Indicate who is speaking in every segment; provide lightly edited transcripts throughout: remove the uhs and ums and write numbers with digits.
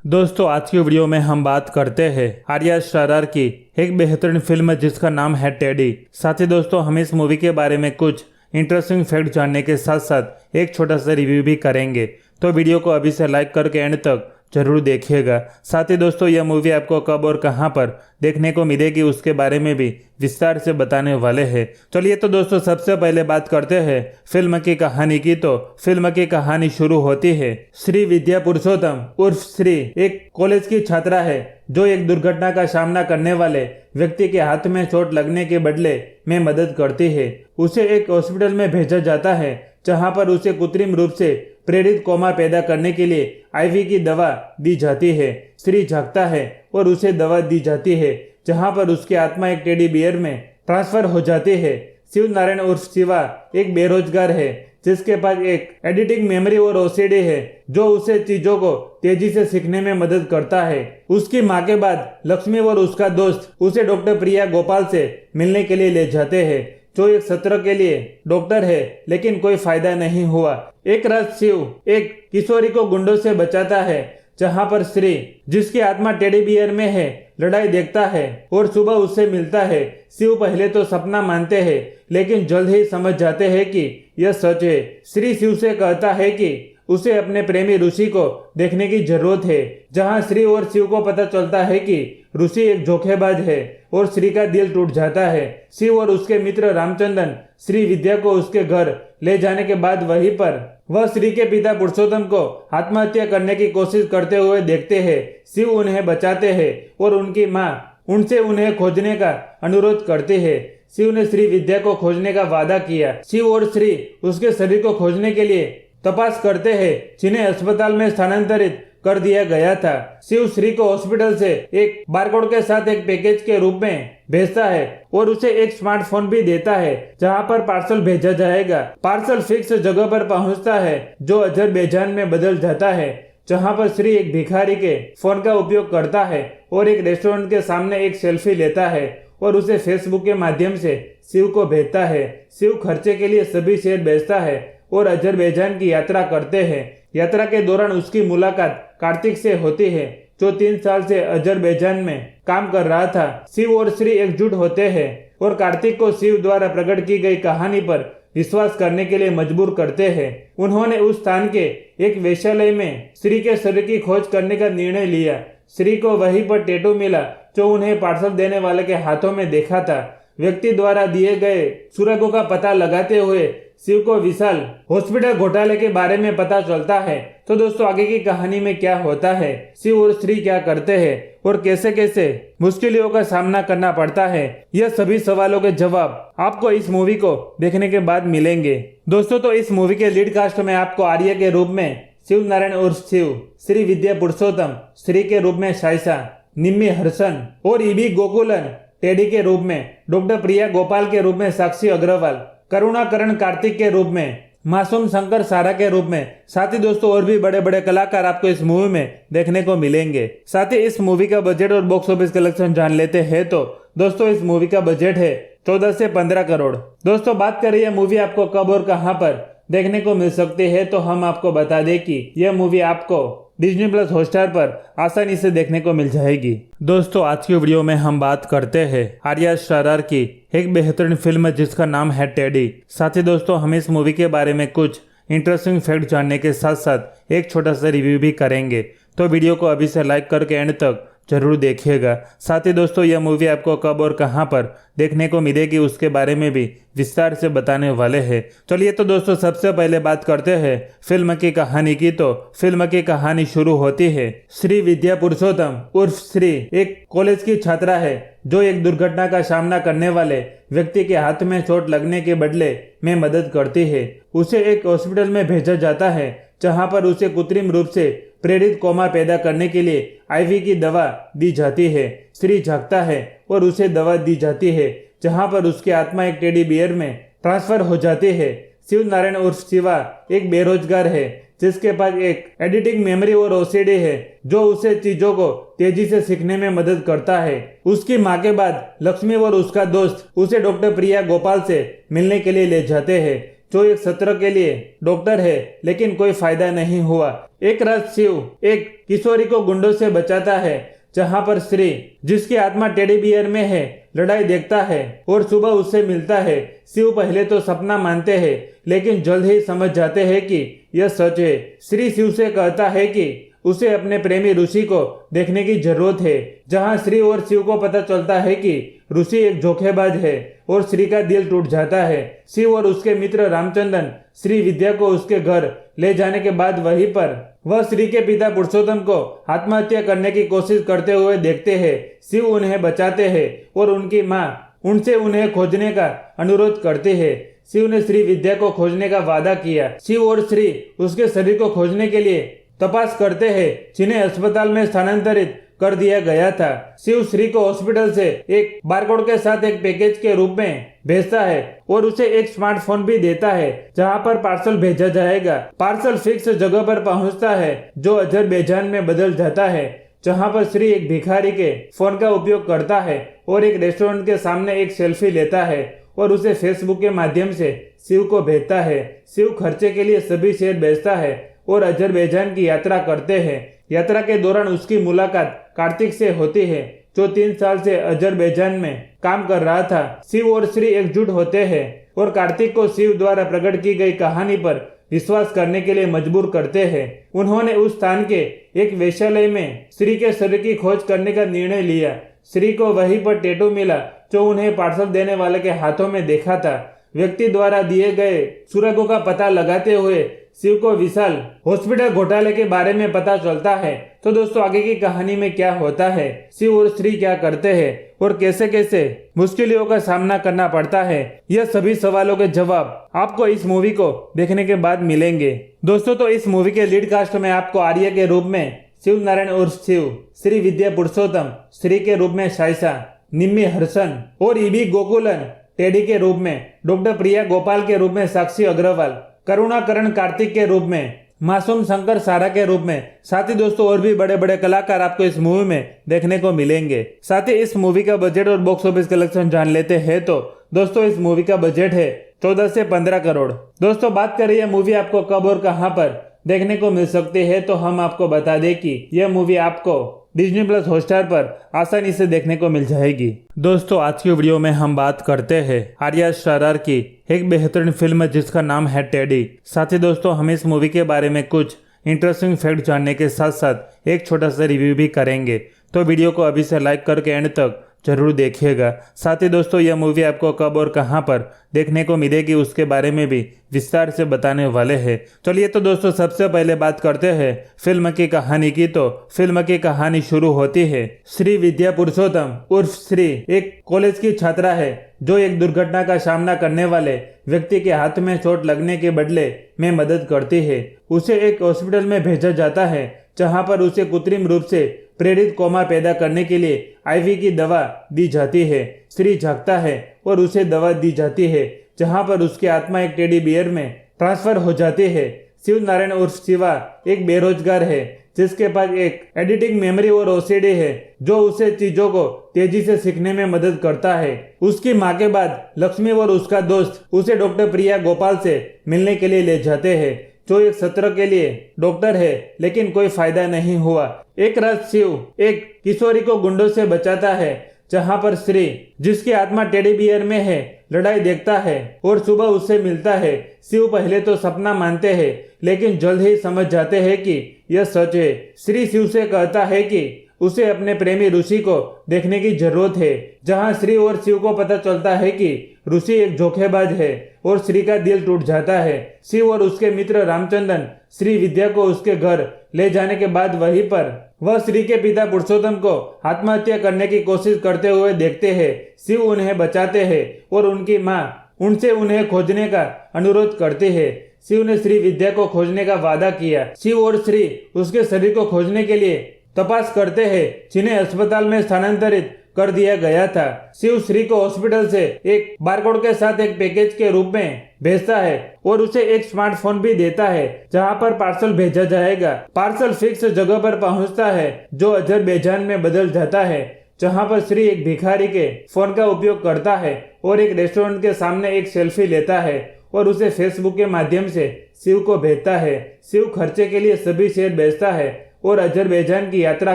Speaker 1: दोस्तों आज की वीडियो में हम बात करते हैं आर्या शारार की एक बेहतरीन फिल्म जिसका नाम है टेडी। साथ ही दोस्तों हम इस मूवी के बारे में कुछ इंटरेस्टिंग फैक्ट जानने के साथ साथ एक छोटा सा रिव्यू भी करेंगे। तो वीडियो को अभी से लाइक करके एंड तक जरूर देखिएगा। साथ ही दोस्तों यह मूवी आपको कब और कहां पर देखने को मिलेगी उसके बारे में भी विस्तार से बताने वाले हैं। चलिए तो दोस्तों सबसे पहले बात करते हैं फिल्म की कहानी की। तो फिल्म की कहानी शुरू होती है श्री विद्या पुरुषोत्तम उर्फ श्री एक कॉलेज की छात्रा है जो एक दुर्घटना का सामना करने वाले व्यक्ति के हाथ में चोट लगने के बदले में मदद करती है। उसे एक हॉस्पिटल में भेजा जाता है जहां पर उसे कृत्रिम रूप से प्रेरित कोमा पैदा करने के लिए आईवी की दवा दी जाती है। श्री जागता है और उसे दवा दी जाती है जहां पर उसकी आत्मा एक टेडी बियर में ट्रांसफर हो जाती है। शिव नारायण उर्फ शिवा एक बेरोजगार है जिसके पास एक एडिटिंग मेमोरी और ओसीडी है जो उसे चीजों को तेजी से सीखने में मदद करता है। उसकी मां के बाद लक्ष्मी और उसका दोस्त उसे डॉक्टर प्रिया गोपाल से मिलने के लिए ले जाते हैं जो एक सत्र के लिए डॉक्टर है, लेकिन कोई फायदा नहीं हुआ। एक रात शिव एक किशोरी को गुंडों से बचाता है जहां पर श्री जिसकी आत्मा टेडी बियर में है लड़ाई देखता है और सुबह उससे मिलता है। शिव पहले तो सपना मानते हैं लेकिन जल्द ही समझ जाते हैं कि यह सच है। श्री शिव से कहता है कि उसे अपने प्रेमी ऋषि को देखने की जरूरत है, जहां श्री और शिव को पता चलता है कि ऋषि एक धोखेबाज है और श्री का दिल टूट जाता है। शिव और उसके मित्र रामचंद्रन श्री विद्या को उसके घर ले जाने के बाद वहीं पर वह श्री के पिता पुरुषोत्तम को आत्महत्या करने की कोशिश करते हुए देखते हैं। शिव उन्हें बचाते हैं और उनकी मां उनसे उन्हें खोजने का अनुरोध करती है। शिव ने श्री विद्या को खोजने का वादा किया। शिव और श्री उसके शरीर को खोजने के लिए तपास करते हैं जिन्हें अस्पताल में स्थानांतरित कर दिया गया था। शिव श्री को हॉस्पिटल से एक बारकोड के साथ एक पैकेज के रूप में भेजता है और उसे एक स्मार्टफोन भी देता है जहां पर पार्सल भेजा जाएगा। पार्सल फिक्स जगह पर पहुंचता है जो अजरबैजान में बदल जाता है, जहां पर श्री एक भिखारी के फोन का उपयोग करता है और एक रेस्टोरेंट के सामने एक सेल्फी लेता है और उसे फेसबुक के माध्यम से शिव को भेजता है। शिव खर्चे के लिए सभी शेयर बेचता है और अजरबैजान की यात्रा करते हैं। यात्रा के दौरान उसकी मुलाकात कार्तिक से होती है जो 3 साल से अजरबैजान में काम कर रहा था। शिव और श्री एकजुट होते हैं और कार्तिक को शिव द्वारा प्रकट की गई कहानी पर विश्वास करने के लिए मजबूर करते हैं। उन्होंने उस स्थान के एक वेश्यालय में श्री के शरीर की खोज करने का निर्णय लिया। श्री को वहीं पर टैटू मिला जो उन्हें पार्सल देने वाले के हाथों में देखा था। व्यक्ति द्वारा दिए गए सुरागों का पता लगाते हुए शिव को विशाल हॉस्पिटल घोटाले के बारे में पता चलता है। तो दोस्तों आगे की कहानी में क्या होता है, शिव और श्री क्या करते हैं और कैसे कैसे मुश्किलों का सामना करना पड़ता है, यह सभी सवालों के जवाब आपको इस मूवी को देखने के बाद मिलेंगे। दोस्तों तो इस मूवी के लीड कास्ट में आपको आर्या के रूप में शिव नारायण उर्फ शिव, श्री विद्या पुरुषोत्तम श्री के रूप में साइसा, निम्मी हर्षन और ईबी गोकुलन टेडी के रूप में, डॉक्टर प्रिया गोपाल के रूप में साक्षी अग्रवाल, करुणाकरण कार्तिक के रूप में, मासूम शंकर सारा के रूप में। साथ ही दोस्तों और भी बड़े बड़े कलाकार आपको इस मूवी में देखने को मिलेंगे। साथ ही इस मूवी का बजट और बॉक्स ऑफिस कलेक्शन जान लेते हैं तो दोस्तों इस मूवी का बजट है 14 से 15 करोड़। दोस्तों बात करें यह मूवी आपको कब और कहां पर देखने को मिल सकती है तो हम आपको बता दें कि यह मूवी आपको डिज्नी प्लस हॉटस्टार पर आसानी से देखने को मिल जाएगी। दोस्तों आज की वीडियो में हम बात करते हैं आर्या शारार की एक बेहतरीन फिल्म जिसका नाम है टेडी। साथ ही दोस्तों हम इस मूवी के बारे में कुछ इंटरेस्टिंग फैक्ट जानने के साथ साथ एक छोटा सा रिव्यू भी करेंगे। तो वीडियो को अभी से लाइक करके एंड तक जरूर देखिएगा। साथ ही दोस्तों यह मूवी आपको कब और कहां पर देखने को मिलेगी उसके बारे में भी विस्तार से बताने वाले हैं। चलिए तो दोस्तों सबसे पहले बात करते हैं फिल्म की कहानी की। तो फिल्म की कहानी शुरू होती है श्री विद्या पुरुषोत्तम उर्फ श्री एक कॉलेज की छात्रा है जो एक दुर्घटना का सामना करने वाले व्यक्ति के हाथ में चोट लगने के बदले में मदद करती है। उसे एक हॉस्पिटल में भेजा जाता है जहां पर उसे कृत्रिम रूप से प्रेरित कोमा पैदा करने के लिए आईवी की दवा दी जाती है। श्री जागता है और उसे दवा दी जाती है जहां पर उसकी आत्मा एक टेडी बियर में ट्रांसफर हो जाती है। शिव नारायण उर्फ शिवा एक बेरोजगार है जिसके पास एक एडिटिंग मेमोरी और ओसीडी है जो उसे चीजों को तेजी से सीखने में मदद करता है। उसकी मां के बाद लक्ष्मी और उसका दोस्त उसे डॉक्टर प्रिया गोपाल से मिलने के लिए ले जाते हैं जो एक सत्र के लिए डॉक्टर है, लेकिन कोई फायदा नहीं हुआ। एक रात शिव एक किशोरी को गुंडों से बचाता है, जहां पर श्री, जिसकी आत्मा टेडी बियर में है, लड़ाई देखता है और सुबह उससे मिलता है। शिव पहले तो सपना मानते हैं, लेकिन जल्द ही समझ जाते हैं कि यह सच है। श्री शिव से कहता है कि उसे अपने प्रेमी ऋषि को देखने की जरूरत है, जहां श्री और शिव को पता चलता है कि ऋषि एक धोखेबाज है और श्री का दिल टूट जाता है। शिव और उसके मित्र रामचंद्रन श्री विद्या को उसके घर ले जाने के बाद वहीं पर वह श्री के पिता पुरुषोत्तम को आत्महत्या करने की कोशिश करते हुए देखते हैं। शिव उन्हें बचाते हैं और उनकी माँ उनसे उन्हें खोजने का अनुरोध करती है। शिव ने श्री विद्या को खोजने का वादा किया। शिव और श्री उसके शरीर को खोजने के लिए तपास करते हैं, जिन्हें अस्पताल में स्थानांतरित कर दिया गया था। शिव श्री को हॉस्पिटल से एक बारकोड के साथ एक पैकेज के रूप में भेजता है और उसे एक स्मार्टफोन भी देता है, जहां पर पार्सल भेजा जाएगा। पार्सल फिक्स जगह पर पहुंचता है, जो अजरबैजान में बदल जाता है, जहां पर श्री एक भिखारी के फोन का उपयोग करता है और एक रेस्टोरेंट के सामने एक सेल्फी लेता है और उसे फेसबुक के माध्यम से शिव को भेजता है। शिव खर्चे के लिए सभी शेयर भेजता है और अजरबैजान की यात्रा करते हैं। यात्रा के दौरान उसकी मुलाकात कार्तिक से होती है, जो 3 साल से अजरबैजान में काम कर रहा था। शिव और श्री एकजुट होते हैं और कार्तिक को शिव द्वारा प्रकट की गई कहानी पर विश्वास करने के लिए मजबूर करते हैं। उन्होंने उस स्थान के एक वेश्यालय में श्री के शरीर की खोज करने का निर्णय लिया। श्री को वहीं पर टैटू मिला, जो उन्हें पार्सल देने वाले के हाथों में देखा था। व्यक्ति द्वारा दिए गए सुरागों का पता लगाते हुए शिव को विशाल हॉस्पिटल घोटाले के बारे में पता चलता है। तो दोस्तों, आगे की कहानी में क्या होता है, शिव और श्री क्या करते हैं और कैसे कैसे मुश्किलों का सामना करना पड़ता है, यह सभी सवालों के जवाब आपको इस मूवी को देखने के बाद मिलेंगे। दोस्तों, तो इस मूवी के लीड कास्ट में आपको आर्य के रूप में शिव नारायण उर्फ शिव, श्री विद्या पुरुषोत्तम, श्री के रूप में शाइसा, निम्मी हर्षन और ईबी गोकुलन टेडी के रूप में, डॉक्टर प्रिया गोपाल के रूप में साक्षी अग्रवाल, करुणाकरण कार्तिक के रूप में, मासूम शंकर सारा के रूप में, साथ ही दोस्तों और भी बड़े बड़े कलाकार आपको इस मूवी में देखने को मिलेंगे। साथ ही इस मूवी का बजट और बॉक्स ऑफिस कलेक्शन जान लेते हैं तो दोस्तों इस मूवी का बजट है 14 से 15 करोड़। दोस्तों, बात करें यह मूवी आपको कब और कहां पर देखने को मिल सकती है, तो हम आपको बता दें कि यह मूवी आपको डिज्नी प्लस हॉटस्टार पर आसानी से देखने को मिल जाएगी। दोस्तों, आज की वीडियो में हम बात करते हैं आर्या शारार की एक बेहतरीन फिल्म जिसका नाम है टेडी। साथ ही दोस्तों, हम इस मूवी के बारे में कुछ इंटरेस्टिंग फैक्ट जानने के साथ साथ एक छोटा सा रिव्यू भी करेंगे। तो वीडियो को अभी से लाइक करके एंड तक जरूर देखिएगा। साथ ही दोस्तों, यह मूवी आपको कब और कहां पर देखने को मिलेगी उसके बारे में भी विस्तार से बताने वाले हैं। चलिए तो दोस्तों, सबसे पहले बात करते हैं फिल्म की कहानी की। तो फिल्म की कहानी शुरू होती है श्री विद्या पुरुषोत्तम उर्फ श्री एक कॉलेज की छात्रा है, जो एक दुर्घटना का सामना करने वाले व्यक्ति के हाथ में चोट लगने के बदले में मदद करती है। उसे एक हॉस्पिटल में भेजा जाता है, जहां पर उसे कृत्रिम रूप से प्रेरित कोमा पैदा करने के लिए आईवी की दवा दी जाती है। श्री जागता है और उसे दवा दी जाती है, जहां पर उसकी आत्मा एक टेडी बियर में ट्रांसफर हो जाती है। शिव नारायण उर्फ शिवा एक बेरोजगार है, जिसके पास एक एडिटिंग मेमोरी और ओसीडी है, जो उसे चीजों को तेजी से सीखने में मदद करता है। उसकी माँ के बाद लक्ष्मी और उसका दोस्त उसे डॉक्टर प्रिया गोपाल से मिलने के लिए ले जाते हैं, जो एक सत्र के लिए डॉक्टर है, लेकिन कोई फायदा नहीं हुआ। एक रात शिव एक किशोरी को गुंडों से बचाता है, जहां पर श्री, जिसकी आत्मा टेडी बियर में है, लड़ाई देखता है और सुबह उससे मिलता है। शिव पहले तो सपना मानते हैं, लेकिन जल्द ही समझ जाते हैं कि यह सच है। श्री शिव से कहता है कि उसे अपने प्रेमी ऋषि को देखने की जरूरत है, जहां श्री और शिव को पता चलता है कि ऋषि एक धोखेबाज है और श्री का दिल टूट जाता है। शिव और उसके मित्र रामचंद्रन श्री विद्या को उसके घर ले जाने के बाद वहीं पर वह श्री के पिता पुरुषोत्तम को आत्महत्या करने की कोशिश करते हुए देखते हैं। शिव उन्हें बचाते हैं और उनकी माँ उनसे उन्हें खोजने का अनुरोध करती है। शिव ने श्री विद्या को खोजने का वादा किया। शिव और श्री उसके शरीर को खोजने के लिए तपास करते हैं, जिन्हें अस्पताल में स्थानांतरित कर दिया गया था। शिव श्री को हॉस्पिटल से एक बारकोड के साथ एक पैकेज के रूप में भेजता है और उसे एक स्मार्टफोन भी देता है, जहां पर पार्सल भेजा जाएगा। पार्सल फिक्स जगह पर पहुंचता है, जो अजरबैजान में बदल जाता है, जहां पर श्री एक भिखारी के फोन का उपयोग करता है और एक रेस्टोरेंट के सामने एक सेल्फी लेता है और उसे फेसबुक के माध्यम से शिव को भेजता है। शिव खर्चे के लिए सभी शेयर बेचता है और अजरबैजान की यात्रा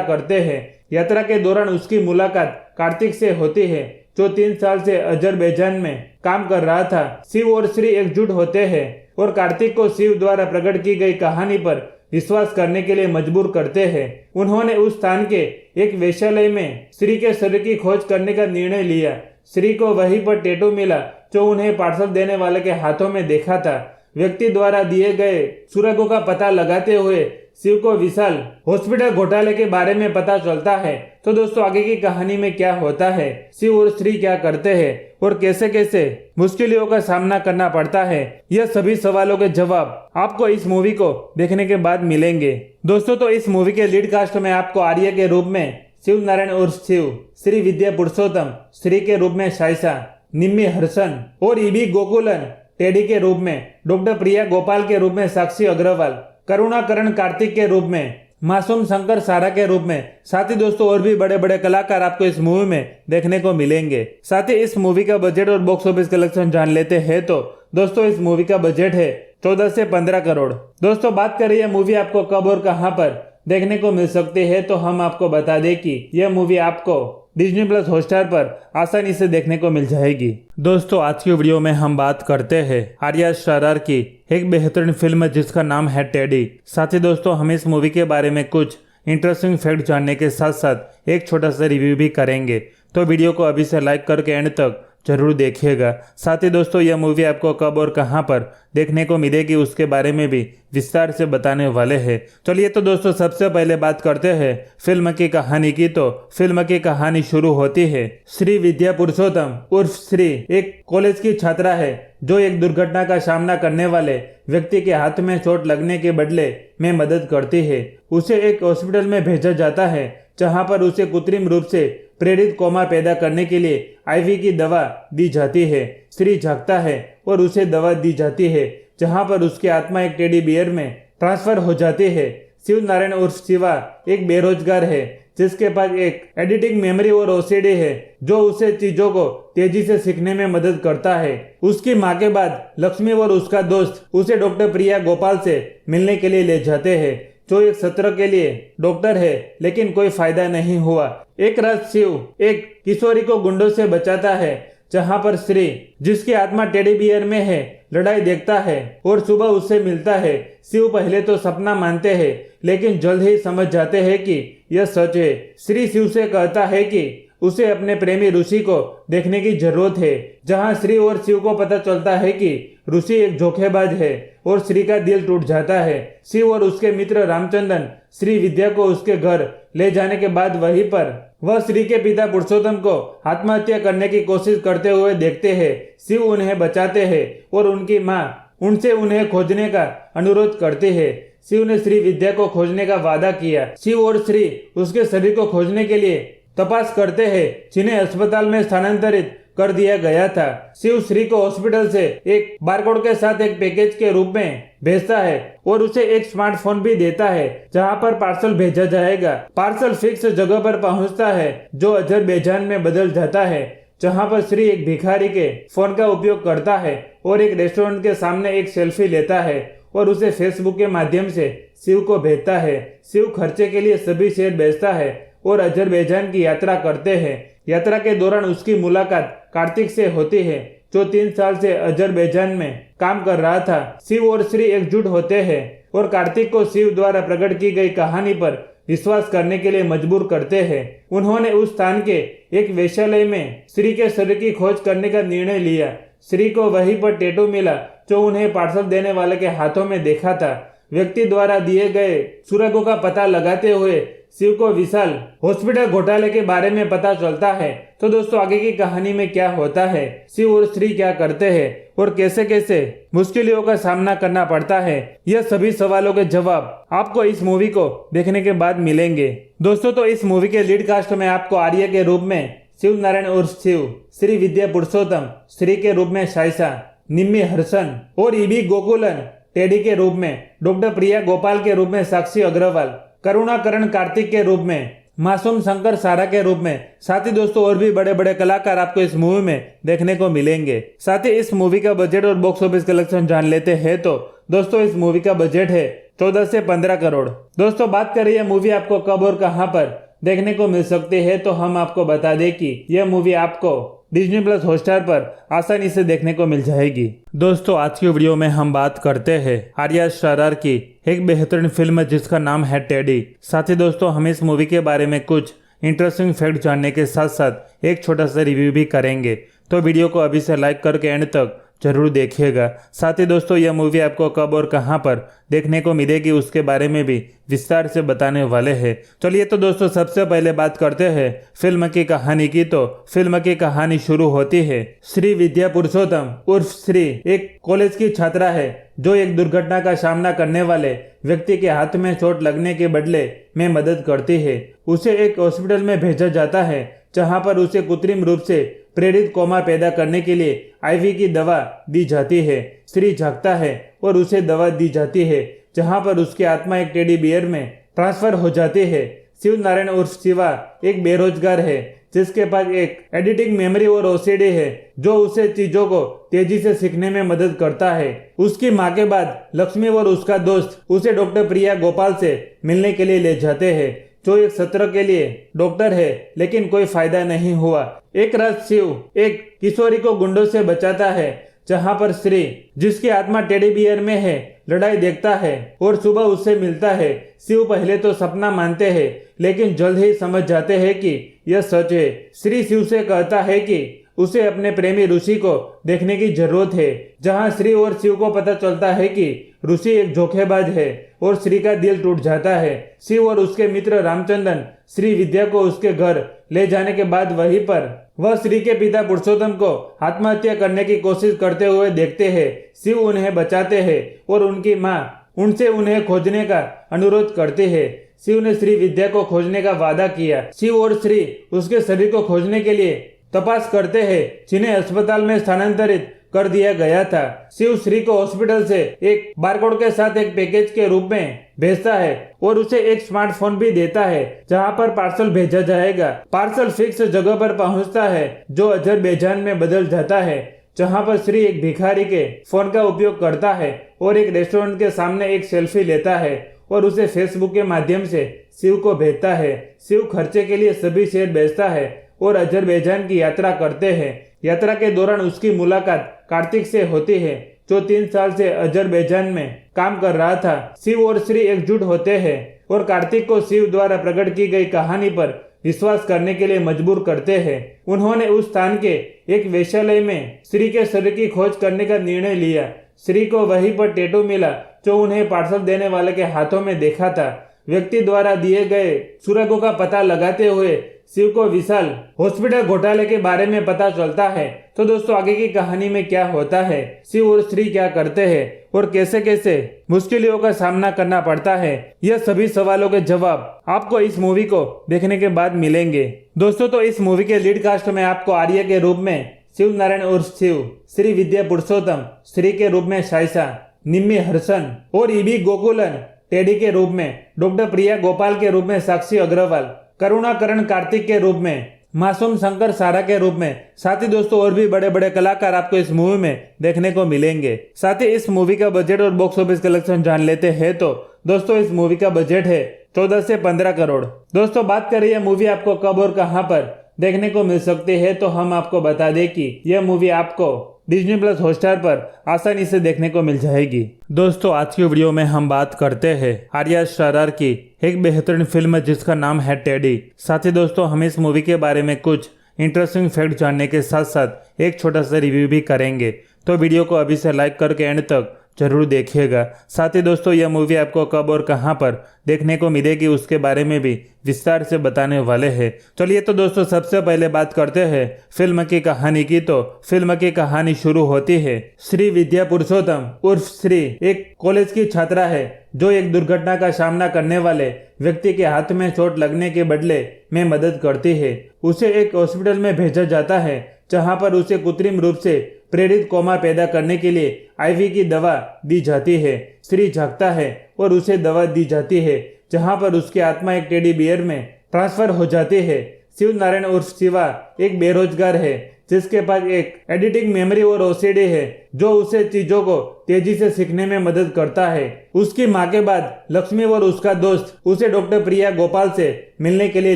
Speaker 1: करते हैं। यात्रा के दौरान उसकी मुलाकात कार्तिक से होती है, जो 3 साल से अजरबैजान में काम कर रहा था। शिव और श्री एकजुट होते हैं और कार्तिक को शिव द्वारा प्रकट की गई कहानी पर विश्वास करने के लिए मजबूर करते हैं। उन्होंने उस स्थान के एक वेश्यालय में श्री के शरीर की खोज करने का निर्णय लिया। श्री को वहीं पर टैटू मिला जो उन्हें पार्सल देने वाले के हाथों में देखा था। व्यक्ति द्वारा दिए गए सुरागों का पता लगाते हुए शिव को विशाल हॉस्पिटल घोटाले के बारे में पता चलता है। तो दोस्तों आगे की कहानी में क्या होता है, शिव और श्री क्या करते हैं और कैसे कैसे मुश्किलों का सामना करना पड़ता है, यह सभी सवालों के जवाब आपको इस मूवी को देखने के बाद मिलेंगे। दोस्तों तो इस मूवी के लीड कास्ट में आपको आर्य के रूप में शिव नारायण उर्फ शिव, श्री विद्या पुरुषोत्तम श्री के रूप में शाइसा, निम्मी हर्षन और ईबी गोकुलन टेडी के रूप में, डॉक्टर प्रिया गोपाल के रूप में साक्षी अग्रवाल, करुणाकरण कार्तिक के रूप में, मासूम शंकर सारा के रूप में, साथ ही दोस्तों और भी बड़े बड़े कलाकार आपको इस मूवी में देखने को मिलेंगे। साथ ही इस मूवी का बजट और बॉक्स ऑफिस कलेक्शन जान लेते हैं तो दोस्तों इस मूवी का बजट है 14 से 15 करोड़। दोस्तों बात करें यह मूवी आपको कब और कहां पर देखने को मिल सकती है तो हम आपको बता दें कि यह मूवी आपको डिज्नी प्लस हॉटस्टार पर आसानी से देखने को मिल जाएगी। दोस्तों आज की वीडियो में हम बात करते हैं आर्या शारार की एक बेहतरीन फिल्म जिसका नाम है टेडी। साथ ही दोस्तों हम इस मूवी के बारे में कुछ इंटरेस्टिंग फैक्ट जानने के साथ साथ एक छोटा सा रिव्यू भी करेंगे। तो वीडियो को अभी से लाइक करके एंड तक जरूर देखिएगा। साथ ही दोस्तों यह मूवी आपको कब और कहां पर देखने को मिलेगी उसके बारे में भी विस्तार से बताने वाले हैं। चलिए तो दोस्तों सबसे पहले बात करते हैं फिल्म की कहानी की। तो फिल्म की कहानी शुरू होती है श्री विद्या पुरुषोत्तम उर्फ श्री एक कॉलेज की छात्रा है जो एक दुर्घटना का सामना करने वाले व्यक्ति के हाथ में चोट लगने के बदले में मदद करती है। उसे एक हॉस्पिटल में भेजा जाता है जहां पर उसे कृत्रिम रूप से प्रेरित कोमा पैदा करने के लिए आईवी की दवा दी जाती है। श्री जागता है और उसे दवा दी जाती है जहां पर उसकी आत्मा एक टेडी बियर में ट्रांसफर हो जाती है। शिव नारायण उर्फ शिवा एक बेरोजगार है जिसके पास एक एडिटिंग मेमोरी और ओसीडी है जो उसे चीजों को तेजी से सीखने में मदद करता है। उसकी मां के बाद लक्ष्मी और उसका दोस्त उसे डॉक्टर प्रिया गोपाल से मिलने के लिए ले जाते हैं जो एक सत्र के लिए डॉक्टर है, लेकिन कोई फायदा नहीं हुआ। एक रात शिव एक किशोरी को गुंडों से बचाता है जहां पर श्री जिसकी आत्मा टेडी बियर में है लड़ाई देखता है और सुबह उससे मिलता है। शिव पहले तो सपना मानते हैं लेकिन जल्द ही समझ जाते हैं कि यह सच है। श्री शिव से कहता है कि उसे अपने प्रेमी ऋषि को देखने की जरूरत है, जहां श्री और शिव को पता चलता है कि ऋषि एक धोखेबाज है और श्री का दिल टूट जाता है। शिव और उसके मित्र रामचंद्रन श्री विद्या को उसके घर ले जाने के बाद वहीं पर वह श्री के पिता पुरुषोत्तम को आत्महत्या करने की कोशिश करते हुए देखते हैं। शिव उन्हें बचाते हैं और उनकी मां उनसे उन्हें खोजने का अनुरोध करती है। शिव ने श्री विद्या को खोजने का वादा किया। शिव और श्री उसके शरीर को खोजने के लिए तपास करते हैं जिन्हें अस्पताल में स्थानांतरित कर दिया गया था। शिव श्री को हॉस्पिटल से एक बारकोड के साथ एक पैकेज के रूप में भेजता है और उसे एक स्मार्टफोन भी देता है जहां पर पार्सल भेजा जाएगा। पार्सल फिक्स जगह पर पहुंचता है जो अजरबैजान में बदल जाता है, जहां पर श्री एक भिखारी के फोन का उपयोग करता है और एक रेस्टोरेंट के सामने एक सेल्फी लेता है और उसे फेसबुक के माध्यम से शिव को भेजता है। शिव खर्चे के लिए सभी शेयर बेचता है और अजरबैजान की यात्रा करते हैं। यात्रा के दौरान उसकी मुलाकात कार्तिक से होती है जो 3 साल से अजरबैजान में काम कर रहा था। शिव और श्री एकजुट होते हैं और कार्तिक को शिव द्वारा प्रकट की गई कहानी पर विश्वास करने के लिए मजबूर करते हैं। उन्होंने उस स्थान के एक वेश्यालय में श्री के शरीर की खोज करने का निर्णय लिया। श्री को वहीं पर टैटू मिला जो उन्हें पार्सल देने वाले के हाथों में देखा था। व्यक्ति द्वारा दिए गए सुरागों का पता लगाते हुए शिव को विशाल हॉस्पिटल घोटाले के बारे में पता चलता है। तो दोस्तों आगे की कहानी में क्या होता है, शिव और श्री क्या करते हैं और कैसे कैसे मुश्किलों का सामना करना पड़ता है, यह सभी सवालों के जवाब आपको इस मूवी को देखने के बाद मिलेंगे। दोस्तों तो इस मूवी के लीड कास्ट में आपको आर्य के रूप में शिव नारायण उर्फ शिव, श्री विद्या पुरुषोत्तम श्री के रूप में शाइसा, निम्मी हर्षन और ईबी गोकुलन टेडी के रूप में, डॉक्टर प्रिया गोपाल के रूप में साक्षी अग्रवाल, करुणाकरण कार्तिक के रूप में, मासूम शंकर सारा के रूप में। साथ ही दोस्तों और भी बड़े बड़े कलाकार आपको इस मूवी में देखने को मिलेंगे। साथ ही इस मूवी का बजट और बॉक्स ऑफिस कलेक्शन जान लेते हैं तो दोस्तों इस मूवी का बजट है 14 से 15 करोड़। दोस्तों बात करें यह मूवी आपको कब और कहां पर देखने को मिल सकती है तो हम आपको बता दें कि यह मूवी आपको डिज्नी प्लस हॉटस्टार पर आसानी से देखने को मिल जाएगी। दोस्तों आज की वीडियो में हम बात करते हैं आर्या शारार की एक बेहतरीन फिल्म जिसका नाम है टेडी। साथ ही दोस्तों हम इस मूवी के बारे में कुछ इंटरेस्टिंग फैक्ट जानने के साथ साथ एक छोटा सा रिव्यू भी करेंगे, तो वीडियो को अभी से लाइक करके एंड तक जरूर देखिएगा। साथ ही दोस्तों यह मूवी आपको कब और कहां पर देखने को मिलेगी उसके बारे में भी विस्तार से बताने वाले हैं। चलिए तो दोस्तों सबसे पहले बात करते हैं फिल्म की कहानी की। तो फिल्म की कहानी शुरू होती है श्री विद्या पुरुषोत्तम उर्फ श्री एक कॉलेज की छात्रा है जो एक दुर्घटना का सामना करने वाले व्यक्ति के हाथ में चोट लगने के बदले में मदद करती है। उसे एक हॉस्पिटल में भेजा जाता है जहां पर उसे कृत्रिम रूप से प्रेरित कोमा पैदा करने के लिए आईवी की दवा दी जाती है। श्री जागता है और उसे दवा दी जाती है जहां पर उसकी आत्मा एक टेडी बियर में ट्रांसफर हो जाती है। शिव नारायण उर्फ शिवा एक बेरोजगार है जिसके पास एक एडिटिंग मेमोरी और ओसीडी है जो उसे चीजों को तेजी से सीखने में मदद करता है। उसकी मां के बाद लक्ष्मी और उसका दोस्त उसे डॉक्टर प्रिया गोपाल से मिलने के लिए ले जाते हैं जो एक सत्र के लिए डॉक्टर है, लेकिन कोई फायदा नहीं हुआ। एक रात शिव एक किशोरी को गुंडों से बचाता है जहां पर श्री जिसकी आत्मा टेडी बियर में है लड़ाई देखता है और सुबह उससे मिलता है। शिव पहले तो सपना मानते हैं लेकिन जल्द ही समझ जाते हैं कि यह सच है। श्री शिव से कहता है कि उसे अपने प्रेमी ऋषि को देखने की जरूरत है, जहां श्री और शिव को पता चलता है कि ऋषि एक धोखेबाज है और श्री का दिल टूट जाता है। शिव और उसके मित्र रामचंद्रन श्री विद्या को उसके घर ले जाने के बाद वहीं पर वह श्री के पिता पुरुषोत्तम को आत्महत्या करने की कोशिश करते हुए देखते हैं। शिव उन्हें बचाते हैं और उनकी मां उनसे उन्हें खोजने का अनुरोध करती है। शिव ने श्री विद्या को खोजने का वादा किया। शिव और श्री उसके शरीर को खोजने के लिए तपास करते हैं जिन्हें अस्पताल में स्थानांतरित कर दिया गया था। शिव श्री को हॉस्पिटल से एक बारकोड के साथ एक पैकेज के रूप में भेजता है और उसे एक स्मार्टफोन भी देता है जहां पर पार्सल भेजा जाएगा। पार्सल फिक्स जगह पर पहुंचता है जो अजरबैजान में बदल जाता है, जहां पर श्री एक भिखारी के फोन का उपयोग करता है और एक रेस्टोरेंट के सामने एक सेल्फी लेता है और उसे फेसबुक के माध्यम से शिव को भेजता है। शिव खर्चे के लिए सभी शेयर भेजता है और अजरबैजान की यात्रा करते हैं। यात्रा के दौरान उसकी मुलाकात कार्तिक से होती है जो 3 साल से अजरबैजान में काम कर रहा था। शिव और श्री एकजुट होते हैं और कार्तिक को शिव द्वारा प्रकट की गई कहानी पर विश्वास करने के लिए मजबूर करते हैं। उन्होंने उस स्थान के एक वेश्यालय में श्री के शरीर की खोज करने का निर्णय लिया। श्री को वहीं पर टैटू मिला जो उन्हें पार्सल देने वाले के हाथों में देखा था। व्यक्ति द्वारा दिए गए सुरागों का पता लगाते हुए शिव को विशाल हॉस्पिटल घोटाले के बारे में पता चलता है। तो दोस्तों आगे की कहानी में क्या होता है, शिव और श्री क्या करते हैं और कैसे कैसे मुश्किलों का सामना करना पड़ता है, यह सभी सवालों के जवाब आपको इस मूवी को देखने के बाद मिलेंगे। दोस्तों तो इस मूवी के लीड कास्ट में आपको आर्या के रूप में शिव नारायण उर्फ शिव, श्री विद्या पुरुषोत्तम श्री के रूप में साइसा, निम्मी हर्षन और ईबी गोकुलन टेडी के रूप में, डॉक्टर प्रिया गोपाल के रूप में साक्षी अग्रवाल, करुणाकरण कार्तिक के रूप में, मासूम शंकर सारा के रूप में। साथ ही दोस्तों और भी बड़े बड़े कलाकार आपको इस मूवी में देखने को मिलेंगे। साथ ही इस मूवी का बजट और बॉक्स ऑफिस कलेक्शन जान लेते हैं तो दोस्तों इस मूवी का बजट है 14 से 15 करोड़। दोस्तों बात करें यह मूवी आपको कब और कहां पर देखने को मिल सकती है तो हम आपको बता दें कि यह मूवी आपको डिज्नी प्लस हॉटस्टार पर आसानी से देखने को मिल जाएगी। दोस्तों आज की वीडियो में हम बात करते हैं आर्या शारार की एक बेहतरीन फिल्म जिसका नाम है टेडी। साथ ही दोस्तों हम इस मूवी के बारे में कुछ इंटरेस्टिंग फैक्ट जानने के साथ साथ एक छोटा सा रिव्यू भी करेंगे, तो वीडियो को अभी से लाइक करके एंड तक जरूर देखिएगा। साथ ही दोस्तों यह मूवी आपको कब और कहां पर देखने को मिलेगी उसके बारे में भी विस्तार से बताने वाले हैं। चलिए तो दोस्तों सबसे पहले बात करते हैं फिल्म की कहानी की। तो फिल्म की कहानी शुरू होती है श्री विद्या पुरुषोत्तम उर्फ श्री एक कॉलेज की छात्रा है जो एक दुर्घटना का सामना करने वाले व्यक्ति के हाथ में चोट लगने के बदले में मदद करती है। उसे एक हॉस्पिटल में भेजा जाता है जहां पर उसे कृत्रिम रूप से प्रेरित कोमा पैदा करने के लिए आईवी की दवा दी जाती है। श्री जागता है और उसे दवा दी जाती है जहां पर उसकी आत्मा एक टेडी बियर में ट्रांसफर हो जाती है। शिव नारायण उर्फ शिवा एक बेरोजगार है जिसके पास एक एडिटिंग मेमोरी और ओसीडी है जो उसे चीजों को तेजी से सीखने में मदद करता है। उसकी माँ के बाद लक्ष्मी और उसका दोस्त उसे डॉक्टर प्रिया गोपाल से मिलने के लिए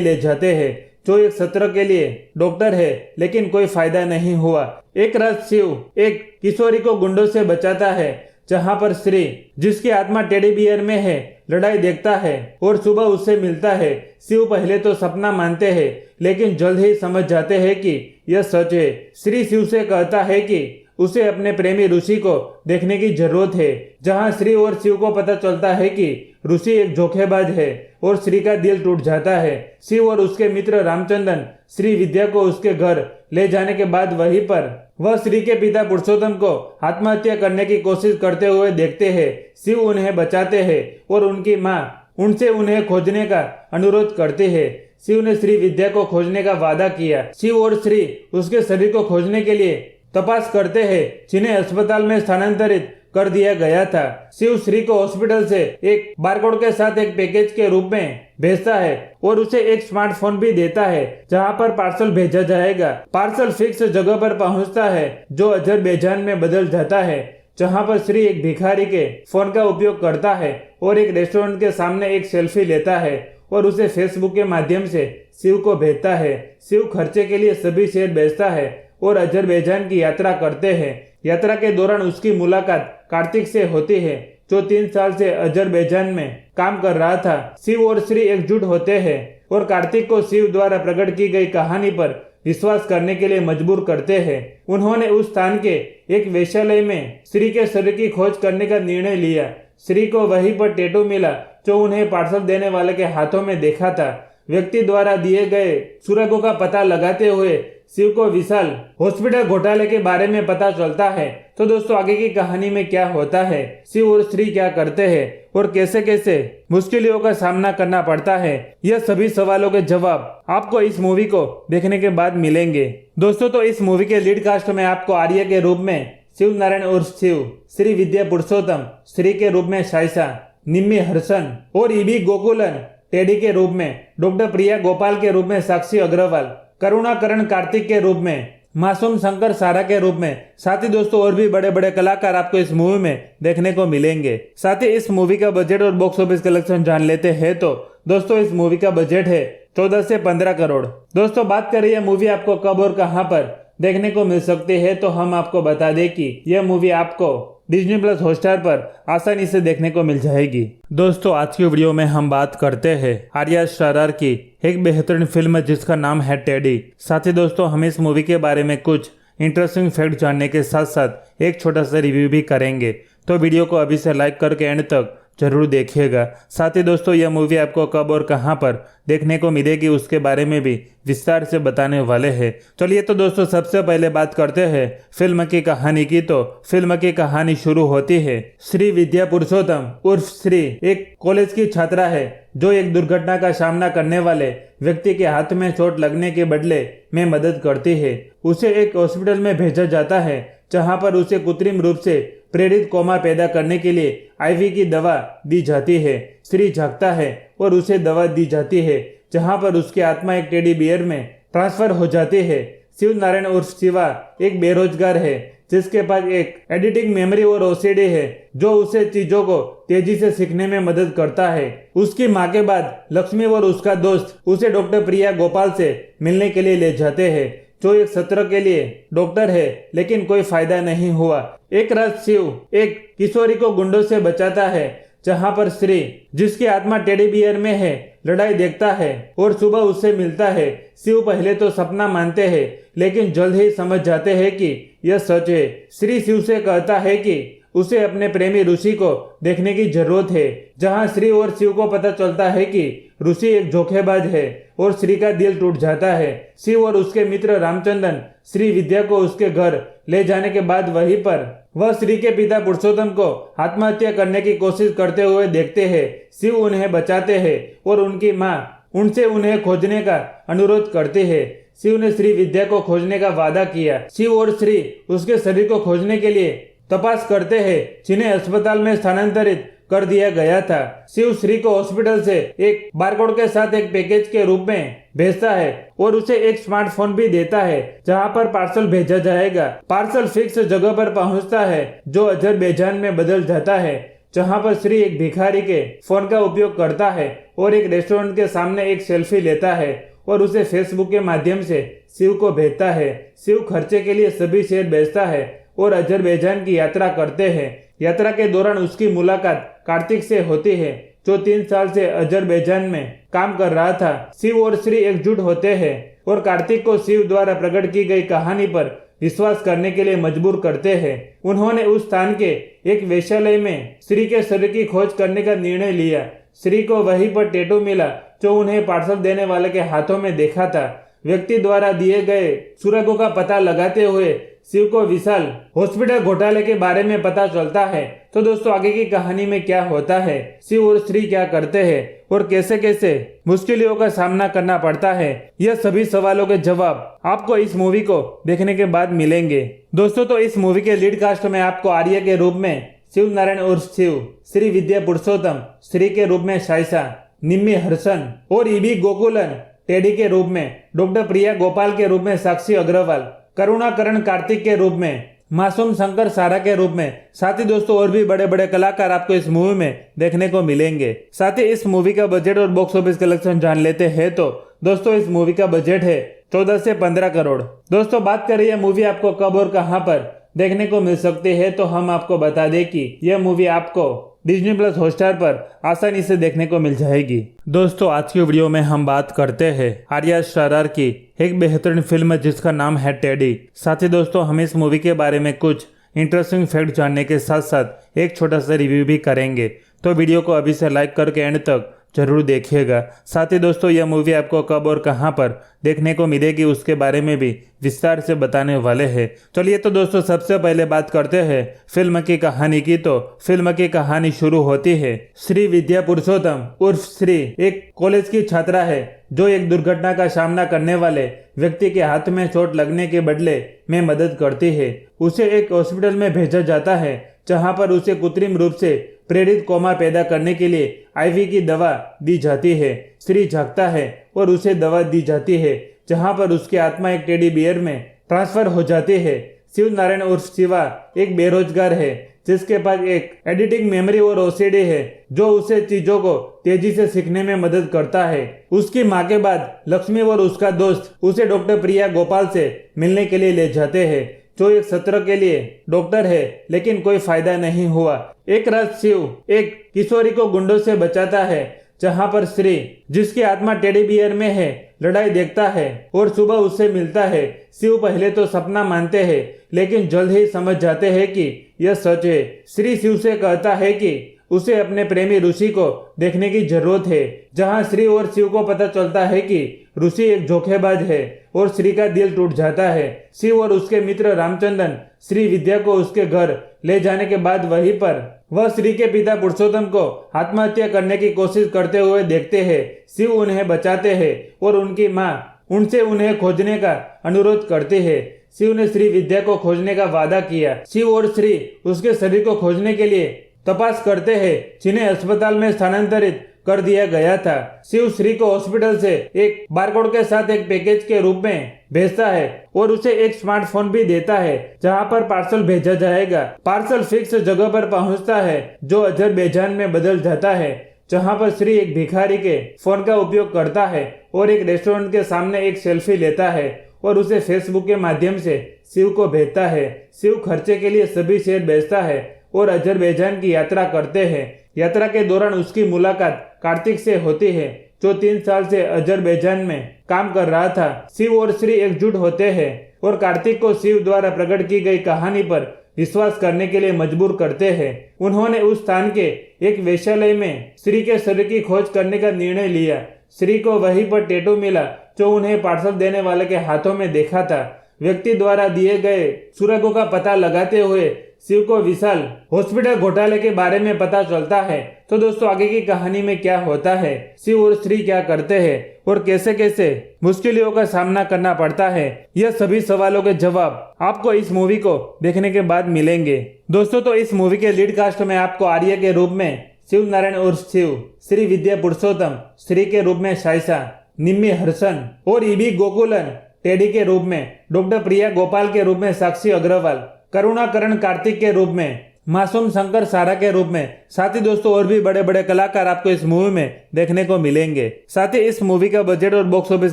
Speaker 1: ले जाते हैं जो एक सत्र के लिए डॉक्टर है, लेकिन कोई फायदा नहीं हुआ। एक रात शिव एक किशोरी को गुंडों से बचाता है जहां पर श्री, जिसकी आत्मा टेडी बियर में है, लड़ाई देखता है और सुबह उससे मिलता है। शिव पहले तो सपना मानते हैं लेकिन जल्द ही समझ जाते हैं कि यह सच है। श्री शिव से कहता है कि उसे अपने प्रेमी ऋषि को देखने की जरूरत है, जहां श्री और शिव को पता चलता है कि ऋषि एक धोखेबाज है और श्री का दिल टूट जाता है। शिव और उसके मित्र रामचंद्रन श्री विद्या को उसके घर ले जाने के बाद वहीं पर वह श्री के पिता पुरुषोत्तम को आत्महत्या करने की कोशिश करते हुए देखते हैं। शिव उन्हें बचाते हैं और उनकी माँ उनसे उन्हें खोजने का अनुरोध करती है। शिव ने श्री विद्या को खोजने का वादा किया। शिव और श्री उसके शरीर को खोजने के लिए तपास करते हैं जिन्हें अस्पताल में स्थानांतरित कर दिया गया था। शिव श्री को हॉस्पिटल से एक बारकोड के साथ एक पैकेज के रूप में भेजता है और उसे एक स्मार्टफोन भी देता है जहां पर पार्सल भेजा जाएगा। पार्सल फिक्स जगह पर पहुंचता है जो अजरबैजान में बदल जाता है, जहां पर श्री एक भिखारी के फोन का उपयोग करता है और एक रेस्टोरेंट के सामने एक सेल्फी लेता है और उसे फेसबुक के माध्यम से शिव को भेजता है। शिव खर्चे के लिए सभी शेयर बेचता है और अजरबैजान की यात्रा करते हैं। यात्रा के दौरान उसकी मुलाकात कार्तिक से होती है जो 3 साल से अजरबैजान में काम कर रहा था। शिव और श्री एकजुट होते हैं और कार्तिक को शिव द्वारा प्रकट की गई कहानी पर विश्वास करने के लिए मजबूर करते हैं। उन्होंने उस स्थान के एक वेश्यालय में श्री के शरीर की खोज करने का निर्णय लिया। श्री को वहीं पर टैटू मिला जो उन्हें पार्सल देने वाले के हाथों में देखा था। व्यक्ति द्वारा दिए गए सुरागों का पता लगाते हुए शिव को विशाल हॉस्पिटल घोटाले के बारे में पता चलता है। तो दोस्तों आगे की कहानी में क्या होता है, शिव और श्री क्या करते हैं और कैसे कैसे मुश्किलों का सामना करना पड़ता है, यह सभी सवालों के जवाब आपको इस मूवी को देखने के बाद मिलेंगे। दोस्तों तो इस मूवी के लीड कास्ट में आपको आर्य के रूप में शिव नारायण उर्फ शिव, श्री विद्या पुरुषोत्तम श्री के रूप में शाइसा, निम्मी हर्षन और ईबी गोकुलन टेडी के रूप में, डॉक्टर प्रिया गोपाल के रूप में साक्षी अग्रवाल, करुणाकरण कार्तिक के रूप में, मासूम शंकर सारा के रूप में, साथ ही दोस्तों और भी बड़े बड़े कलाकार आपको इस मूवी में देखने को मिलेंगे। साथ ही इस मूवी का बजट और बॉक्स ऑफिस कलेक्शन जान लेते हैं तो दोस्तों इस मूवी का बजट है 14 से 15 करोड़। दोस्तों बात करें यह मूवी आपको कब और कहां पर देखने को मिल सकती है तो हम आपको बता दें कि यह मूवी आपको डिज्नी प्लस हॉटस्टार पर आसानी से देखने को मिल जाएगी। दोस्तों आज की वीडियो में हम बात करते हैं आर्या शारार की एक बेहतरीन फिल्म जिसका नाम है टेडी। साथ ही दोस्तों हम इस मूवी के बारे में कुछ इंटरेस्टिंग फैक्ट जानने के साथ साथ एक छोटा सा रिव्यू भी करेंगे, तो वीडियो को अभी से लाइक करके एंड तक जरूर देखिएगा। साथ ही दोस्तों यह मूवी आपको कब और कहां पर देखने को मिलेगी उसके बारे में भी विस्तार से बताने वाले हैं। चलिए तो दोस्तों सबसे पहले बात करते हैं फिल्म की कहानी की। तो फिल्म की कहानी शुरू होती है श्री विद्या पुरुषोत्तम उर्फ श्री एक कॉलेज की छात्रा है जो एक दुर्घटना का सामना करने वाले व्यक्ति के हाथ में चोट लगने के बदले में मदद करती है। उसे एक हॉस्पिटल में भेजा जाता है जहां पर उसे कृत्रिम रूप से प्रेरित कोमा पैदा करने के लिए आईवी की दवा दी जाती है। श्री जागता है और उसे दवा दी जाती है जहां पर उसकी आत्मा एक टेडी बियर में ट्रांसफर हो जाती है। शिव नारायण उर्फ शिवा एक बेरोजगार है जिसके पास एक एडिटिंग मेमोरी और ओसीडी है जो उसे चीजों को तेजी से सीखने में मदद करता है। उसकी माँ के बाद लक्ष्मी और उसका दोस्त उसे डॉक्टर प्रिया गोपाल से मिलने के लिए ले जाते हैं जो एक सत्र के लिए डॉक्टर है, लेकिन कोई फायदा नहीं हुआ। एक रात शिव एक किशोरी को गुंडों से बचाता है जहां पर श्री, जिसकी आत्मा टेडी बियर में है, लड़ाई देखता है और सुबह उससे मिलता है। शिव पहले तो सपना मानते हैं लेकिन जल्द ही समझ जाते हैं कि यह सच है। श्री शिव से कहता है कि उसे अपने प्रेमी ऋषि को देखने की जरूरत है, जहां श्री और शिव को पता चलता है कि ऋषि एक धोखेबाज है और श्री का दिल टूट जाता है। शिव और उसके मित्र रामचंद्रन श्री विद्या को उसके घर ले जाने के बाद वहीं पर वह श्री के पिता पुरुषोत्तम को आत्महत्या करने की कोशिश करते हुए देखते हैं। शिव उन्हें बचाते हैं और उनकी माँ उनसे उन्हें खोजने का अनुरोध करती है। शिव ने श्री विद्या को खोजने का वादा किया। शिव और श्री उसके शरीर को खोजने के लिए तपास करते हैं जिन्हें अस्पताल में स्थानांतरित कर दिया गया था। शिव श्री को हॉस्पिटल से एक बारकोड के साथ एक पैकेज के रूप में भेजता है और उसे एक स्मार्टफोन भी देता है जहां पर पार्सल भेजा जाएगा। पार्सल फिक्स जगह पर पहुंचता है जो अजरबैजान में बदल जाता है, जहां पर श्री एक भिखारी के फोन का उपयोग करता है और एक रेस्टोरेंट के सामने एक सेल्फी लेता है और उसे फेसबुक के माध्यम से शिव को भेजता है। शिव खर्चे के लिए सभी शेयर बेचता है और अजरबैजान की यात्रा करते हैं। यात्रा के दौरान उसकी मुलाकात कार्तिक से होती है जो 3 साल से अजरबैजान में काम कर रहा था। शिव और श्री एकजुट होते हैं और कार्तिक को शिव द्वारा प्रकट की गई कहानी पर विश्वास करने के लिए मजबूर करते हैं। उन्होंने उस स्थान के एक वेश्यालय में श्री के शरीर की खोज करने का निर्णय लिया। श्री को वहीं पर टैटू मिला जो उन्हें पार्सल देने वाले के हाथों में देखा था। व्यक्ति द्वारा दिए गए सुरागों का पता लगाते हुए शिव को विशाल हॉस्पिटल घोटाले के बारे में पता चलता है। तो दोस्तों आगे की कहानी में क्या होता है, शिव और श्री क्या करते हैं और कैसे कैसे मुश्किलों का सामना करना पड़ता है, यह सभी सवालों के जवाब आपको इस मूवी को देखने के बाद मिलेंगे। दोस्तों तो इस मूवी के लीड कास्ट में आपको आर्य के रूप में शिव नारायण उर्फ शिव, श्री विद्या पुरुषोत्तम, श्री के रूप में शाइसा, निम्मी हर्षन और ईबी गोकुलन टेडी के रूप में, डॉक्टर प्रिया गोपाल के रूप में साक्षी अग्रवाल, करुणाकरण कार्तिक के रूप में, मासूम शंकर सारा के रूप में, साथ ही दोस्तों और भी बड़े बड़े कलाकार आपको इस मूवी में देखने को मिलेंगे। साथ ही इस मूवी का बजट और बॉक्स ऑफिस कलेक्शन जान लेते हैं तो दोस्तों इस मूवी का बजट है 14 से 15 करोड़। दोस्तों बात करें यह मूवी आपको कब और कहां पर देखने को मिल सकती है तो हम आपको बता दें कि यह मूवी आपको डिज्नी प्लस हॉटस्टार पर आसानी से देखने को मिल जाएगी। दोस्तों आज की वीडियो में हम बात करते हैं आर्या शारार की एक बेहतरीन फिल्म जिसका नाम है टेडी। साथ ही दोस्तों हम इस मूवी के बारे में कुछ इंटरेस्टिंग फैक्ट जानने के साथ साथ एक छोटा सा रिव्यू भी करेंगे, तो वीडियो को अभी से लाइक करके एंड तक जरूर देखिएगा। साथ ही दोस्तों यह मूवी आपको कब और कहां पर देखने को मिलेगी उसके बारे में भी विस्तार से बताने वाले हैं। चलिए तो दोस्तों सबसे पहले बात करते हैं फिल्म की कहानी की। तो फिल्म की कहानी शुरू होती है श्री विद्या पुरुषोत्तम उर्फ श्री एक कॉलेज की छात्रा है जो एक दुर्घटना का सामना करने वाले व्यक्ति के हाथ में चोट लगने के बदले में मदद करती है। उसे एक हॉस्पिटल में भेजा जाता है जहां पर उसे कृत्रिम रूप से प्रेरित कोमा पैदा करने के लिए आईवी की दवा दी जाती है। श्री जागता है और उसे दवा दी जाती है जहां पर उसकी आत्मा एक टेडी बियर में ट्रांसफर हो जाती है। शिव नारायण उर्फ शिवा एक बेरोजगार है जिसके पास एक एडिटिंग मेमोरी और ओसीडी है जो उसे चीजों को तेजी से सीखने में मदद करता है। उसकी मां के बाद लक्ष्मी और उसका दोस्त उसे डॉक्टर प्रिया गोपाल से मिलने के लिए ले जाते हैं जो एक सत्र के लिए डॉक्टर है, लेकिन कोई फायदा नहीं हुआ। एक रात शिव एक किशोरी को गुंडों से बचाता है जहां पर श्री जिसकी आत्मा टेडी बियर में है लड़ाई देखता है और सुबह उससे मिलता है। शिव पहले तो सपना मानते हैं लेकिन जल्द ही समझ जाते हैं कि यह सच है। श्री शिव से कहता है कि उसे अपने प्रेमी ऋषि को देखने की जरूरत है, जहां श्री और शिव को पता चलता है कि ऋषि एक धोखेबाज है और श्री का दिल टूट जाता है। शिव और उसके मित्र रामचंद्रन श्री विद्या को उसके घर ले जाने के बाद वहीं पर वह श्री के पिता पुरुषोत्तम को आत्महत्या करने की कोशिश करते हुए देखते हैं। शिव उन्हें बचाते हैं और उनकी मां उनसे उन्हें खोजने का अनुरोध करती है। शिव ने श्री विद्या को खोजने का वादा किया। शिव और श्री उसके शरीर को खोजने के लिए तपास करते हैं जिन्हें अस्पताल में स्थानांतरित कर दिया गया था। शिव श्री को हॉस्पिटल से एक बारकोड के साथ एक पैकेज के रूप में भेजता है और उसे एक स्मार्टफोन भी देता है जहां पर पार्सल भेजा जाएगा। पार्सल फिक्स जगह पर पहुंचता है जो अजरबैजान में बदल जाता है, जहां पर श्री एक भिखारी के फोन का उपयोग करता है और एक रेस्टोरेंट के सामने एक सेल्फी लेता है और उसे फेसबुक के माध्यम से शिव को भेजता है। शिव खर्चे के लिए सभी शेयर बेचता है और अजरबैजान की यात्रा करते हैं। यात्रा के दौरान उसकी मुलाकात कार्तिक से होती है जो 3 साल से अजरबैजान में काम कर रहा था। शिव और श्री एकजुट होते हैं और कार्तिक को शिव द्वारा प्रकट की गई कहानी पर विश्वास करने के लिए मजबूर करते हैं। उन्होंने उस स्थान के एक वेश्यालय में श्री के शरीर की खोज करने का निर्णय लिया। श्री को वहीं पर टैटू मिला जो उन्हें पार्सल देने वाले के हाथों में देखा था। व्यक्ति द्वारा दिए गए सुरागों का पता लगाते हुए शिव को विशाल हॉस्पिटल घोटाले के बारे में पता चलता है। तो दोस्तों आगे की कहानी में क्या होता है, शिव और श्री क्या करते हैं और कैसे कैसे मुश्किलों का सामना करना पड़ता है, यह सभी सवालों के जवाब आपको इस मूवी को देखने के बाद मिलेंगे। दोस्तों तो इस मूवी के लीड कास्ट में आपको आर्य के रूप में शिव नारायण उर्फ शिव, श्री विद्या पुरुषोत्तम श्री के रूप में शाइसा, निम्मी हर्षन और ईबी गोकुलन टेडी के रूप में, डॉक्टर प्रिया गोपाल के रूप में साक्षी अग्रवाल, करुणाकरण कार्तिक के रूप में, मासूम शंकर सारा के रूप में। साथ ही दोस्तों और भी बड़े बड़े कलाकार आपको इस मूवी में देखने को मिलेंगे। साथ ही इस मूवी का बजट और बॉक्स ऑफिस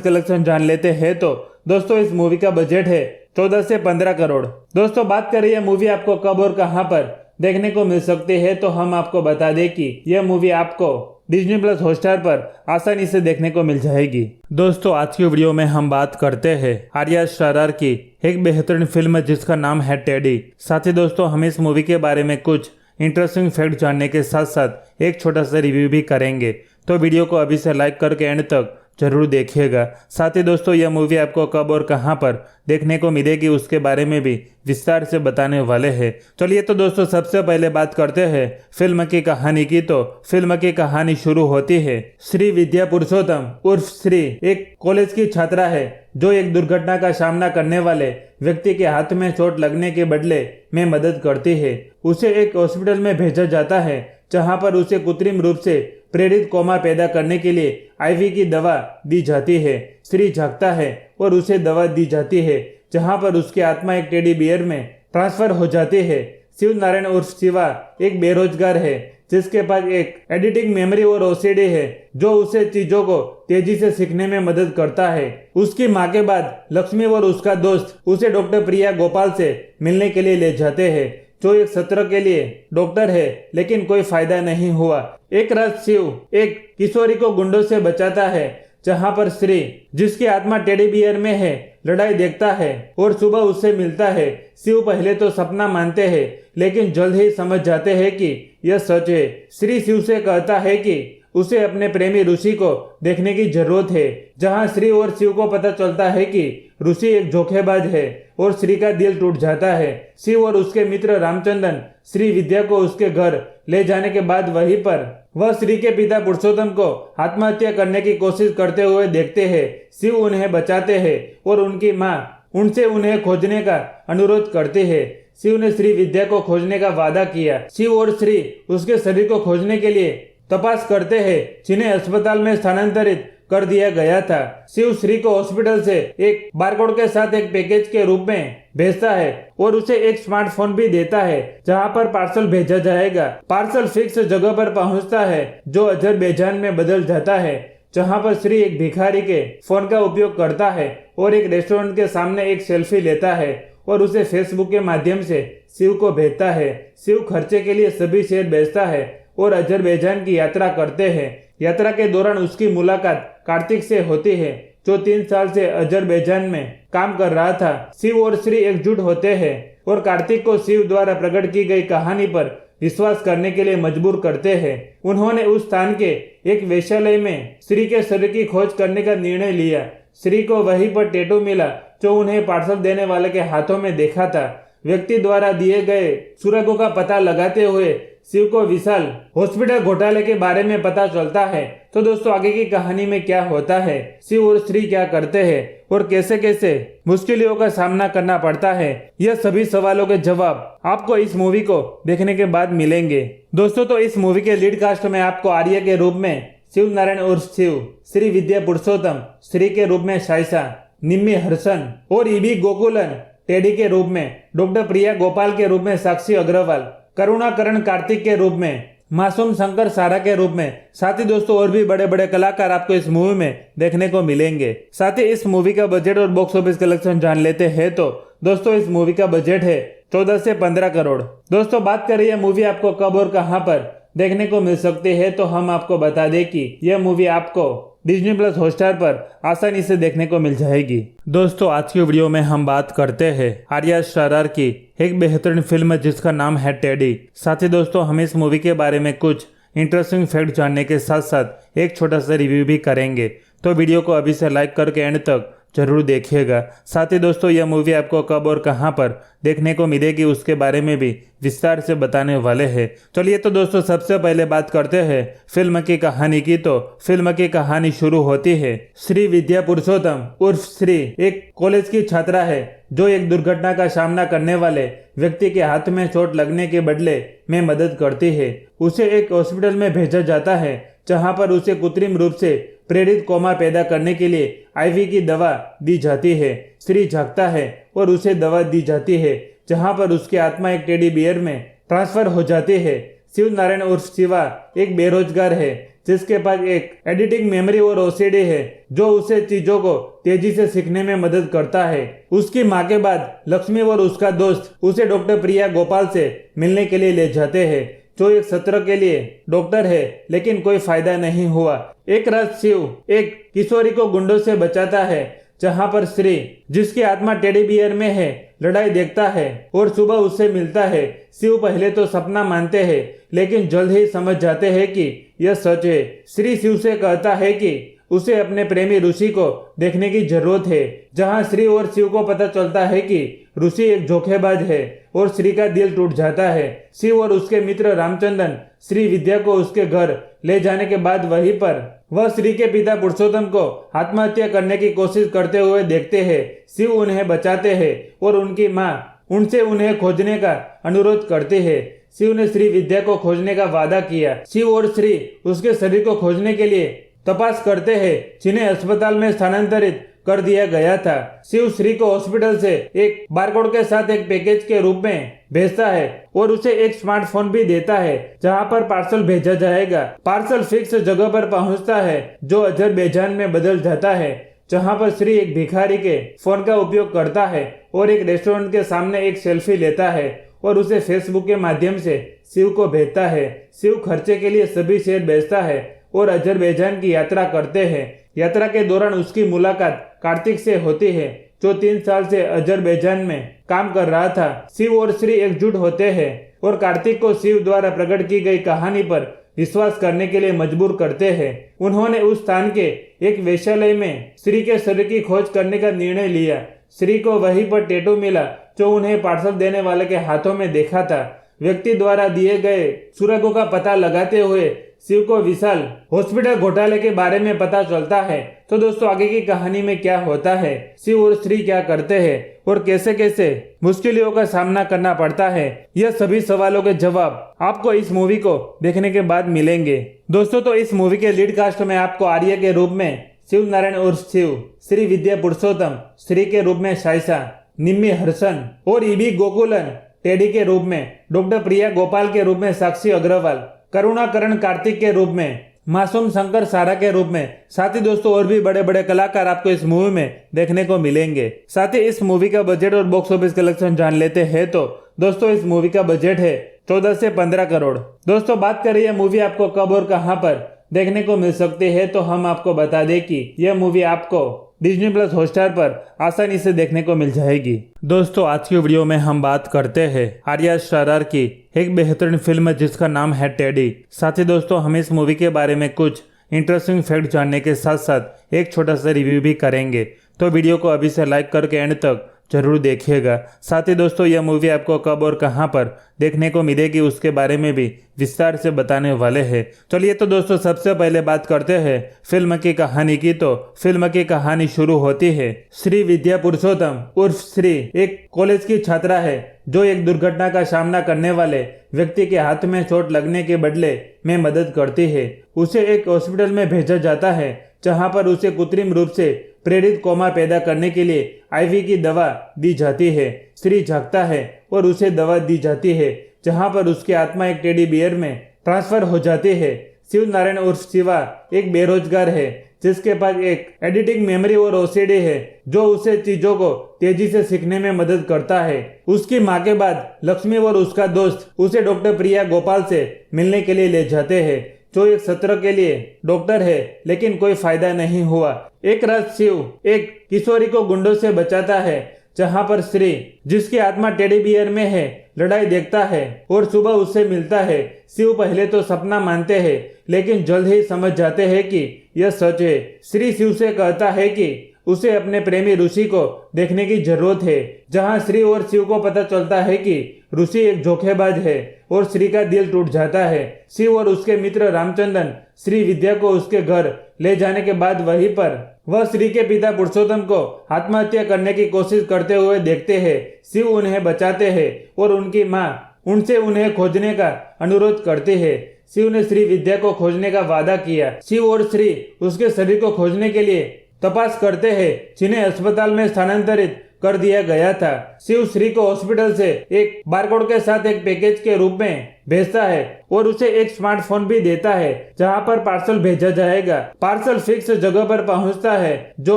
Speaker 1: कलेक्शन जान लेते हैं तो दोस्तों इस मूवी का बजट है 14 से 15 करोड़। दोस्तों बात करें यह मूवी आपको कब और कहां पर देखने को मिल सकती है तो हम आपको बता दें कि यह मूवी आपको डिज्नी प्लस हॉटस्टार पर आसानी से देखने को मिल जाएगी। दोस्तों आज की वीडियो में हम बात करते हैं आर्या शारार की एक बेहतरीन फिल्म जिसका नाम है टेडी। साथ ही दोस्तों हम इस मूवी के बारे में कुछ इंटरेस्टिंग फैक्ट जानने के साथ साथ एक छोटा सा रिव्यू भी करेंगे, तो वीडियो को अभी से लाइक करके एंड तक जरूर देखिएगा। साथ ही दोस्तों यह मूवी आपको कब और कहां पर देखने को मिलेगी उसके बारे में भी विस्तार से बताने वाले हैं। चलिए तो दोस्तों सबसे पहले बात करते हैं फिल्म की कहानी की। तो फिल्म की कहानी शुरू होती है श्री विद्या पुरुषोत्तम उर्फ श्री एक कॉलेज की छात्रा है जो एक दुर्घटना का सामना करने वाले व्यक्ति के हाथ में चोट लगने के बदले में मदद करती है। उसे एक हॉस्पिटल में भेजा जाता है जहां पर उसे कृत्रिम रूप से प्रेरित कोमा पैदा करने के लिए आईवी की दवा दी जाती है। श्री जागता है और उसे दवा दी जाती है जहां पर उसकी आत्मा एक टेडी बियर में ट्रांसफर हो जाती है। शिव नारायण उर्फ शिवा एक बेरोजगार है जिसके पास एक एडिटिंग मेमोरी और ओसीडी है जो उसे चीजों को तेजी से सीखने में मदद करता है। उसकी मां के बाद लक्ष्मी और उसका दोस्त उसे डॉक्टर प्रिया गोपाल से मिलने के लिए ले जाते हैं जो एक सत्र के लिए डॉक्टर है, लेकिन कोई फायदा नहीं हुआ। एक रात शिव एक किशोरी को गुंडों से बचाता है जहां पर श्री जिसकी आत्मा टेडी बियर में है लड़ाई देखता है और सुबह उससे मिलता है। शिव पहले तो सपना मानते हैं लेकिन जल्द ही समझ जाते हैं कि यह सच है। श्री शिव से कहता है कि उसे अपने प्रेमी ऋषि को देखने की जरूरत है, जहां श्री और शिव को पता चलता है कि ऋषि एक धोखेबाज है और श्री का दिल टूट जाता है। शिव और उसके मित्र रामचंद्रन श्री विद्या को उसके घर ले जाने के बाद वहीं पर वह श्री के पिता पुरुषोत्तम को आत्महत्या करने की कोशिश करते हुए देखते हैं। शिव उन्हें बचाते हैं और उनकी मां उनसे उन्हें खोजने का अनुरोध करती है। शिव ने श्री विद्या को खोजने का वादा किया। शिव और श्री उसके शरीर को खोजने के लिए तपास करते हैं जिन्हें अस्पताल में स्थानांतरित कर दिया गया था। शिव श्री को हॉस्पिटल से एक बारकोड के साथ एक पैकेज के रूप में भेजता है और उसे एक स्मार्टफोन भी देता है जहां पर पार्सल भेजा जाएगा। पार्सल फिक्स जगह पर पहुंचता है जो अजरबैजान में बदल जाता है जहां पर श्री एक भिखारी के फोन का उपयोग करता है और एक रेस्टोरेंट के सामने एक सेल्फी लेता है और उसे फेसबुक के माध्यम से शिव को भेजता है। शिव खर्चे के लिए सभी शेयर बेचता है और अजरबैजान की यात्रा करते हैं। यात्रा के दौरान उसकी मुलाकात कार्तिक से होती है जो 3 साल से अजरबैजान में काम कर रहा था। शिव और श्री एकजुट होते हैं और कार्तिक को शिव द्वारा प्रकट की गई कहानी पर विश्वास करने के लिए मजबूर करते हैं। उन्होंने उस स्थान के एक वेश्यालय में श्री के शरीर की खोज करने का निर्णय लिया। श्री को वहीं पर टैटू मिला जो उन्हें पार्सल देने वाले के हाथों में देखा था। व्यक्ति द्वारा दिए गए सुरागों का पता लगाते हुए शिव को विशाल हॉस्पिटल घोटाले के बारे में पता चलता है। तो दोस्तों आगे की कहानी में क्या होता है, शिव और श्री क्या करते हैं और कैसे कैसे मुश्किलों का सामना करना पड़ता है, यह सभी सवालों के जवाब आपको इस मूवी को देखने के बाद मिलेंगे। दोस्तों तो इस मूवी के लीड कास्ट में आपको आर्या के रूप में शिव नारायण उर्फ शिव, श्री विद्या पुरुषोत्तम श्री के रूप में शाइसा, निम्मी हर्षन और ईबी गोकुलन टेडी के रूप में, डॉक्टर प्रिया गोपाल के रूप में साक्षी अग्रवाल, करुणाकरण कार्तिक के रूप में, मासूम शंकर सारा के रूप में। साथ ही दोस्तों और भी बड़े बड़े कलाकार आपको इस मूवी में देखने को मिलेंगे। साथ ही इस मूवी का बजट और बॉक्स ऑफिस कलेक्शन जान लेते हैं तो दोस्तों इस मूवी का बजट है 14 से 15 करोड़। दोस्तों बात करें यह मूवी आपको कब और कहां पर देखने को मिल सकती है तो हम आपको बता दें कि यह मूवी आपको डिज्नी प्लस हॉटस्टार पर आसानी से देखने को मिल जाएगी। दोस्तों आज की वीडियो में हम बात करते हैं आर्या शारार की एक बेहतरीन फिल्म जिसका नाम है टेडी। साथ ही दोस्तों हम इस मूवी के बारे में कुछ इंटरेस्टिंग फैक्ट जानने के साथ साथ एक छोटा सा रिव्यू भी करेंगे, तो वीडियो को अभी से लाइक करके एंड तक जरूर देखिएगा। साथ ही दोस्तों यह मूवी आपको कब और कहां पर देखने को मिलेगी उसके बारे में भी विस्तार से बताने वाले हैं। चलिए तो दोस्तों सबसे पहले बात करते हैं फिल्म की कहानी की। तो फिल्म की कहानी शुरू होती है। श्री विद्या पुरुषोत्तम उर्फ श्री एक कॉलेज की छात्रा है जो एक दुर्घटना का सामना करने वाले व्यक्ति के हाथ में चोट लगने के बदले में मदद करती है। उसे एक हॉस्पिटल में भेजा जाता है जहां पर उसे कृत्रिम रूप से प्रेरित कोमा पैदा करने के लिए आईवी की दवा दी जाती है। श्री जागता है और उसे दवा दी जाती है जहां पर उसकी आत्मा एक टेडी बियर में ट्रांसफर हो जाती है। शिव नारायण उर्फ शिवा एक बेरोजगार है जिसके पास एक एडिटिंग मेमोरी और ओसीडी है जो उसे चीजों को तेजी से सीखने में मदद करता है। उसकी मां के बाद लक्ष्मी और उसका दोस्त उसे डॉक्टर प्रिया गोपाल से मिलने के लिए ले जाते हैं जो एक सत्र के लिए डॉक्टर है, लेकिन कोई फायदा नहीं हुआ। एक रात शिव एक किशोरी को गुंडों से बचाता है जहां पर श्री जिसकी आत्मा टेडी बियर में है लड़ाई देखता है और सुबह उससे मिलता है। शिव पहले तो सपना मानते हैं लेकिन जल्द ही समझ जाते हैं कि यह सच है। श्री शिव से कहता है कि उसे अपने प्रेमी ऋषि को देखने की जरूरत है, जहां श्री और शिव को पता चलता है कि ऋषि एक धोखेबाज है और श्री का दिल टूट जाता है। शिव और उसके मित्र रामचंद्रन श्री विद्या को उसके घर ले जाने के बाद वहीं पर वह श्री के पिता पुरुषोत्तम को आत्महत्या करने की कोशिश करते हुए देखते हैं। शिव उन्हें बचाते हैं और उनकी मां उनसे उन्हें खोजने का अनुरोध करते हैं। शिव ने श्री विद्या को खोजने का वादा किया। शिव और श्री उसके शरीर को खोजने के लिए तपास करते हैं जिन्हें अस्पताल में स्थानांतरित कर दिया गया था। शिव श्री को हॉस्पिटल से एक बारकोड के साथ एक पैकेज के रूप में भेजता है और उसे एक स्मार्टफोन भी देता है जहां पर पार्सल भेजा जाएगा। पार्सल फिक्स जगह पर पहुंचता है जो अजरबैजान में बदल जाता है, जहां पर श्री एक भिखारी के फोन का उपयोग करता है और एक रेस्टोरेंट के सामने एक सेल्फी लेता है और उसे फेसबुक के माध्यम से शिव को भेजता है। शिव खर्चे के लिए सभी शेयर बेचता है और अजरबैजान की यात्रा करते हैं। यात्रा के दौरान उसकी मुलाकात कार्तिक से होती है जो 3 साल से अजरबैजान में काम कर रहा था। शिव और श्री एकजुट होते हैं और कार्तिक को शिव द्वारा प्रकट की गई कहानी पर विश्वास करने के लिए मजबूर करते हैं। उन्होंने उस स्थान के एक वेश्यालय में श्री के शरीर की खोज करने का निर्णय लिया। श्री को वहीं पर टैटू मिला जो उन्हें पार्सल देने वाले के हाथों में देखा था। व्यक्ति द्वारा दिए गए सुरागों का पता लगाते हुए शिव को विशाल हॉस्पिटल घोटाले के बारे में पता चलता है। तो दोस्तों आगे की कहानी में क्या होता है, शिव और श्री क्या करते हैं और कैसे कैसे मुश्किलों का सामना करना पड़ता है, यह सभी सवालों के जवाब आपको इस मूवी को देखने के बाद मिलेंगे। दोस्तों तो इस मूवी के लीड कास्ट में आपको आर्य के रूप में शिव नारायण उर्फ शिव, श्री विद्या पुरुषोत्तम श्री के रूप में साइसा, निम्मी हर्षन और ईबी गोकुलन टेडी के रूप में, डॉक्टर प्रिया गोपाल के रूप में साक्षी अग्रवाल, करुणाकरण कार्तिक के रूप में, मासूम शंकर सारा के रूप में। साथ ही दोस्तों और भी बड़े बड़े कलाकार आपको इस मूवी में देखने को मिलेंगे। साथ ही इस मूवी का बजट और बॉक्स ऑफिस कलेक्शन जान लेते हैं तो दोस्तों इस मूवी का बजट है 14 से 15 करोड़। दोस्तों बात करें यह मूवी आपको कब और कहां पर देखने को मिल सकती है तो हम आपको बता दें कि यह मूवी आपको डिज्नी प्लस हॉटस्टार पर आसानी से देखने को मिल जाएगी। दोस्तों आज की वीडियो में हम बात करते हैं आर्या शारार की एक बेहतरीन फिल्म जिसका नाम है टेडी। साथ ही दोस्तों हम इस मूवी के बारे में कुछ इंटरेस्टिंग फैक्ट जानने के साथ साथ एक छोटा सा रिव्यू भी करेंगे, तो वीडियो को अभी से लाइक करके एंड तक जरूर देखिएगा। साथ ही दोस्तों यह मूवी आपको कब और कहां पर देखने को मिलेगी उसके बारे में भी विस्तार से बताने वाले हैं। चलिए तो दोस्तों सबसे पहले बात करते हैं फिल्म की कहानी की। तो फिल्म की कहानी शुरू होती है। श्री विद्या पुरुषोत्तम उर्फ श्री एक कॉलेज की छात्रा है जो एक दुर्घटना का सामना करने वाले व्यक्ति के हाथ में चोट लगने के बदले में मदद करती है। उसे एक हॉस्पिटल में भेजा जाता है जहां पर उसे कृत्रिम रूप से प्रेरित कोमा पैदा करने के लिए आईवी की दवा दी जाती है। श्री जागता है और उसे दवा दी जाती है जहां पर उसकी आत्मा एक टेडी बियर में ट्रांसफर हो जाती है। शिव नारायण उर्फ शिवा एक बेरोजगार है जिसके पास एक एडिटिंग मेमोरी और ओसीडी है जो उसे चीजों को तेजी से सीखने में मदद करता है। उसकी मां के बाद लक्ष्मी और उसका दोस्त उसे डॉक्टर प्रिया गोपाल से मिलने के लिए ले जाते हैं जो एक सत्र के लिए डॉक्टर है, लेकिन कोई फायदा नहीं हुआ। एक रात शिव एक किशोरी को गुंडों से बचाता है जहां पर श्री जिसकी आत्मा टेडी बियर में है लड़ाई देखता है और सुबह उससे मिलता है। शिव पहले तो सपना मानते हैं लेकिन जल्द ही समझ जाते हैं कि यह सच है। श्री शिव से कहता है कि उसे अपने प्रेमी ऋषि को देखने की जरूरत है, जहां श्री और शिव को पता चलता है कि ऋषि एक धोखेबाज है और श्री का दिल टूट जाता है। शिव और उसके मित्र रामचंद्रन श्री विद्या को उसके घर ले जाने के बाद वहीं पर वह श्री के पिता पुरुषोत्तम को आत्महत्या करने की कोशिश करते हुए देखते हैं। शिव उन्हें बचाते हैं और उनकी माँ उनसे उन्हें खोजने का अनुरोध करती है। शिव ने श्री विद्या को खोजने का वादा किया। शिव और श्री उसके शरीर को खोजने के लिए तपास करते हैं, जिन्हें अस्पताल में स्थानांतरित कर दिया गया था। शिव श्री को हॉस्पिटल से एक बारकोड के साथ एक पैकेज के रूप में भेजता है और उसे एक स्मार्टफोन भी देता है, जहां पर पार्सल भेजा जाएगा। पार्सल फिक्स जगह पर पहुंचता है, जो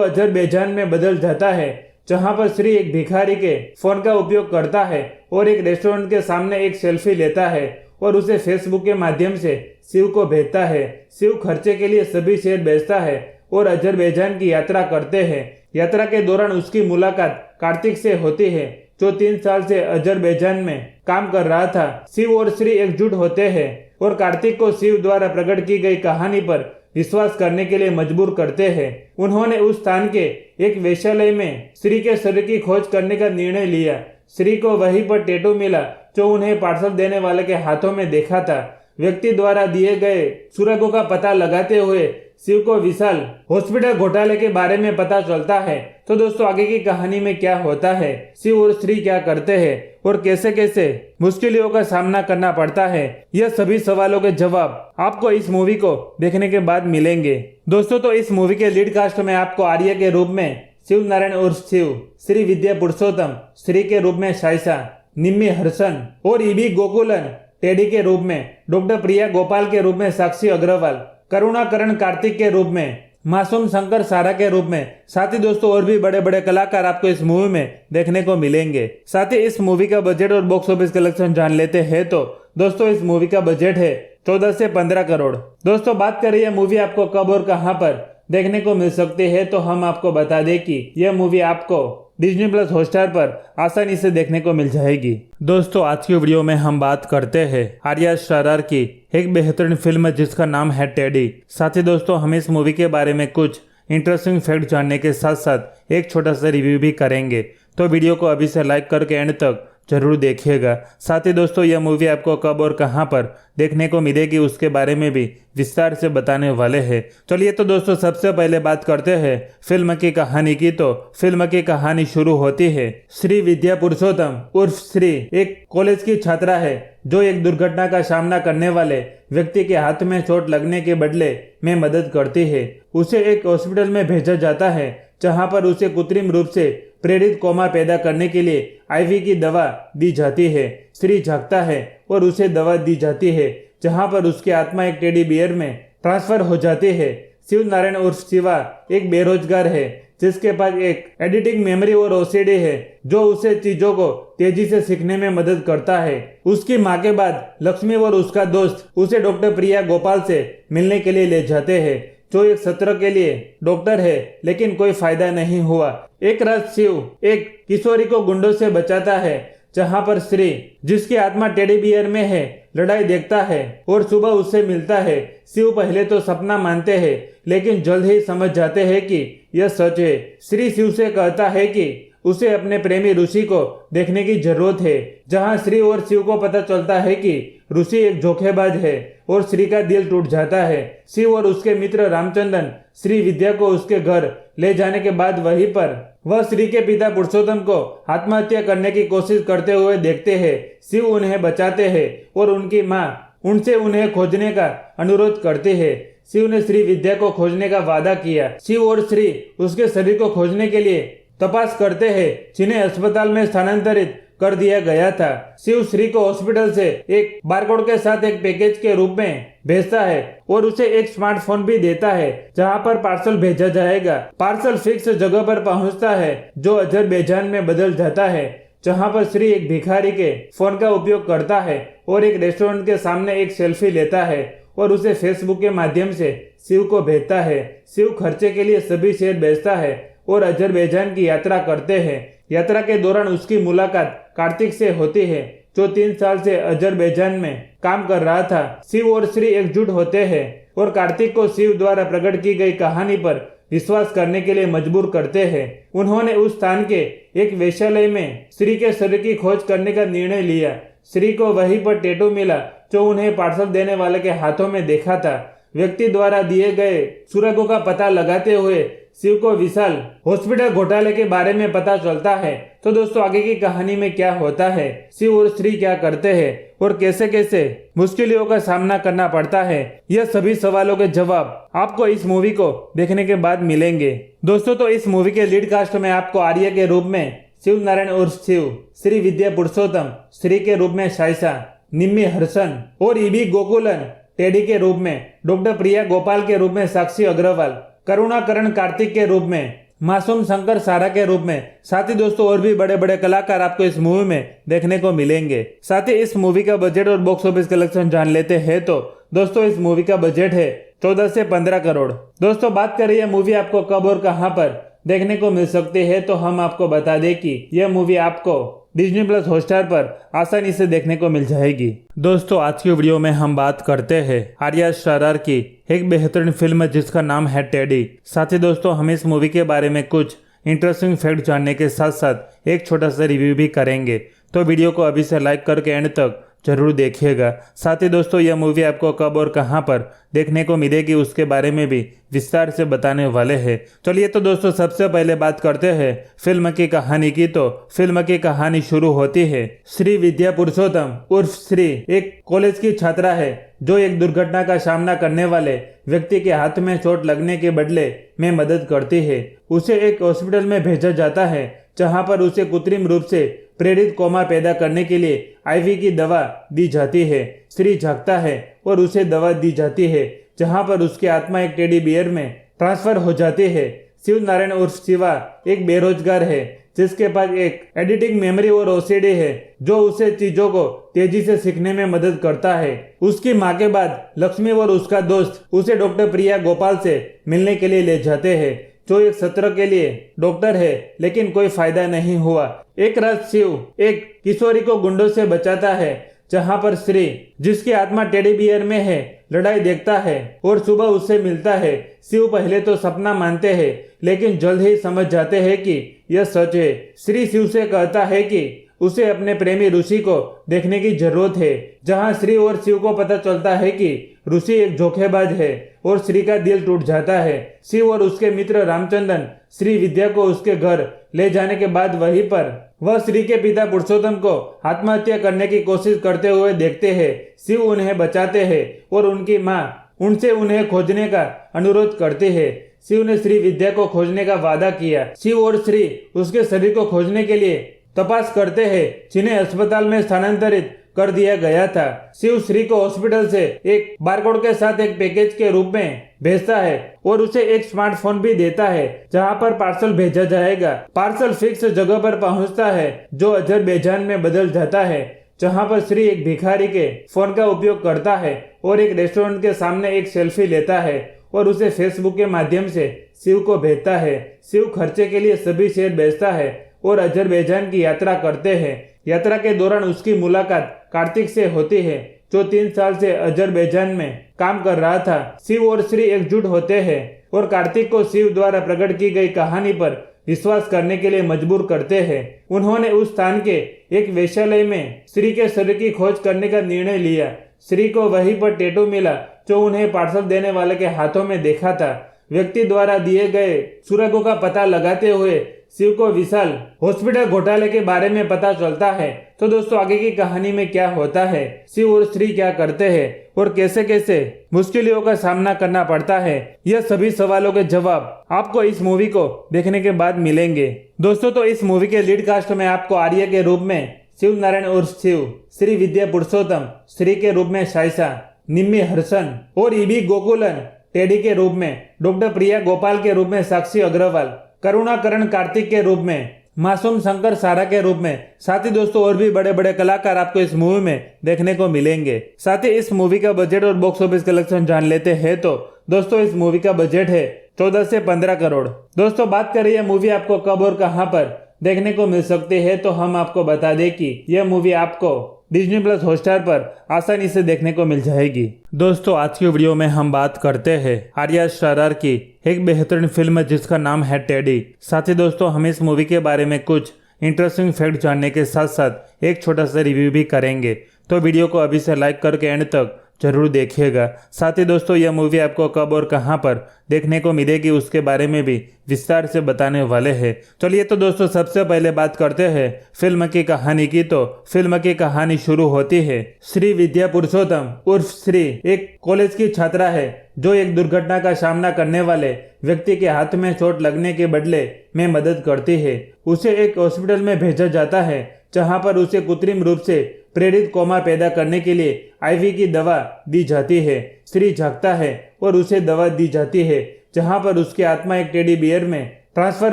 Speaker 1: अजरबैजान में बदल जाता है, जहां पर श्री एक भिखारी के फोन का उपयोग करता है और एक रेस्टोरेंट के सामने एक सेल्फी लेता है और उसे फेसबुक के माध्यम से शिव को भेजता है। शिव खर्चे के लिए सभी शेयर बेचता है और अजरबैजान की यात्रा करते हैं। यात्रा के दौरान उसकी मुलाकात कार्तिक से होती है, जो 3 साल से अजरबैजान में काम कर रहा था। शिव और श्री एकजुट होते हैं और कार्तिक को शिव द्वारा प्रकट की गई कहानी पर विश्वास करने के लिए मजबूर करते हैं। उन्होंने उस स्थान के एक वेश्यालय में श्री के शरीर की खोज करने का निर्णय लिया। श्री को वहीं पर टैटू मिला, जो उन्हें पार्सल देने वाले के हाथों में देखा था। व्यक्ति द्वारा दिए गए सुरागों का पता लगाते हुए शिव को विशाल हॉस्पिटल घोटाले के बारे में पता चलता है। तो दोस्तों, आगे की कहानी में क्या होता है, शिव और श्री क्या करते हैं और कैसे कैसे मुश्किलों का सामना करना पड़ता है, यह सभी सवालों के जवाब आपको इस मूवी को देखने के बाद मिलेंगे। दोस्तों, तो इस मूवी के लीड कास्ट में आपको आर्य के रूप में शिव नारायण उर्फ शिव, श्री विद्या पुरुषोत्तम, श्री के रूप में साइसा, निम्मी हर्षन और ईबी गोकुलन टेडी के रूप में, डॉक्टर प्रिया गोपाल के रूप में साक्षी अग्रवाल, करुणाकरण कार्तिक के रूप में, मासूम शंकर सारा के रूप में, साथ ही दोस्तों और भी बड़े बड़े कलाकार आपको इस मूवी में देखने को मिलेंगे। साथ ही इस मूवी का बजट और बॉक्स ऑफिस कलेक्शन जान लेते हैं तो दोस्तों इस मूवी का बजट है 14 से 15 करोड़। दोस्तों, बात करें यह मूवी आपको कब और कहां पर देखने को मिल सकती है, तो हम आपको बता दें कि यह मूवी आपको डिज्नी प्लस हॉटस्टार पर आसानी से देखने को मिल जाएगी। दोस्तों, आज की वीडियो में हम बात करते हैं आर्या शारार की एक बेहतरीन फिल्म जिसका नाम है टेडी। साथ ही दोस्तों, हम इस मूवी के बारे में कुछ इंटरेस्टिंग फैक्ट जानने के साथ साथ एक छोटा सा रिव्यू भी करेंगे। तो वीडियो को अभी से लाइक करके एंड तक जरूर देखिएगा। साथ ही दोस्तों, यह मूवी आपको कब और कहां पर देखने को मिलेगी उसके बारे में भी विस्तार से बताने वाले हैं। चलिए तो दोस्तों, सबसे पहले बात करते हैं फिल्म की कहानी की। तो फिल्म की कहानी शुरू होती है श्री विद्या पुरुषोत्तम उर्फ श्री एक कॉलेज की छात्रा है, जो एक दुर्घटना का सामना करने वाले व्यक्ति के हाथ में चोट लगने के बदले में मदद करती है। उसे एक हॉस्पिटल में भेजा जाता है, जहां पर उसे कृत्रिम रूप से प्रेरित कोमा पैदा करने के लिए आईवी की दवा दी जाती है। श्री जागता है और उसे दवा दी जाती है, जहां पर उसकी आत्मा एक टेडी बियर में ट्रांसफर हो जाती है। शिव नारायण उर्फ शिवा एक बेरोजगार है, जिसके पास एक एडिटिंग मेमोरी और ओसीडी है, जो उसे चीजों को तेजी से सीखने में मदद करता है। उसकी माँ के बाद लक्ष्मी और उसका दोस्त उसे डॉक्टर प्रिया गोपाल से मिलने के लिए ले जाते हैं, जो एक सत्र के लिए डॉक्टर है, लेकिन कोई फायदा नहीं हुआ। एक रात शिव एक किशोरी को गुंडों से बचाता है, जहां पर श्री, जिसकी आत्मा टेडी बियर में है, लड़ाई देखता है और सुबह उससे मिलता है। शिव पहले तो सपना मानते हैं, लेकिन जल्द ही समझ जाते हैं कि यह सच है। श्री शिव से कहता है कि उसे अपने प्रेमी ऋषि को देखने की जरूरत है, जहां श्री और शिव को पता चलता है कि ऋषि एक धोखेबाज है और श्री का दिल टूट जाता है। शिव और उसके मित्र रामचंद्रन श्री विद्या को उसके घर ले जाने के बाद वहीं पर वह श्री के पिता पुरुषोत्तम को आत्महत्या करने की कोशिश करते हुए देखते हैं। शिव उन्हें बचाते हैं और उनकी माँ उनसे उन्हें खोजने का अनुरोध करती है। शिव ने श्री विद्या को खोजने का वादा किया। शिव और श्री उसके शरीर को खोजने के लिए तपास करते हैं, जिन्हें अस्पताल में स्थानांतरित कर दिया गया था। शिव श्री को हॉस्पिटल से एक बारकोड के साथ एक पैकेज के रूप में भेजता है और उसे एक स्मार्टफोन भी देता है, जहां पर पार्सल भेजा जाएगा। पार्सल फिक्स जगह पर पहुंचता है, जो अजरबैजान में बदल जाता है, जहां पर श्री एक भिखारी के फोन का उपयोग करता है और एक रेस्टोरेंट के सामने एक सेल्फी लेता है और उसे फेसबुक के माध्यम से शिव को भेजता है। शिव खर्चे के लिए सभी शेयर बेचता है और अजरबैजान की यात्रा करते हैं। यात्रा के दौरान उसकी मुलाकात कार्तिक से होती है, जो 3 साल से अजरबैजान में काम कर रहा था। शिव और श्री एकजुट होते हैं और कार्तिक को शिव द्वारा प्रकट की गई कहानी पर विश्वास करने के लिए मजबूर करते हैं। उन्होंने उस स्थान के एक वेश्यालय में श्री के शरीर की खोज करने का निर्णय लिया। श्री को वहीं पर टैटू मिला जो उन्हें पार्सल देने वाले के हाथों में देखा था। व्यक्ति द्वारा दिए गए सुरागों का पता लगाते हुए शिव को विशाल हॉस्पिटल घोटाले के बारे में पता चलता है। तो दोस्तों आगे की कहानी में क्या होता है, शिव और श्री क्या करते हैं और कैसे कैसे मुश्किलों का सामना करना पड़ता है, यह सभी सवालों के जवाब आपको इस मूवी को देखने के बाद मिलेंगे। दोस्तों तो इस मूवी के लीड कास्ट में आपको आर्य के रूप में शिव नारायण उर्फ शिव, श्री विद्या पुरुषोत्तम श्री के रूप में शाइसा, निम्मी हर्षन और ईबी गोकुलन टेडी के रूप में, डॉक्टर प्रिया गोपाल के रूप में साक्षी अग्रवाल, करुणाकरण कार्तिक के रूप में, मासूम शंकर सारा के रूप में, साथ ही दोस्तों और भी बड़े बड़े कलाकार आपको इस मूवी में देखने को मिलेंगे। साथ ही इस मूवी का बजट और बॉक्स ऑफिस कलेक्शन जान लेते हैं तो दोस्तों इस मूवी का बजट है 14 से 15 करोड़। दोस्तों बात करें यह मूवी आपको कब और कहां पर देखने को मिल सकती है तो हम आपको बता दें कि यह मूवी आपको डिज्नी प्लस हॉटस्टार पर आसानी से देखने को मिल जाएगी। दोस्तों आज की वीडियो में हम बात करते हैं आर्या शारार की एक बेहतरीन फिल्म जिसका नाम है टेडी। साथ ही दोस्तों हम इस मूवी के बारे में कुछ इंटरेस्टिंग फैक्ट जानने के साथ साथ एक छोटा सा रिव्यू भी करेंगे। तो वीडियो को अभी से लाइक करके एंड तक जरूर देखिएगा। साथ ही दोस्तों यह मूवी आपको कब और कहां पर देखने को मिलेगी उसके बारे में भी विस्तार से बताने वाले हैं। चलिए तो दोस्तों सबसे पहले बात करते हैं फिल्म की कहानी की। तो फिल्म की कहानी शुरू होती है श्री विद्या पुरुषोत्तम उर्फ श्री एक कॉलेज की छात्रा है जो एक दुर्घटना का सामना करने वाले व्यक्ति के हाथ में चोट लगने के बदले में मदद करती है। उसे एक हॉस्पिटल में भेजा जाता है जहां पर उसे कृत्रिम रूप से प्रेरित कोमा पैदा करने के लिए आईवी की दवा दी जाती है। श्री जागता है और उसे दवा दी जाती है जहां पर उसकी आत्मा एक टेडी बियर में ट्रांसफर हो जाती है। शिव नारायण उर्फ शिवा एक बेरोजगार है जिसके पास एक एडिटिंग मेमोरी और ओसीडी है जो उसे चीजों को तेजी से सीखने में मदद करता है। उसकी मां के बाद लक्ष्मी और उसका दोस्त उसे डॉक्टर प्रिया गोपाल से मिलने के लिए ले जाते हैं जो एक सत्र के लिए डॉक्टर है लेकिन कोई फायदा नहीं हुआ। एक रात शिव एक किशोरी को गुंडों से बचाता है जहां पर श्री जिसकी आत्मा टेडी बियर में है लड़ाई देखता है और सुबह उससे मिलता है। शिव पहले तो सपना मानते हैं लेकिन जल्द ही समझ जाते हैं कि यह सच है। श्री शिव से कहता है कि उसे अपने प्रेमी ऋषि को देखने की जरूरत है। जहां श्री और शिव को पता चलता है कि ऋषि एक धोखेबाज है और श्री का दिल टूट जाता है। शिव और उसके मित्र रामचंद्रन श्री विद्या को उसके घर ले जाने के बाद वहीं पर वह श्री के पिता पुरुषोत्तम को आत्महत्या करने की कोशिश करते हुए देखते हैं। शिव उन्हें बचाते हैं और उनकी मां उनसे उन्हें खोजने का अनुरोध करती है। शिव ने श्री विद्या को खोजने का वादा किया। शिव और श्री उसके शरीर को खोजने के लिए तपास करते हैं जिन्हें अस्पताल में स्थानांतरित कर दिया गया था। शिव श्री को हॉस्पिटल से एक बारकोड के साथ एक पैकेज के रूप में भेजता है और उसे एक स्मार्टफोन भी देता है जहां पर पार्सल भेजा जाएगा। पार्सल फिक्स जगह पर पहुंचता है जो अजरबैजान में बदल जाता है जहां पर श्री एक भिखारी के फोन का उपयोग करता है और एक रेस्टोरेंट के सामने एक सेल्फी लेता है और उसे फेसबुक के माध्यम से शिव को भेजता है। शिव खर्चे के लिए सभी शेयर बेचता है और अजरबैजान की यात्रा करते हैं। यात्रा के दौरान उसकी मुलाकात कार्तिक से होती है जो 3 साल से अजरबैजान में काम कर रहा था। शिव और श्री एकजुट होते हैं और कार्तिक को शिव द्वारा प्रकट की गई कहानी पर विश्वास करने के लिए मजबूर करते हैं। उन्होंने उस स्थान के एक वेश्यालय में श्री के शरीर की खोज करने का निर्णय लिया। श्री को वहीं पर टैटू मिला जो उन्हें पार्सल देने वाले के हाथों में देखा था। व्यक्ति द्वारा दिए गए सुरागों का पता लगाते हुए शिव को विशाल हॉस्पिटल घोटाले के बारे में पता चलता है। तो दोस्तों आगे की कहानी में क्या होता है, शिव और श्री क्या करते हैं और कैसे कैसे मुश्किलों का सामना करना पड़ता है, यह सभी सवालों के जवाब आपको इस मूवी को देखने के बाद मिलेंगे। दोस्तों तो इस मूवी के लीड कास्ट में आपको आर्य के रूप में शिव नारायण उर्फ शिव, श्री विद्या पुरुषोत्तम श्री के रूप में शाइसा, निम्मी हर्षन और ईबी गोकुलन टेडी के रूप में, डॉक्टर प्रिया गोपाल के रूप में साक्षी अग्रवाल, करुणाकरण कार्तिक के रूप में, मासूम शंकर सारा के रूप में, साथ ही दोस्तों और भी बड़े बड़े कलाकार आपको इस मूवी में देखने को मिलेंगे। साथ ही इस मूवी का बजट और बॉक्स ऑफिस कलेक्शन जान लेते हैं तो दोस्तों इस मूवी का बजट है 14 से 15 करोड़। दोस्तों बात करें यह मूवी आपको कब और कहां पर देखने को मिल सकती है तो हम आपको बता दें कि यह मूवी आपको डिज्नी प्लस हॉटस्टार पर आसानी से देखने को मिल जाएगी। दोस्तों आज की वीडियो में हम बात करते हैं आर्या शारार की एक बेहतरीन फिल्म जिसका नाम है टेडी। साथ ही दोस्तों हम इस मूवी के बारे में कुछ इंटरेस्टिंग फैक्ट जानने के साथ साथ एक छोटा सा रिव्यू भी करेंगे, तो वीडियो को अभी से लाइक करके एंड तक जरूर देखिएगा। साथ ही दोस्तों यह मूवी आपको कब और कहां पर देखने को मिलेगी उसके बारे में भी विस्तार से बताने वाले हैं। चलिए तो दोस्तों सबसे पहले बात करते हैं फिल्म की कहानी की। तो फिल्म की कहानी शुरू होती है श्री विद्या पुरुषोत्तम उर्फ श्री एक कॉलेज की छात्रा है जो एक दुर्घटना का सामना करने वाले व्यक्ति के हाथ में चोट लगने के बदले में मदद करती है। उसे एक हॉस्पिटल में भेजा जाता है जहां पर उसे कृत्रिम रूप से प्रेरित कोमा पैदा करने के लिए आईवी की दवा दी जाती है। श्री जागता है और उसे दवा दी जाती है जहां पर उसकी आत्मा एक टेडी बियर में ट्रांसफर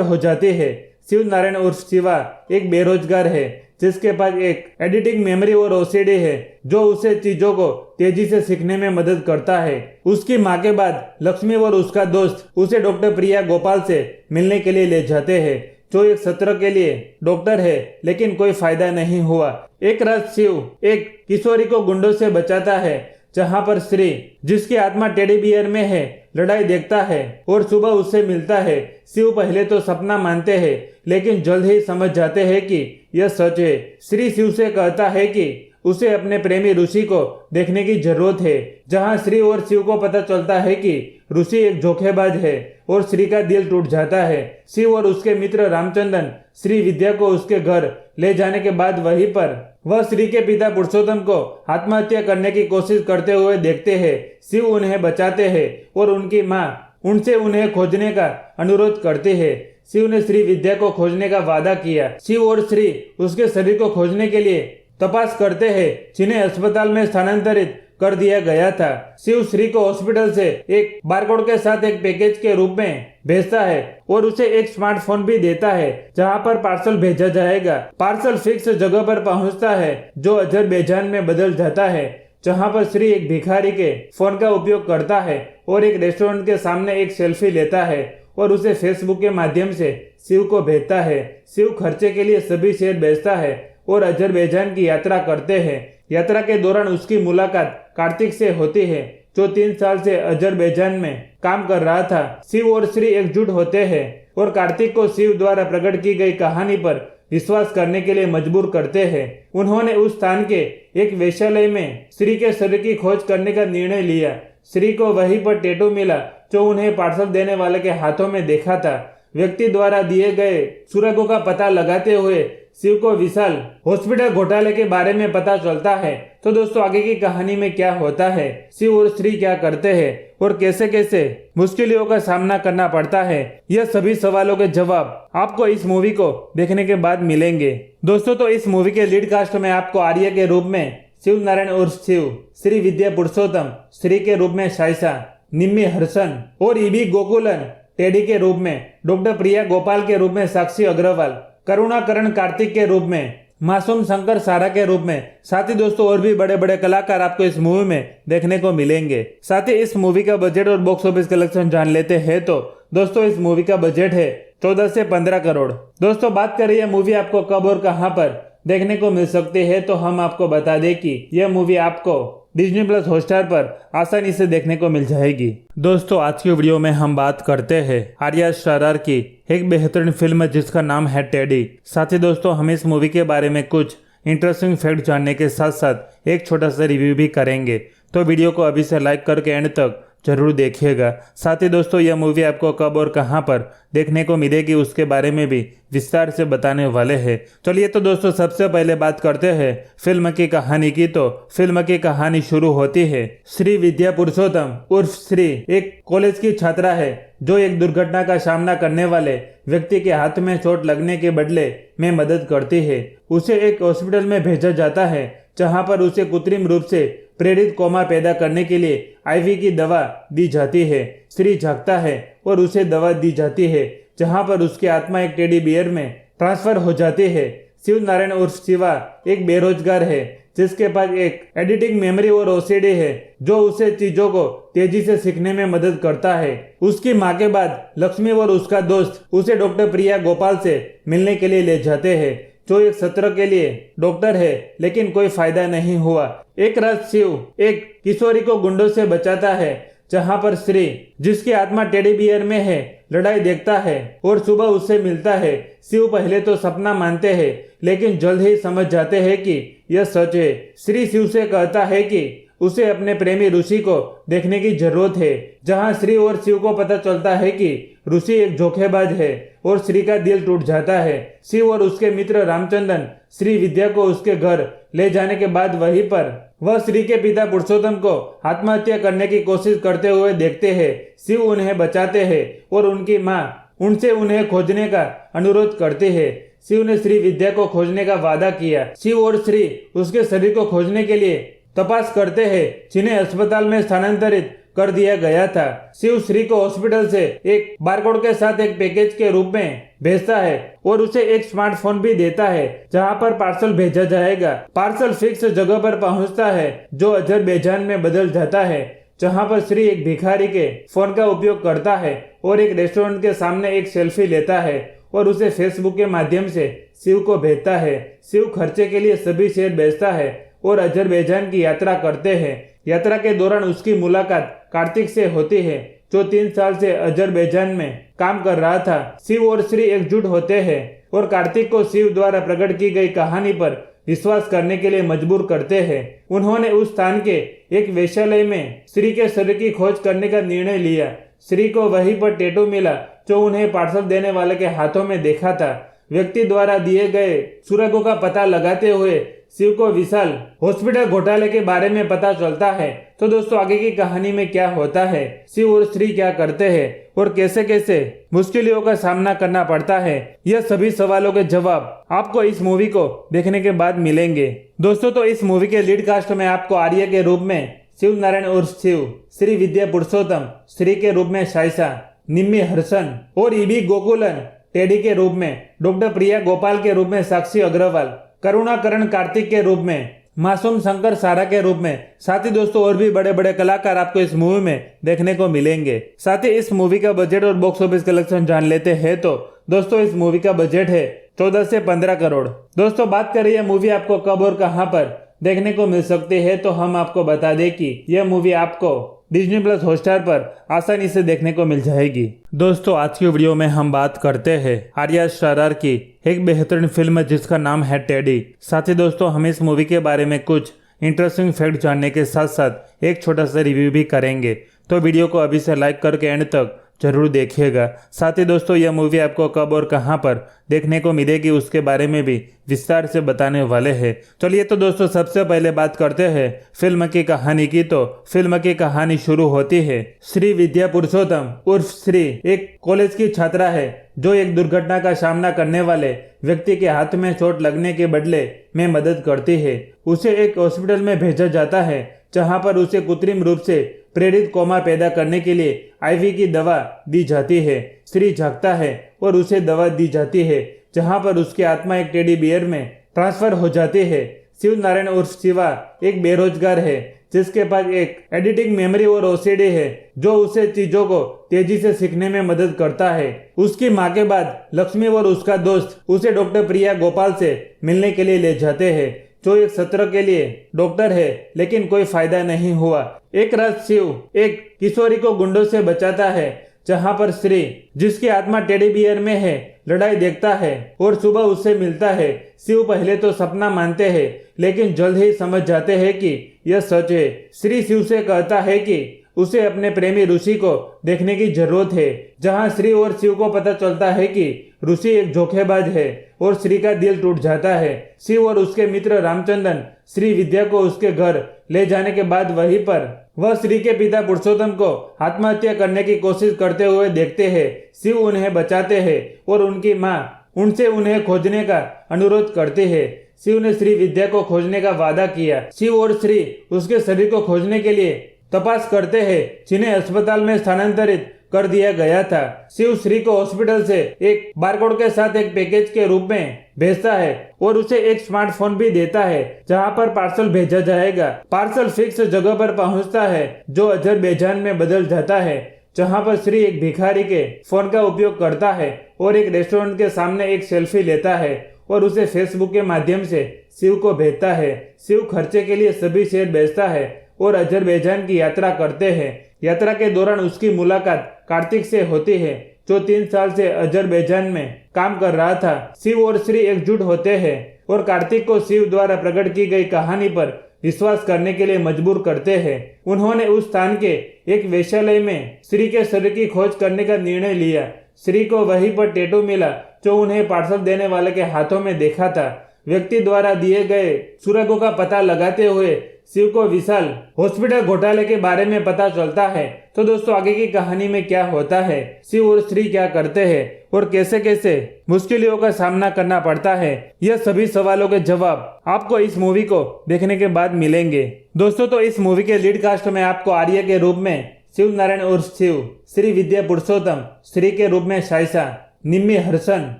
Speaker 1: हो जाती है। शिव नारायण उर्फ शिवा एक बेरोजगार है जिसके पास एक एडिटिंग मेमोरी और ओसीडी है जो उसे चीजों को तेजी से सीखने में मदद करता है। उसकी मां के बाद लक्ष्मी और उसका दोस्त उसे डॉक्टर प्रिया गोपाल से मिलने के लिए ले जाते हैं जो एक सत्र के लिए डॉक्टर है, लेकिन कोई फायदा नहीं हुआ। एक रात शिव एक किशोरी को गुंडों से बचाता है जहां पर श्री जिसकी आत्मा टेडी बियर में है लड़ाई देखता है और सुबह उससे मिलता है। शिव पहले तो सपना मानते हैं लेकिन जल्द ही समझ जाते हैं कि यह सच है। श्री शिव से कहता है कि उसे अपने प्रेमी ऋषि को देखने की जरूरत है, जहां श्री और शिव को पता चलता है कि ऋषि एक धोखेबाज है और श्री का दिल टूट जाता है। शिव और उसके मित्र रामचंद्रन श्री विद्या को उसके घर ले जाने के बाद वहीं पर वह श्री के पिता पुरुषोत्तम को आत्महत्या करने की कोशिश करते हुए देखते हैं। शिव उन्हें बचाते हैं और उनकी मां उनसे उन्हें खोजने का अनुरोध करती है। शिव ने श्री विद्या को खोजने का वादा किया। शिव और श्री उसके शरीर को खोजने के लिए तपास करते हैं जिन्हें अस्पताल में स्थानांतरित कर दिया गया था। शिव श्री को हॉस्पिटल से एक बारकोड के साथ एक पैकेज के रूप में भेजता है और उसे एक स्मार्टफोन भी देता है जहां पर पार्सल भेजा जाएगा। पार्सल फिक्स जगह पर पहुंचता है जो अजरबैजान में बदल जाता है, जहां पर श्री एक भिखारी के फोन का उपयोग करता है और एक रेस्टोरेंट के सामने एक सेल्फी लेता है और उसे फेसबुक के माध्यम से शिव को भेजता है। शिव खर्चे के लिए सभी शेयर भेजता है और अजरबैजान की यात्रा करते हैं। यात्रा के दौरान उसकी मुलाकात कार्तिक से होती है जो 3 साल से अजरबैजान में काम कर रहा था। शिव और श्री एकजुट होते हैं और कार्तिक को शिव द्वारा प्रकट की गई कहानी पर विश्वास करने के लिए मजबूर करते हैं। उन्होंने उस स्थान के एक वेश्यालय में श्री के शरीर की खोज करने का निर्णय लिया। श्री को वहीं पर टैटू मिला जो उन्हें पार्सल देने वाले के हाथों में देखा था। व्यक्ति द्वारा दिए गए सुरागों का पता लगाते हुए शिव को विशाल हॉस्पिटल घोटाले के बारे में पता चलता है। तो दोस्तों आगे की कहानी में क्या होता है, शिव और श्री क्या करते हैं और कैसे कैसे मुश्किलों का सामना करना पड़ता है, यह सभी सवालों के जवाब आपको इस मूवी को देखने के बाद मिलेंगे। दोस्तों तो इस मूवी के लीड कास्ट में आपको आर्या के रूप में शिव नारायण उर्फ शिव, श्री विद्या पुरुषोत्तम श्री के रूप में शाइसा, निम्मी हर्षन और ईबी गोकुलन टेडी के रूप में, डॉक्टर प्रिया गोपाल के रूप में साक्षी अग्रवाल, करुणाकरण कार्तिक के रूप में, मासूम शंकर सारा के रूप में, साथ ही दोस्तों और भी बड़े बड़े कलाकार आपको इस मूवी में देखने को मिलेंगे। साथ ही इस मूवी का बजट और बॉक्स ऑफिस कलेक्शन जान लेते हैं। तो दोस्तों इस मूवी का बजट है 14 से 15 करोड़। दोस्तों बात करें यह मूवी आपको कब और कहां पर देखने को मिल सकती है, तो हम आपको बता दें कि यह मूवी आपको डिज्नी प्लस हॉटस्टार पर आसानी से देखने को मिल जाएगी। दोस्तों आज की वीडियो में हम बात करते हैं आर्या शारार की एक बेहतरीन फिल्म जिसका नाम है टेडी। साथ ही दोस्तों हम इस मूवी के बारे में कुछ इंटरेस्टिंग फैक्ट जानने के साथ साथ एक छोटा सा रिव्यू भी करेंगे, तो वीडियो को अभी से लाइक करके एंड तक जरूर देखिएगा। साथ ही दोस्तों यह मूवी आपको कब और कहां पर देखने को मिलेगी उसके बारे में भी विस्तार से बताने वाले हैं। चलिए तो दोस्तों सबसे पहले बात करते हैं फिल्म की कहानी की। तो फिल्म की कहानी शुरू होती है श्री विद्या पुरुषोत्तम उर्फ श्री एक कॉलेज की छात्रा है जो एक दुर्घटना का सामना करने वाले व्यक्ति के हाथ में चोट लगने के बदले में मदद करती है। उसे एक हॉस्पिटल में भेजा जाता है जहां पर उसे कृत्रिम रूप से प्रेरित कोमा पैदा करने के लिए आईवी की दवा दी जाती है। श्री जागता है और उसे दवा दी जाती है जहां पर उसकी आत्मा एक टेडी बियर में ट्रांसफर हो जाती है। शिव नारायण उर्फ शिवा एक बेरोजगार है जिसके पास एक एडिटिंग मेमोरी और ओसीडी है जो उसे चीजों को तेजी से सीखने में मदद करता है। उसकी मां के बाद लक्ष्मी और उसका दोस्त उसे डॉक्टर प्रिया गोपाल से मिलने के लिए ले जाते हैं। जो एक सत्र के लिए डॉक्टर है, लेकिन कोई फायदा नहीं हुआ। एक रात शिव एक किशोरी को गुंडों से बचाता है, जहां पर श्री, जिसकी आत्मा टेडी बियर में है, लड़ाई देखता है और सुबह उससे मिलता है। शिव पहले तो सपना मानते हैं, लेकिन जल्द ही समझ जाते हैं कि यह सच है। श्री शिव से कहता है कि उसे अपने प्रेमी ऋषि को देखने की जरूरत है, जहां श्री और शिव को पता चलता है कि ऋषि एक धोखेबाज है और श्री का दिल टूट जाता है। शिव और उसके मित्र रामचंद्रन श्री विद्या को उसके घर ले जाने के बाद वहीं पर वह श्री के पिता पुरुषोत्तम को आत्महत्या करने की कोशिश करते हुए देखते हैं। शिव उन्हें बचाते हैं और उनकी माँ उनसे उन्हें खोजने का अनुरोध करती है। शिव ने श्री विद्या को खोजने का वादा किया। शिव और श्री उसके शरीर को खोजने के लिए तपास करते हैं, जिन्हें अस्पताल में स्थानांतरित कर दिया गया था। शिव श्री को हॉस्पिटल से एक बारकोड के साथ एक पैकेज के रूप में भेजता है और उसे एक स्मार्टफोन भी देता है, जहां पर पार्सल भेजा जाएगा। पार्सल फिक्स जगह पर पहुंचता है, जो अजरबैजान में बदल जाता है, जहां पर श्री एक भिखारी के फोन का उपयोग करता है और एक रेस्टोरेंट के सामने एक सेल्फी लेता है और उसे फेसबुक के माध्यम से शिव को भेजता है। शिव खर्चे के लिए सभी शेयर बेचता है और अजरबैजान की यात्रा करते हैं। यात्रा के दौरान उसकी मुलाकात कार्तिक से होती है, जो 3 साल से अजरबैजान में काम कर रहा था। शिव और श्री एकजुट होते हैं और कार्तिक को शिव द्वारा प्रकट की गई कहानी पर विश्वास करने के लिए मजबूर करते हैं। उन्होंने उस स्थान के एक वेश्यालय में श्री के शरीर की खोज करने का निर्णय लिया। श्री को वहीं पर टैटू मिला, जो उन्हें पार्सल देने वाले के हाथों में देखा था। व्यक्ति द्वारा दिए गए सुरागों का पता लगाते हुए शिव को विशाल हॉस्पिटल घोटाले के बारे में पता चलता है। तो दोस्तों, आगे की कहानी में क्या होता है, शिव और श्री क्या करते हैं और कैसे कैसे मुश्किलों का सामना करना पड़ता है, यह सभी सवालों के जवाब आपको इस मूवी को देखने के बाद मिलेंगे। दोस्तों, तो इस मूवी के लीड कास्ट में आपको आर्य के रूप में शिव नारायण उर्फ शिव, श्री विद्या पुरुषोत्तम, श्री के रूप में शाइसा, निम्मी हर्षन और ईबी गोकुलन टेडी के रूप में, डॉक्टर प्रिया गोपाल के रूप में साक्षी अग्रवाल, करुणाकरण कार्तिक के रूप में, मासूम शंकर सारा के रूप में, साथ ही दोस्तों और भी बड़े बड़े कलाकार आपको इस मूवी में देखने को मिलेंगे। साथ ही इस मूवी का बजट और बॉक्स ऑफिस कलेक्शन जान लेते हैं तो दोस्तों इस मूवी का बजट है 14 से 15 करोड़। दोस्तों, बात करें यह मूवी आपको कब और कहां पर देखने को मिल सकती है, तो हम आपको बता दें कि यह मूवी आपको डिज्नी प्लस हॉटस्टार पर आसानी से देखने को मिल जाएगी। दोस्तों, आज की वीडियो में हम बात करते हैं आर्या शारार की एक बेहतरीन फिल्म जिसका नाम है टेडी। साथ ही दोस्तों, हम इस मूवी के बारे में कुछ इंटरेस्टिंग फैक्ट जानने के साथ साथ एक छोटा सा रिव्यू भी करेंगे। तो वीडियो को अभी से लाइक करके एंड तक जरूर देखिएगा। साथ ही दोस्तों, यह मूवी आपको कब और कहां पर देखने को मिलेगी उसके बारे में भी विस्तार से बताने वाले हैं। चलिए तो दोस्तों, सबसे पहले बात करते हैं फिल्म की कहानी की। तो फिल्म की कहानी शुरू होती है श्री विद्या पुरुषोत्तम उर्फ श्री एक कॉलेज की छात्रा है, जो एक दुर्घटना का सामना करने वाले व्यक्ति के हाथ में चोट लगने के बदले में मदद करती है। उसे एक हॉस्पिटल में भेजा जाता है, जहां पर उसे कृत्रिम रूप से प्रेरित कोमा पैदा करने के लिए आईवी की दवा दी जाती है। श्री जागता है और उसे दवा दी जाती है, जहां पर उसकी आत्मा एक टेडी बियर में ट्रांसफर हो जाती है। शिव नारायण उर्फ शिवा एक बेरोजगार है, जिसके पास एक एडिटिंग मेमोरी और ओसीडी है, जो उसे चीजों को तेजी से सीखने में मदद करता है। उसकी माँ के बाद लक्ष्मी और उसका दोस्त उसे डॉक्टर प्रिया गोपाल से मिलने के लिए ले जाते हैं, जो एक सत्र के लिए डॉक्टर है, लेकिन कोई फायदा नहीं हुआ। एक रात शिव एक किशोरी को गुंडों से बचाता है, जहां पर श्री, जिसकी आत्मा टेडी बियर में है, लड़ाई देखता है और सुबह उससे मिलता है। शिव पहले तो सपना मानते हैं, लेकिन जल्द ही समझ जाते हैं कि यह सच है। श्री शिव से कहता है कि उसे अपने प्रेमी ऋषि को देखने की जरूरत है, जहां श्री और शिव को पता चलता है कि ऋषि एक धोखेबाज है और श्री का दिल टूट जाता है। शिव और उसके मित्र रामचंद्रन श्री विद्या को उसके घर ले जाने के बाद वहीं पर वह श्री के पिता पुरुषोत्तम को आत्महत्या करने की कोशिश करते हुए देखते हैं। शिव उन्हें बचाते हैं और उनकी माँ उनसे उन्हें खोजने का अनुरोध करती है। शिव ने श्री विद्या को खोजने का वादा किया। शिव और श्री उसके शरीर को खोजने के लिए तपास करते हैं, जिन्हें अस्पताल में स्थानांतरित कर दिया गया था। शिव श्री को हॉस्पिटल से एक बारकोड के साथ एक पैकेज के रूप में भेजता है और उसे एक स्मार्टफोन भी देता है, जहां पर पार्सल भेजा जाएगा। पार्सल फिक्स जगह पर पहुंचता है, जो अजरबैजान में बदल जाता है, जहां पर श्री एक भिखारी के फोन का उपयोग करता है और एक रेस्टोरेंट के सामने एक सेल्फी लेता है और उसे फेसबुक के माध्यम से शिव को भेजता है। शिव खर्चे के लिए सभी शेयर बेचता है और अजरबैजान की यात्रा करते हैं। यात्रा के दौरान उसकी मुलाकात कार्तिक से होती है, जो 3 साल से अजरबैजान में काम कर रहा था। शिव और श्री एकजुट होते हैं और कार्तिक को शिव द्वारा प्रकट की गई कहानी पर विश्वास करने के लिए मजबूर करते हैं। उन्होंने उस स्थान के एक वेश्यालय में श्री के शरीर की खोज करने का निर्णय लिया। श्री को वहीं पर टैटू मिला जो उन्हें पार्सल देने वाले के हाथों में देखा था। व्यक्ति द्वारा दिए गए सुरागों का पता लगाते हुए शिव को विशाल हॉस्पिटल घोटाले के बारे में पता चलता है। तो दोस्तों आगे की कहानी में क्या होता है, शिव और श्री क्या करते हैं और कैसे कैसे मुश्किलों का सामना करना पड़ता है, यह सभी सवालों के जवाब आपको इस मूवी को देखने के बाद मिलेंगे। दोस्तों तो इस मूवी के लीड कास्ट में आपको आर्य के रूप में शिव नारायण उर्फ शिव, श्री विद्या पुरुषोत्तम श्री के रूप में शाइसा, निम्मी हर्षन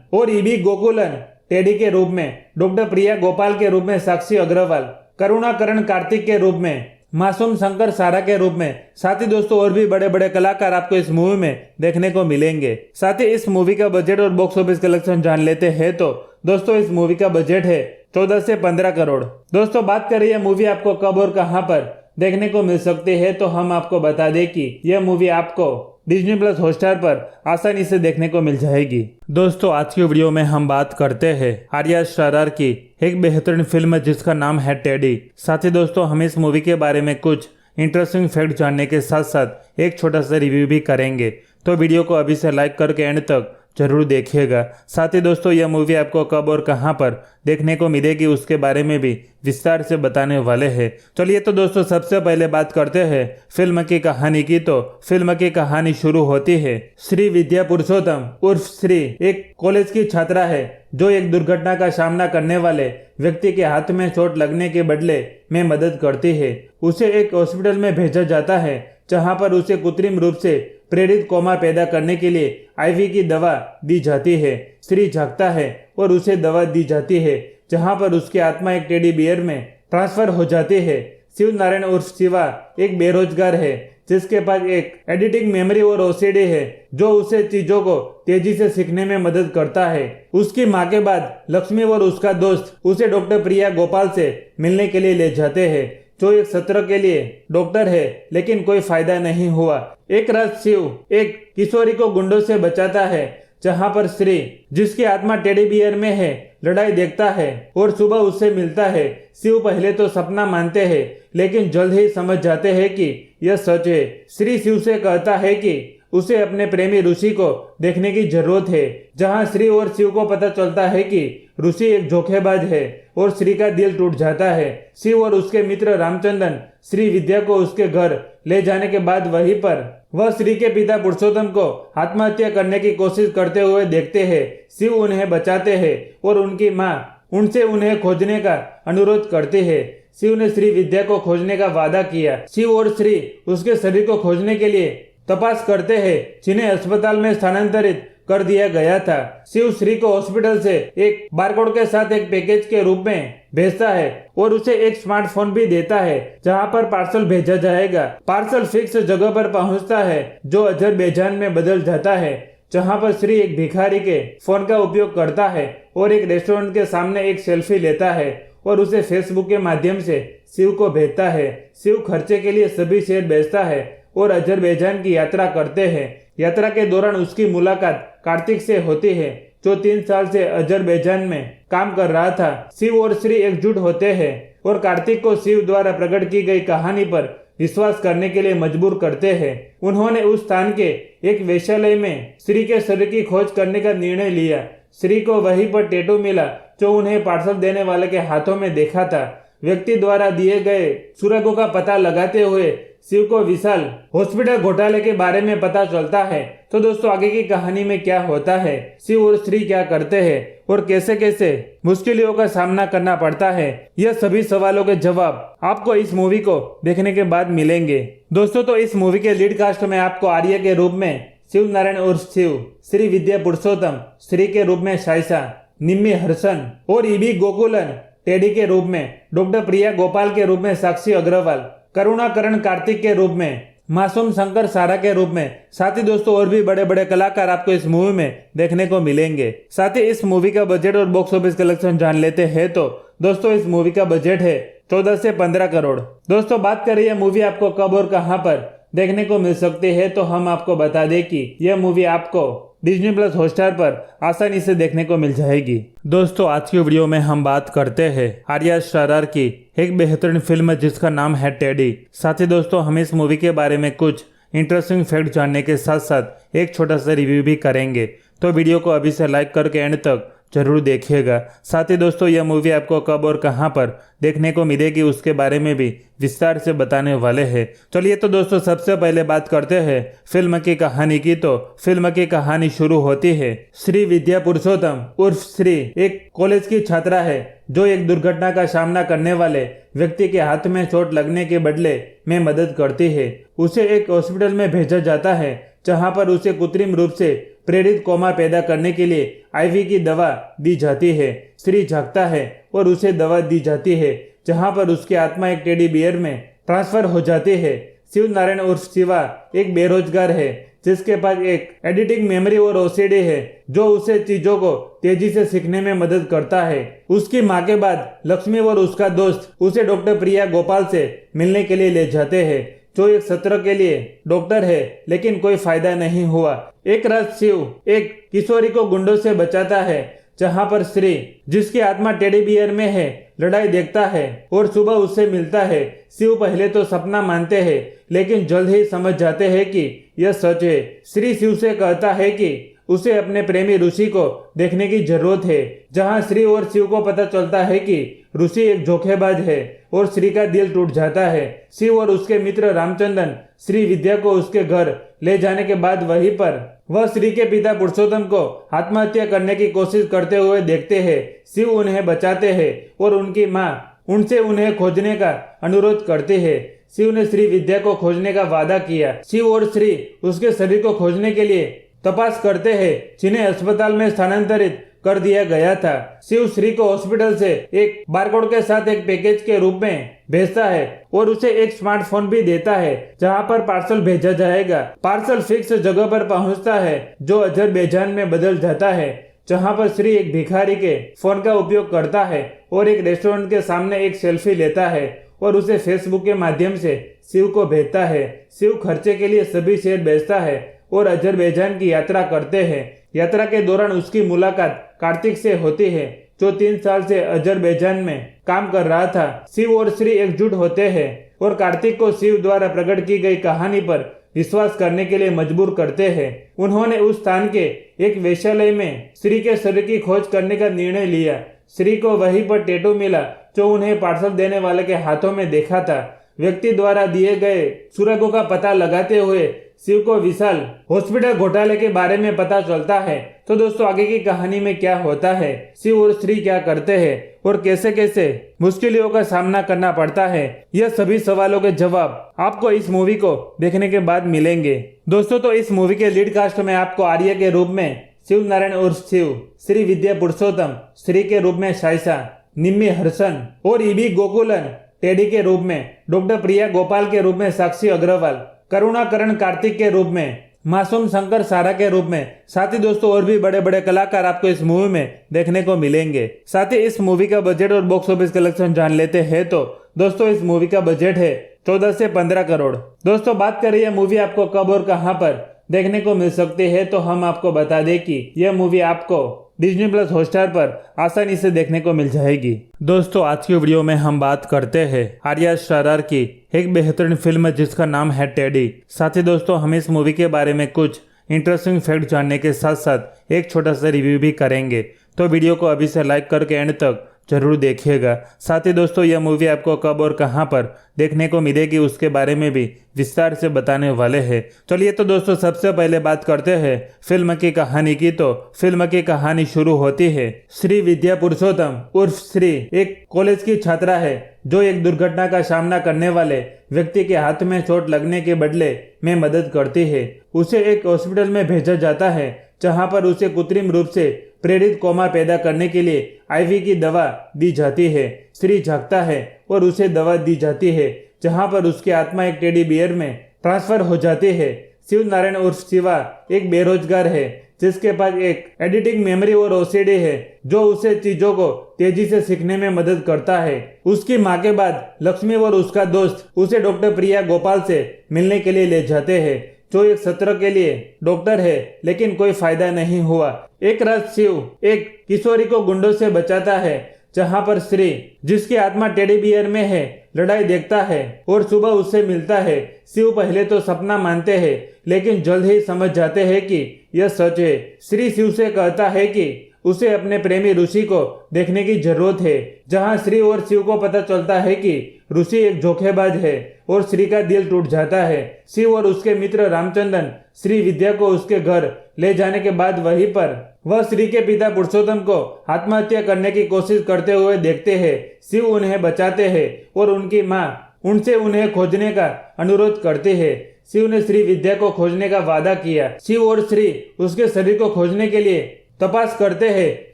Speaker 1: और ईबी गोकुलन टेडी के रूप में, डॉक्टर प्रिया गोपाल के रूप में साक्षी अग्रवाल, करुणाकरण कार्तिक के रूप में, मासूम शंकर सारा के रूप में, साथ ही दोस्तों और भी बड़े बड़े कलाकार आपको इस मूवी में देखने को मिलेंगे। साथ ही इस मूवी का बजट और बॉक्स ऑफिस कलेक्शन जान लेते हैं तो दोस्तों इस मूवी का बजट है 14 से 15 करोड़। दोस्तों बात करें यह मूवी आपको कब और कहां पर देखने को मिल सकती है तो हम आपको बता दें कि यह मूवी आपको डिज्नी प्लस हॉटस्टार पर आसानी से देखने को मिल जाएगी। दोस्तों आज की वीडियो में हम बात करते हैं आर्या शारार की एक बेहतरीन फिल्म जिसका नाम है टेडी। साथ ही दोस्तों हम इस मूवी के बारे में कुछ इंटरेस्टिंग फैक्ट जानने के साथ साथ एक छोटा सा रिव्यू भी करेंगे, तो वीडियो को अभी से लाइक करके एंड तक जरूर देखिएगा। साथ ही दोस्तों यह मूवी आपको कब और कहां पर देखने को मिलेगी उसके बारे में भी विस्तार से बताने वाले हैं। चलिए तो दोस्तों सबसे पहले बात करते हैं फिल्म की कहानी की। तो फिल्म की कहानी शुरू होती है श्री विद्या पुरुषोत्तम उर्फ श्री एक कॉलेज की छात्रा है जो एक दुर्घटना का सामना करने वाले व्यक्ति के हाथ में चोट लगने के बदले में मदद करती है। उसे एक हॉस्पिटल में भेजा जाता है जहां पर उसे कृत्रिम रूप से प्रेरित कोमा पैदा करने के लिए आईवी की दवा दी जाती है। श्री जागता है और उसे दवा दी जाती है जहां पर उसकी आत्मा एक टेडी बियर में ट्रांसफर हो जाती है। शिव नारायण उर्फ शिवा एक बेरोजगार है जिसके पास एक एडिटिंग मेमोरी और ओसीडी है जो उसे चीजों को तेजी से सीखने में मदद करता है। उसकी मां के बाद लक्ष्मी और उसका दोस्त उसे डॉक्टर प्रिया गोपाल से मिलने के लिए ले जाते हैं जो एक सत्र के लिए डॉक्टर है, लेकिन कोई फायदा नहीं हुआ। एक रात शिव एक किशोरी को गुंडों से बचाता है जहां पर श्री जिसकी आत्मा टेडी बियर में है लड़ाई देखता है और सुबह उससे मिलता है। शिव पहले तो सपना मानते हैं लेकिन जल्द ही समझ जाते हैं कि यह सच है। श्री शिव से कहता है कि उसे अपने प्रेमी ऋषि को देखने की जरूरत है, जहां श्री और शिव को पता चलता है कि ऋषि एक धोखेबाज है और श्री का दिल टूट जाता है। शिव और उसके मित्र रामचंद्रन श्री विद्या को उसके घर ले जाने के बाद वहीं पर वह श्री के पिता पुरुषोत्तम को आत्महत्या करने की कोशिश करते हुए देखते हैं। शिव उन्हें बचाते हैं और उनकी मां उनसे उन्हें खोजने का अनुरोध करती है। शिव ने श्री विद्या को खोजने का वादा किया। शिव और श्री उसके शरीर को खोजने के लिए तपास करते हैं जिन्हें अस्पताल में स्थानांतरित कर दिया गया था। शिव श्री को हॉस्पिटल से एक बारकोड के साथ एक पैकेज के रूप में भेजता है और उसे एक स्मार्टफोन भी देता है जहां पर पार्सल भेजा जाएगा। पार्सल फिक्स जगह पर पहुंचता है जो अजरबैजान में बदल जाता है, जहां पर श्री एक भिखारी के फोन का उपयोग करता है और एक रेस्टोरेंट के सामने एक सेल्फी लेता है और उसे फेसबुक के माध्यम से शिव को भेजता है। शिव खर्चे के लिए सभी शेयर बेचता है और अजरबैजान की यात्रा करते हैं। यात्रा के दौरान उसकी मुलाकात कार्तिक से होती है जो 3 साल से अजरबैजान में काम कर रहा था। शिव और श्री एकजुट होते हैं और कार्तिक को शिव द्वारा प्रकट की गई कहानी पर विश्वास करने के लिए मजबूर करते हैं। उन्होंने उस स्थान के एक वेश्यालय में श्री के शरीर की खोज करने का निर्णय लिया। श्री को वहीं पर टैटू मिला जो उन्हें पार्सल देने वाले के हाथों में देखा था। व्यक्ति द्वारा दिए गए सुरागों का पता लगाते हुए शिव को विशाल हॉस्पिटल घोटाले के बारे में पता चलता है। तो दोस्तों आगे की कहानी में क्या होता है, शिव और श्री क्या करते हैं और कैसे कैसे मुश्किलों का सामना करना पड़ता है, यह सभी सवालों के जवाब आपको इस मूवी को देखने के बाद मिलेंगे। दोस्तों तो इस मूवी के लीड कास्ट में आपको आर्य के रूप में शिव नारायण उर्फ शिव, श्री विद्या पुरुषोत्तम श्री के रूप में शाइसा, निम्मी हर्षन और ईबी गोकुलन टेडी के रूप में, डॉक्टर प्रिया गोपाल के रूप में साक्षी अग्रवाल, करुणाकरण कार्तिक के रूप में, मासूम शंकर सारा के रूप में। साथ ही दोस्तों और भी बड़े बड़े कलाकार आपको इस मूवी में देखने को मिलेंगे। साथ ही इस मूवी का बजट और बॉक्स ऑफिस कलेक्शन जान लेते हैं तो दोस्तों इस मूवी का बजट है 14 से 15 करोड़। दोस्तों बात करें यह मूवी आपको कब और कहां पर देखने को मिल सकती है तो हम आपको बता दें कि यह मूवी आपको डिज्नी प्लस हॉटस्टार पर आसानी से देखने को मिल जाएगी। दोस्तों आज की वीडियो में हम बात करते हैं आर्या शारार की एक बेहतरीन फिल्म जिसका नाम है टेडी। साथ ही दोस्तों हम इस मूवी के बारे में कुछ इंटरेस्टिंग फैक्ट जानने के साथ साथ एक छोटा सा रिव्यू भी करेंगे, तो वीडियो को अभी से लाइक करके एंड तक जरूर देखिएगा। साथ ही दोस्तों यह मूवी आपको कब और कहां पर देखने को मिलेगी उसके बारे में भी विस्तार से बताने वाले हैं। चलिए तो दोस्तों सबसे पहले बात करते हैं फिल्म की कहानी की। तो फिल्म की कहानी शुरू होती है श्री विद्या पुरुषोत्तम उर्फ श्री एक कॉलेज की छात्रा है जो एक दुर्घटना का सामना करने वाले व्यक्ति के हाथ में चोट लगने के बदले में मदद करती है। उसे एक हॉस्पिटल में भेजा जाता है जहां पर उसे कृत्रिम रूप से प्रेरित कोमा पैदा करने के लिए आईवी की दवा दी जाती है। श्री जागता है और उसे दवा दी जाती है जहां पर उसकी आत्मा एक टेडी बियर में ट्रांसफर हो जाती है। शिव नारायण उर्फ शिवा एक बेरोजगार है जिसके पास एक एडिटिंग मेमोरी और ओसीडी है जो उसे चीजों को तेजी से सीखने में मदद करता है। उसकी मां के बाद लक्ष्मी और उसका दोस्त उसे डॉक्टर प्रिया गोपाल से मिलने के लिए ले जाते हैं जो एक सत्र के लिए डॉक्टर है, लेकिन कोई फायदा नहीं हुआ। एक रात शिव एक किशोरी को गुंडों से बचाता है जहां पर श्री जिसकी आत्मा टेडी बियर में है लड़ाई देखता है और सुबह उससे मिलता है। शिव पहले तो सपना मानते हैं लेकिन जल्द ही समझ जाते हैं कि यह सच है। श्री शिव से कहता है कि उसे अपने प्रेमी ऋषि को देखने की जरूरत है, जहां श्री और शिव को पता चलता है कि ऋषि एक धोखेबाज है और श्री का दिल टूट जाता है। शिव और उसके मित्र रामचंद्रन श्री विद्या को उसके घर ले जाने के बाद वहीं पर वह श्री के पिता पुरुषोत्तम को आत्महत्या करने की कोशिश करते हुए देखते हैं। शिव उन्हें बचाते हैं और उनकी मां उनसे उन्हें खोजने का अनुरोध करती है। शिव ने श्री विद्या को खोजने का वादा किया। शिव और श्री उसके शरीर को खोजने के लिए तपास करते हैं जिन्हें अस्पताल में स्थानांतरित कर दिया गया था। शिव श्री को हॉस्पिटल से एक बारकोड के साथ एक पैकेज के रूप में भेजता है और उसे एक स्मार्टफोन भी देता है जहां पर पार्सल भेजा जाएगा। पार्सल फिक्स जगह पर पहुंचता है जो अजरबैजान में बदल जाता है, जहां पर श्री एक भिखारी के फोन का उपयोग करता है और एक रेस्टोरेंट के सामने एक सेल्फी लेता है और उसे फेसबुक के माध्यम से शिव को भेजता है। शिव खर्चे के लिए सभी शेयर बेचता है और अजरबैजान की यात्रा करते हैं। यात्रा के दौरान उसकी मुलाकात कार्तिक से होती है जो 3 साल से अजरबैजान में काम कर रहा था। शिव और श्री एकजुट होते हैं और कार्तिक को शिव द्वारा प्रकट की गई कहानी पर विश्वास करने के लिए मजबूर करते हैं। उन्होंने उस स्थान के एक वेश्यालय में श्री के शरीर की खोज करने का निर्णय लिया। श्री को वहीं पर टैटू मिला जो उन्हें पार्सल देने वाले के हाथों में देखा था। व्यक्ति द्वारा दिए गए सुरागों का पता लगाते हुए शिव को विशाल हॉस्पिटल घोटाले के बारे में पता चलता है। तो दोस्तों आगे की कहानी में क्या होता है, शिव और श्री क्या करते हैं और कैसे कैसे मुश्किलों का सामना करना पड़ता है, यह सभी सवालों के जवाब आपको इस मूवी को देखने के बाद मिलेंगे। दोस्तों तो इस मूवी के लीड कास्ट में आपको आर्या के रूप में शिव नारायण उर्फ शिव, श्री विद्या पुरुषोत्तम श्री के रूप में साइसा, निम्मी हर्षन और ईबी गोकुलन टेडी के रूप में, डॉक्टर प्रिया गोपाल के रूप में साक्षी अग्रवाल, करुणाकरण कार्तिक के रूप में, मासूम शंकर सारा के रूप में। साथ ही दोस्तों और भी बड़े बड़े कलाकार आपको इस मूवी में देखने को मिलेंगे। साथ ही इस मूवी का बजट और बॉक्स ऑफिस कलेक्शन जान लेते हैं तो दोस्तों इस मूवी का बजट है 14 से 15 करोड़। दोस्तों बात करें यह मूवी आपको कब और कहां पर देखने को मिल सकती है तो हम आपको बता दें कि यह मूवी आपको डिज्नी प्लस हॉटस्टार पर आसानी से देखने को मिल जाएगी। दोस्तों आज की वीडियो में हम बात करते हैं आर्या शारार की एक बेहतरीन फिल्म जिसका नाम है टेडी। साथ ही दोस्तों हम इस मूवी के बारे में कुछ इंटरेस्टिंग फैक्ट जानने के साथ साथ एक छोटा सा रिव्यू भी करेंगे, तो वीडियो को अभी से लाइक करके एंड तक जरूर देखिएगा। साथ ही दोस्तों यह मूवी आपको कब और कहां पर देखने को मिलेगी उसके बारे में भी विस्तार से बताने वाले हैं। चलिए तो दोस्तों सबसे पहले बात करते हैं फिल्म की कहानी की। तो फिल्म की कहानी शुरू होती है श्री विद्या पुरुषोत्तम उर्फ श्री एक कॉलेज की छात्रा है जो एक दुर्घटना का सामना करने वाले व्यक्ति के हाथ में चोट लगने के बदले में मदद करती है। उसे एक हॉस्पिटल में भेजा जाता है जहां पर उसे कृत्रिम रूप से प्रेरित कोमा पैदा करने के लिए आईवी की दवा दी जाती है। श्री जागता है और उसे दवा दी जाती है जहां पर उसकी आत्मा एक टेडी बियर में ट्रांसफर हो जाती है। शिव नारायण उर्फ शिवा एक बेरोजगार है जिसके पास एक एडिटिंग मेमोरी और ओसीडी है जो उसे चीजों को तेजी से सीखने में मदद करता है। उसकी मां के बाद लक्ष्मी और उसका दोस्त उसे डॉक्टर प्रिया गोपाल से मिलने के लिए ले जाते हैं जो एक सत्र के लिए डॉक्टर है, लेकिन कोई फायदा नहीं हुआ। एक रात शिव एक किशोरी को गुंडों से बचाता है जहां पर श्री, जिसकी आत्मा टेडी बियर में है, लड़ाई देखता है और सुबह उससे मिलता है। शिव पहले तो सपना मानते हैं लेकिन जल्द ही समझ जाते हैं कि यह सच है। श्री शिव से कहता है कि उसे अपने प्रेमी ऋषि को देखने की जरूरत है, जहां श्री और शिव को पता चलता है कि ऋषि एक धोखेबाज है और श्री का दिल टूट जाता है। शिव और उसके मित्र रामचंद्रन श्री विद्या को उसके घर ले जाने के बाद वहीं पर वह श्री के पिता पुरुषोत्तम को आत्महत्या करने की कोशिश करते हुए देखते हैं। शिव उन्हें बचाते हैं और उनकी मां उनसे उन्हें खोजने का अनुरोध करती है। शिव ने श्री विद्या को खोजने का वादा किया। शिव और श्री उसके शरीर को खोजने के लिए तपास करते हैं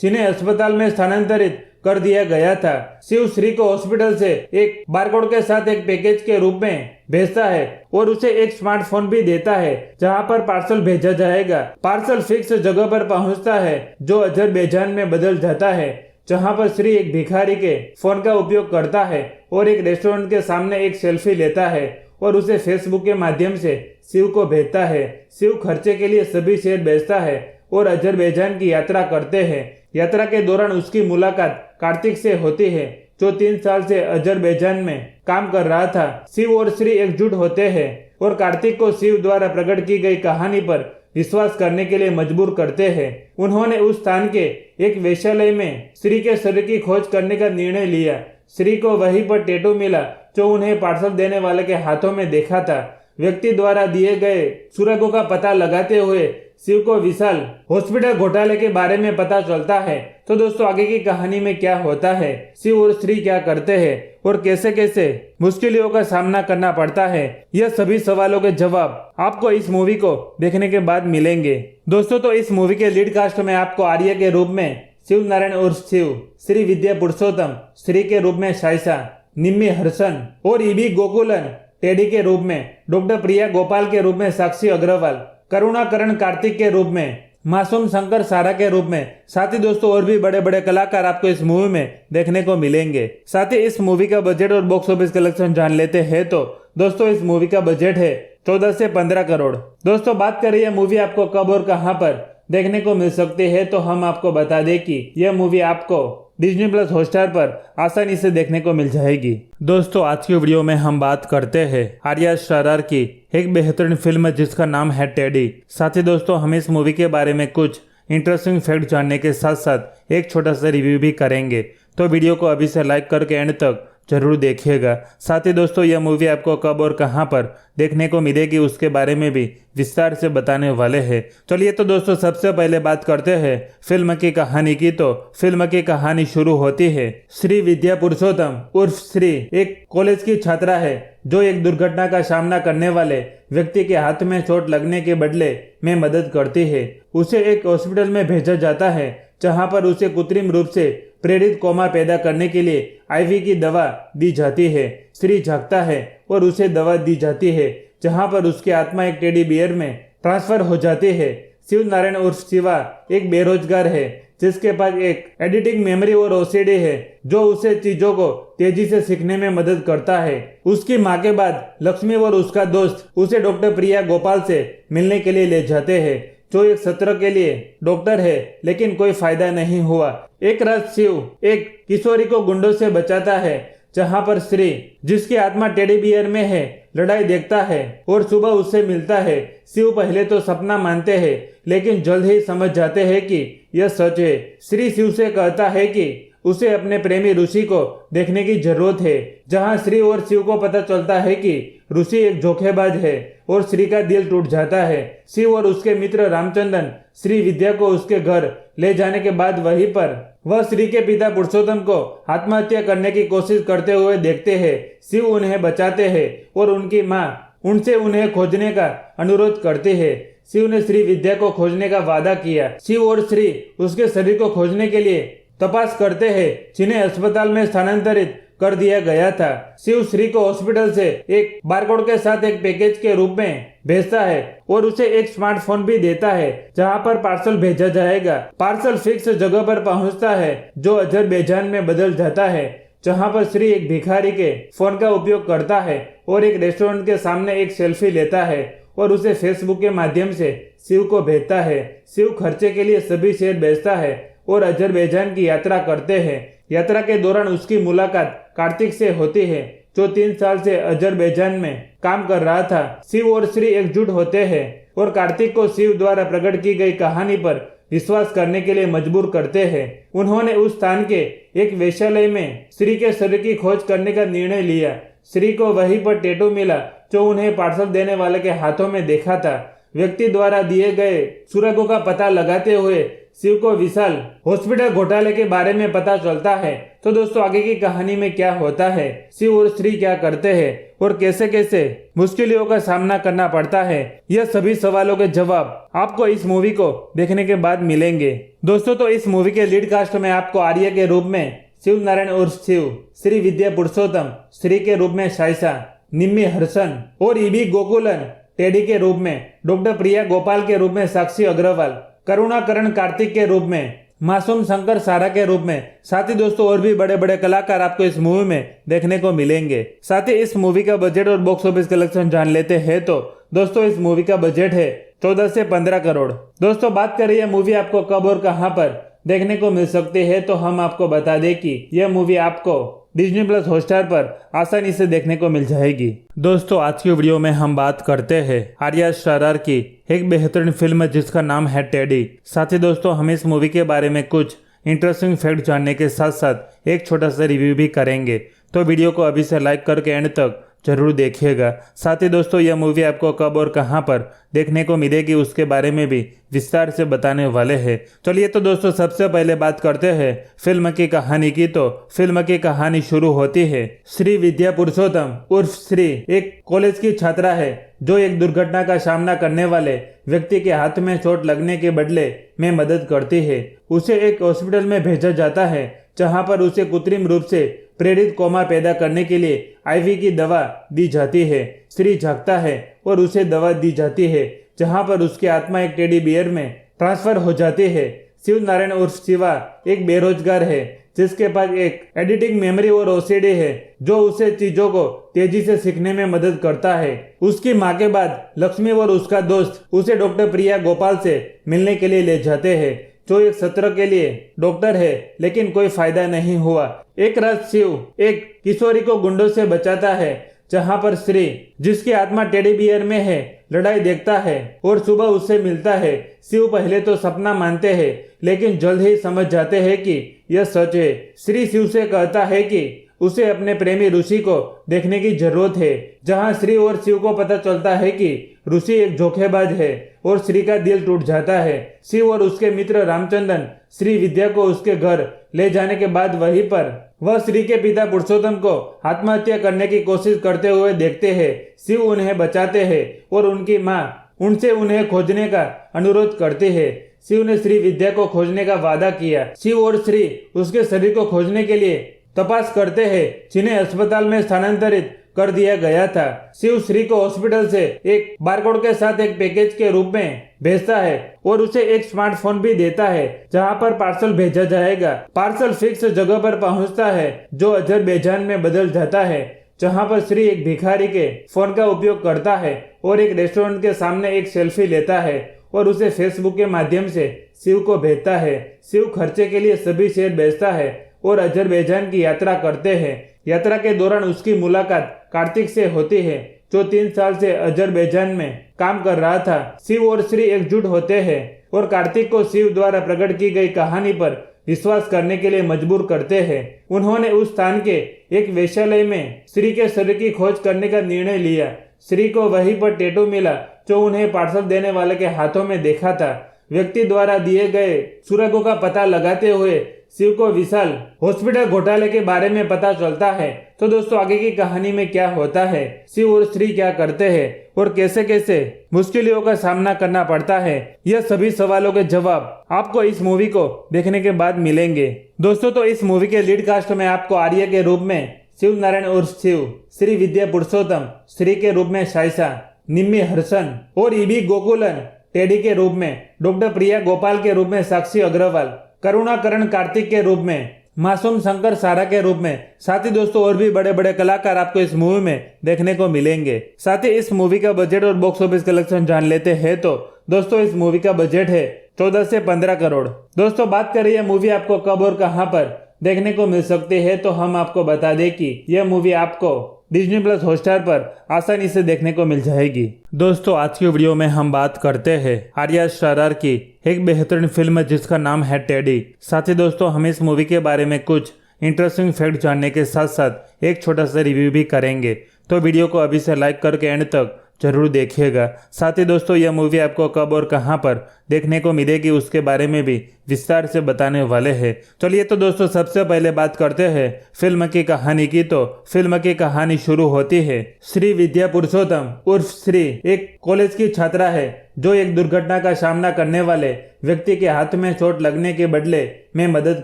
Speaker 1: जिन्हें अस्पताल में स्थानांतरित कर दिया गया था। शिव श्री को हॉस्पिटल से एक बारकोड के साथ एक पैकेज के रूप में भेजता है और उसे एक स्मार्टफोन भी देता है जहां पर पार्सल भेजा जाएगा। पार्सल फिक्स जगह पर पहुंचता है जो अजरबैजान में बदल जाता है, जहां पर श्री एक भिखारी के फोन का उपयोग करता है और एक रेस्टोरेंट के सामने एक सेल्फी लेता है और उसे फेसबुक के माध्यम से शिव को भेजता है। शिव खर्चे के लिए सभी शेयर बेचता है और अजरबैजान की यात्रा करते हैं। यात्रा के दौरान उसकी मुलाकात कार्तिक से होती है जो 3 साल से अजरबैजान में काम कर रहा था। शिव और श्री एकजुट होते हैं और कार्तिक को शिव द्वारा प्रकट की गई कहानी पर विश्वास करने के लिए मजबूर करते हैं। उन्होंने उस स्थान के एक वेश्यालय में श्री के शरीर की खोज करने का निर्णय लिया। श्री को वहीं पर टैटू मिला जो उन्हें पार्सल देने वाले के हाथों में देखा था। व्यक्ति द्वारा दिए गए सुरागों का पता लगाते हुए शिव को विशाल हॉस्पिटल घोटाले के बारे में पता चलता है। तो दोस्तों आगे की कहानी में क्या होता है, शिव और श्री क्या करते हैं और कैसे कैसे मुश्किलों का सामना करना पड़ता है, यह सभी सवालों के जवाब आपको इस मूवी को देखने के बाद मिलेंगे। दोस्तों तो इस मूवी के लीड कास्ट में आपको आर्य के रूप में शिव नारायण उर्फ शिव, श्री विद्या पुरुषोत्तम श्री के रूप में शाइसा, निम्मी हर्षन और ईबी गोकुलन टेडी के रूप में, डॉक्टर प्रिया गोपाल के रूप में साक्षी अग्रवाल, करुणाकरण कार्तिक के रूप में, मासूम शंकर सारा के रूप में, साथ ही दोस्तों और भी बड़े बड़े कलाकार आपको इस मूवी में देखने को मिलेंगे। साथ ही इस मूवी का बजट और बॉक्स ऑफिस कलेक्शन जान लेते हैं तो दोस्तों इस मूवी का बजट है 14 से 15 करोड़। दोस्तों बात करें यह मूवी आपको कब और कहां पर देखने को मिल सकती है तो हम आपको बता दें कि यह मूवी आपको डिज्नी प्लस हॉटस्टार पर आसानी से देखने को मिल जाएगी। दोस्तों आज की वीडियो में हम बात करते हैं आर्या शारार की एक बेहतरीन फिल्म जिसका नाम है टेडी। साथ ही दोस्तों हम इस मूवी के बारे में कुछ इंटरेस्टिंग फैक्ट जानने के साथ साथ एक छोटा सा रिव्यू भी करेंगे, तो वीडियो को अभी से लाइक करके एंड तक जरूर देखिएगा। साथ ही दोस्तों यह मूवी आपको कब और कहां पर देखने को मिलेगी उसके बारे में भी विस्तार से बताने वाले हैं। चलिए तो दोस्तों सबसे पहले बात करते हैं फिल्म की कहानी की। तो फिल्म की कहानी शुरू होती है श्री विद्या पुरुषोत्तम उर्फ श्री एक कॉलेज की छात्रा है जो एक दुर्घटना का सामना करने वाले व्यक्ति के हाथ में चोट लगने के बदले में मदद करती है। उसे एक हॉस्पिटल में भेजा जाता है जहां पर उसे कृत्रिम रूप से प्रेरित कोमा पैदा करने के लिए आईवी की दवा दी जाती है। श्री जागता है और उसे दवा दी जाती है जहां पर उसकी आत्मा एक टेडी बियर में ट्रांसफर हो जाती है। शिव नारायण उर्फ शिवा एक बेरोजगार है जिसके पास एक एडिटिंग मेमोरी और ओसीडी है जो उसे चीजों को तेजी से सीखने में मदद करता है। उसकी मां के बाद लक्ष्मी और उसका दोस्त उसे डॉक्टर प्रिया गोपाल से मिलने के लिए ले जाते हैं जो एक सत्र के लिए डॉक्टर है, लेकिन कोई फायदा नहीं हुआ। एक रात शिव एक किशोरी को गुंडों से बचाता है जहां पर श्री, जिसकी आत्मा टेडी बियर में है, लड़ाई देखता है और सुबह उससे मिलता है। शिव पहले तो सपना मानते हैं लेकिन जल्द ही समझ जाते हैं कि यह सच है। श्री शिव से कहता है कि उसे अपने प्रेमी ऋषि को देखने की जरूरत है, जहां श्री और शिव को पता चलता है कि ऋषि एक धोखेबाज है और श्री का दिल टूट जाता है। शिव और उसके मित्र रामचंद्रन श्री विद्या को उसके घर ले जाने के बाद वहीं पर वह श्री के पिता पुरुषोत्तम को आत्महत्या करने की कोशिश करते हुए देखते हैं। शिव उन्हें बचाते हैं और उनकी मां उनसे उन्हें खोजने का अनुरोध करती है। शिव ने श्री विद्या को खोजने का वादा किया। शिव और श्री उसके शरीर को खोजने के लिए तपास करते हैं जिन्हें अस्पताल में स्थानांतरित कर दिया गया था। शिव श्री को हॉस्पिटल से एक बारकोड के साथ एक पैकेज के रूप में भेजता है और उसे एक स्मार्टफोन भी देता है जहां पर पार्सल भेजा जाएगा। पार्सल फिक्स जगह पर पहुंचता है जो अजरबैजान में बदल जाता है, जहां पर श्री एक भिखारी के फोन का उपयोग करता है और एक रेस्टोरेंट के सामने एक सेल्फी लेता है और उसे फेसबुक के माध्यम से शिव को भेजता है। शिव खर्चे के लिए सभी शेयर बेचता है और अजरबैजान की यात्रा करते हैं। यात्रा के दौरान उसकी मुलाकात कार्तिक से होती है जो 3 साल से अजरबैजान में काम कर रहा था। शिव और श्री एकजुट होते हैं और कार्तिक को शिव द्वारा प्रकट की गई कहानी पर विश्वास करने के लिए मजबूर करते हैं। उन्होंने उस स्थान के एक वेश्यालय में श्री के शरीर की खोज करने का निर्णय लिया। श्री को वहीं पर टैटू मिला जो उन्हें पार्सल देने वाले के हाथों में देखा था। व्यक्ति द्वारा दिए गए सुरागों का पता लगाते हुए शिव को विशाल हॉस्पिटल घोटाले के बारे में पता चलता है। तो दोस्तों आगे की कहानी में क्या होता है, शिव और श्री क्या करते हैं और कैसे कैसे मुश्किलों का सामना करना पड़ता है, यह सभी सवालों के जवाब आपको इस मूवी को देखने के बाद मिलेंगे। दोस्तों तो इस मूवी के लीड कास्ट में आपको आर्य के रूप में शिव नारायण उर्फ शिव, श्री विद्या पुरुषोत्तम, श्री के रूप में शाइसा, निम्मी हर्षन और ईबी गोकुलन टेडी के रूप में, डॉक्टर प्रिया गोपाल के रूप में साक्षी अग्रवाल, करुणाकरण कार्तिक के रूप में, मासूम शंकर सारा के रूप में, साथ ही दोस्तों और भी बड़े बड़े कलाकार आपको इस मूवी में देखने को मिलेंगे। साथ ही इस मूवी का बजट और बॉक्स ऑफिस कलेक्शन जान लेते हैं तो दोस्तों इस मूवी का बजट है 14 से 15 करोड़। दोस्तों बात करें यह मूवी आपको कब और कहां पर देखने को मिल सकती है तो हम आपको बता दें कि यह मूवी आपको डिज्नी प्लस हॉटस्टार पर आसानी से देखने को मिल जाएगी। दोस्तों आज की वीडियो में हम बात करते हैं आर्या शारार की एक बेहतरीन फिल्म जिसका नाम है टेडी। साथ ही दोस्तों हम इस मूवी के बारे में कुछ इंटरेस्टिंग फैक्ट जानने के साथ साथ एक छोटा सा रिव्यू भी करेंगे, तो वीडियो को अभी से लाइक करके एंड तक जरूर देखिएगा। साथ ही दोस्तों यह मूवी आपको कब और कहां पर देखने को मिलेगी उसके बारे में भी विस्तार से बताने वाले हैं। चलिए तो दोस्तों सबसे पहले बात करते हैं फिल्म की कहानी की। तो फिल्म की कहानी शुरू होती है श्री विद्या पुरुषोत्तम उर्फ श्री एक कॉलेज की छात्रा है जो एक दुर्घटना का सामना करने वाले व्यक्ति के हाथ में चोट लगने के बदले में मदद करती है। उसे एक हॉस्पिटल में भेजा जाता है जहां पर उसे कृत्रिम रूप से प्रेरित कोमा पैदा करने के लिए आईवी की दवा दी जाती है। श्री जागता है और उसे दवा दी जाती है जहां पर उसकी आत्मा एक टेडी बियर में ट्रांसफर हो जाती है। शिव नारायण उर्फ शिवा एक बेरोजगार है जिसके पास एक एडिटिंग मेमोरी और ओसीडी है जो उसे चीजों को तेजी से सीखने में मदद करता है। उसकी माँ के बाद लक्ष्मी और उसका दोस्त उसे डॉक्टर प्रिया गोपाल से मिलने के लिए ले जाते हैं जो एक सत्र के लिए डॉक्टर है, लेकिन कोई फायदा नहीं हुआ। एक रात शिव एक किशोरी को गुंडों से बचाता है जहां पर श्री जिसकी आत्मा टेडी बियर में है लड़ाई देखता है और सुबह उससे मिलता है। शिव पहले तो सपना मानते हैं लेकिन जल्द ही समझ जाते हैं कि यह सच है। श्री शिव से कहता है कि उसे अपने प्रेमी ऋषि को देखने की जरूरत है, जहां श्री और शिव को पता चलता है कि ऋषि एक धोखेबाज है और श्री का दिल टूट जाता है। शिव और उसके मित्र रामचंद्रन श्री विद्या को उसके घर ले जाने के बाद वहीं पर वह श्री के पिता पुरुषोत्तम को आत्महत्या करने की कोशिश करते हुए देखते हैं। शिव उन्हें बचाते हैं और उनकी माँ उनसे उन्हें खोजने का अनुरोध करती है। शिव ने श्री विद्या को खोजने का वादा किया। शिव और श्री उसके शरीर को खोजने के लिए तपास करते हैं जिन्हें अस्पताल में स्थानांतरित कर दिया गया था। शिव श्री को हॉस्पिटल से एक बारकोड के साथ एक पैकेज के रूप में भेजता है और उसे एक स्मार्टफोन भी देता है जहां पर पार्सल भेजा जाएगा। पार्सल फिक्स जगह पर पहुंचता है जो अजरबैजान में बदल जाता है, जहां पर श्री एक भिखारी के फोन का उपयोग करता है और एक रेस्टोरेंट के सामने एक सेल्फी लेता है और उसे फेसबुक के माध्यम से शिव को भेजता है। शिव खर्चे के लिए सभी शेयर बेचता है और अजरबैजान की यात्रा करते हैं। यात्रा के दौरान उसकी मुलाकात कार्तिक से होती है जो 3 साल से अजरबैजान में काम कर रहा था। शिव और श्री एकजुट होते हैं और कार्तिक को शिव द्वारा प्रकट की गई कहानी पर विश्वास करने के लिए मजबूर करते हैं। उन्होंने उस स्थान के एक वेश्यालय में श्री के शरीर की खोज करने का निर्णय लिया। श्री को वहीं पर टैटू मिला जो उन्हें पार्सल देने वाले के हाथों में देखा था। व्यक्ति द्वारा दिए गए सुरागों का पता लगाते हुए शिव को विशाल हॉस्पिटल घोटाले के बारे में पता चलता है। तो दोस्तों आगे की कहानी में क्या होता है, शिव और श्री क्या करते हैं और कैसे कैसे मुश्किलों का सामना करना पड़ता है, यह सभी सवालों के जवाब आपको इस मूवी को देखने के बाद मिलेंगे। दोस्तों तो इस मूवी के लीड कास्ट में आपको आर्य के रूप में शिव नारायण उर्फ शिव, श्री विद्या पुरुषोत्तम श्री के रूप में शाइसा, निम्मी हर्षन और ईबी गोकुलन टेडी के रूप में, डॉक्टर प्रिया गोपाल के रूप में साक्षी अग्रवाल, करुणाकरण कार्तिक के रूप में, मासूम शंकर सारा के रूप में, साथ ही दोस्तों और भी बड़े बड़े कलाकार आपको इस मूवी में देखने को मिलेंगे। साथ ही इस मूवी का बजट और बॉक्स ऑफिस कलेक्शन जान लेते हैं तो दोस्तों इस मूवी का बजट है 14 से 15 करोड़। दोस्तों बात करें यह मूवी आपको कब और कहां पर देखने को मिल सकती है तो हम आपको बता दें कि यह मूवी आपको डिज्नी प्लस हॉटस्टार पर आसानी से देखने को मिल जाएगी। दोस्तों आज की वीडियो में हम बात करते हैं आर्या शारार की एक बेहतरीन फिल्म जिसका नाम है टेडी। साथ ही दोस्तों हम इस मूवी के बारे में कुछ इंटरेस्टिंग फैक्ट जानने के साथ साथ एक छोटा सा रिव्यू भी करेंगे, तो वीडियो को अभी से लाइक करके एंड तक जरूर देखिएगा। साथ ही दोस्तों यह मूवी आपको कब और कहां पर देखने को मिलेगी उसके बारे में भी विस्तार से बताने वाले हैं। चलिए तो दोस्तों सबसे पहले बात करते हैं फिल्म की कहानी की। तो फिल्म की कहानी शुरू होती है श्री विद्या पुरुषोत्तम उर्फ श्री एक कॉलेज की छात्रा है जो एक दुर्घटना का सामना करने वाले व्यक्ति के हाथ में चोट लगने के बदले में मदद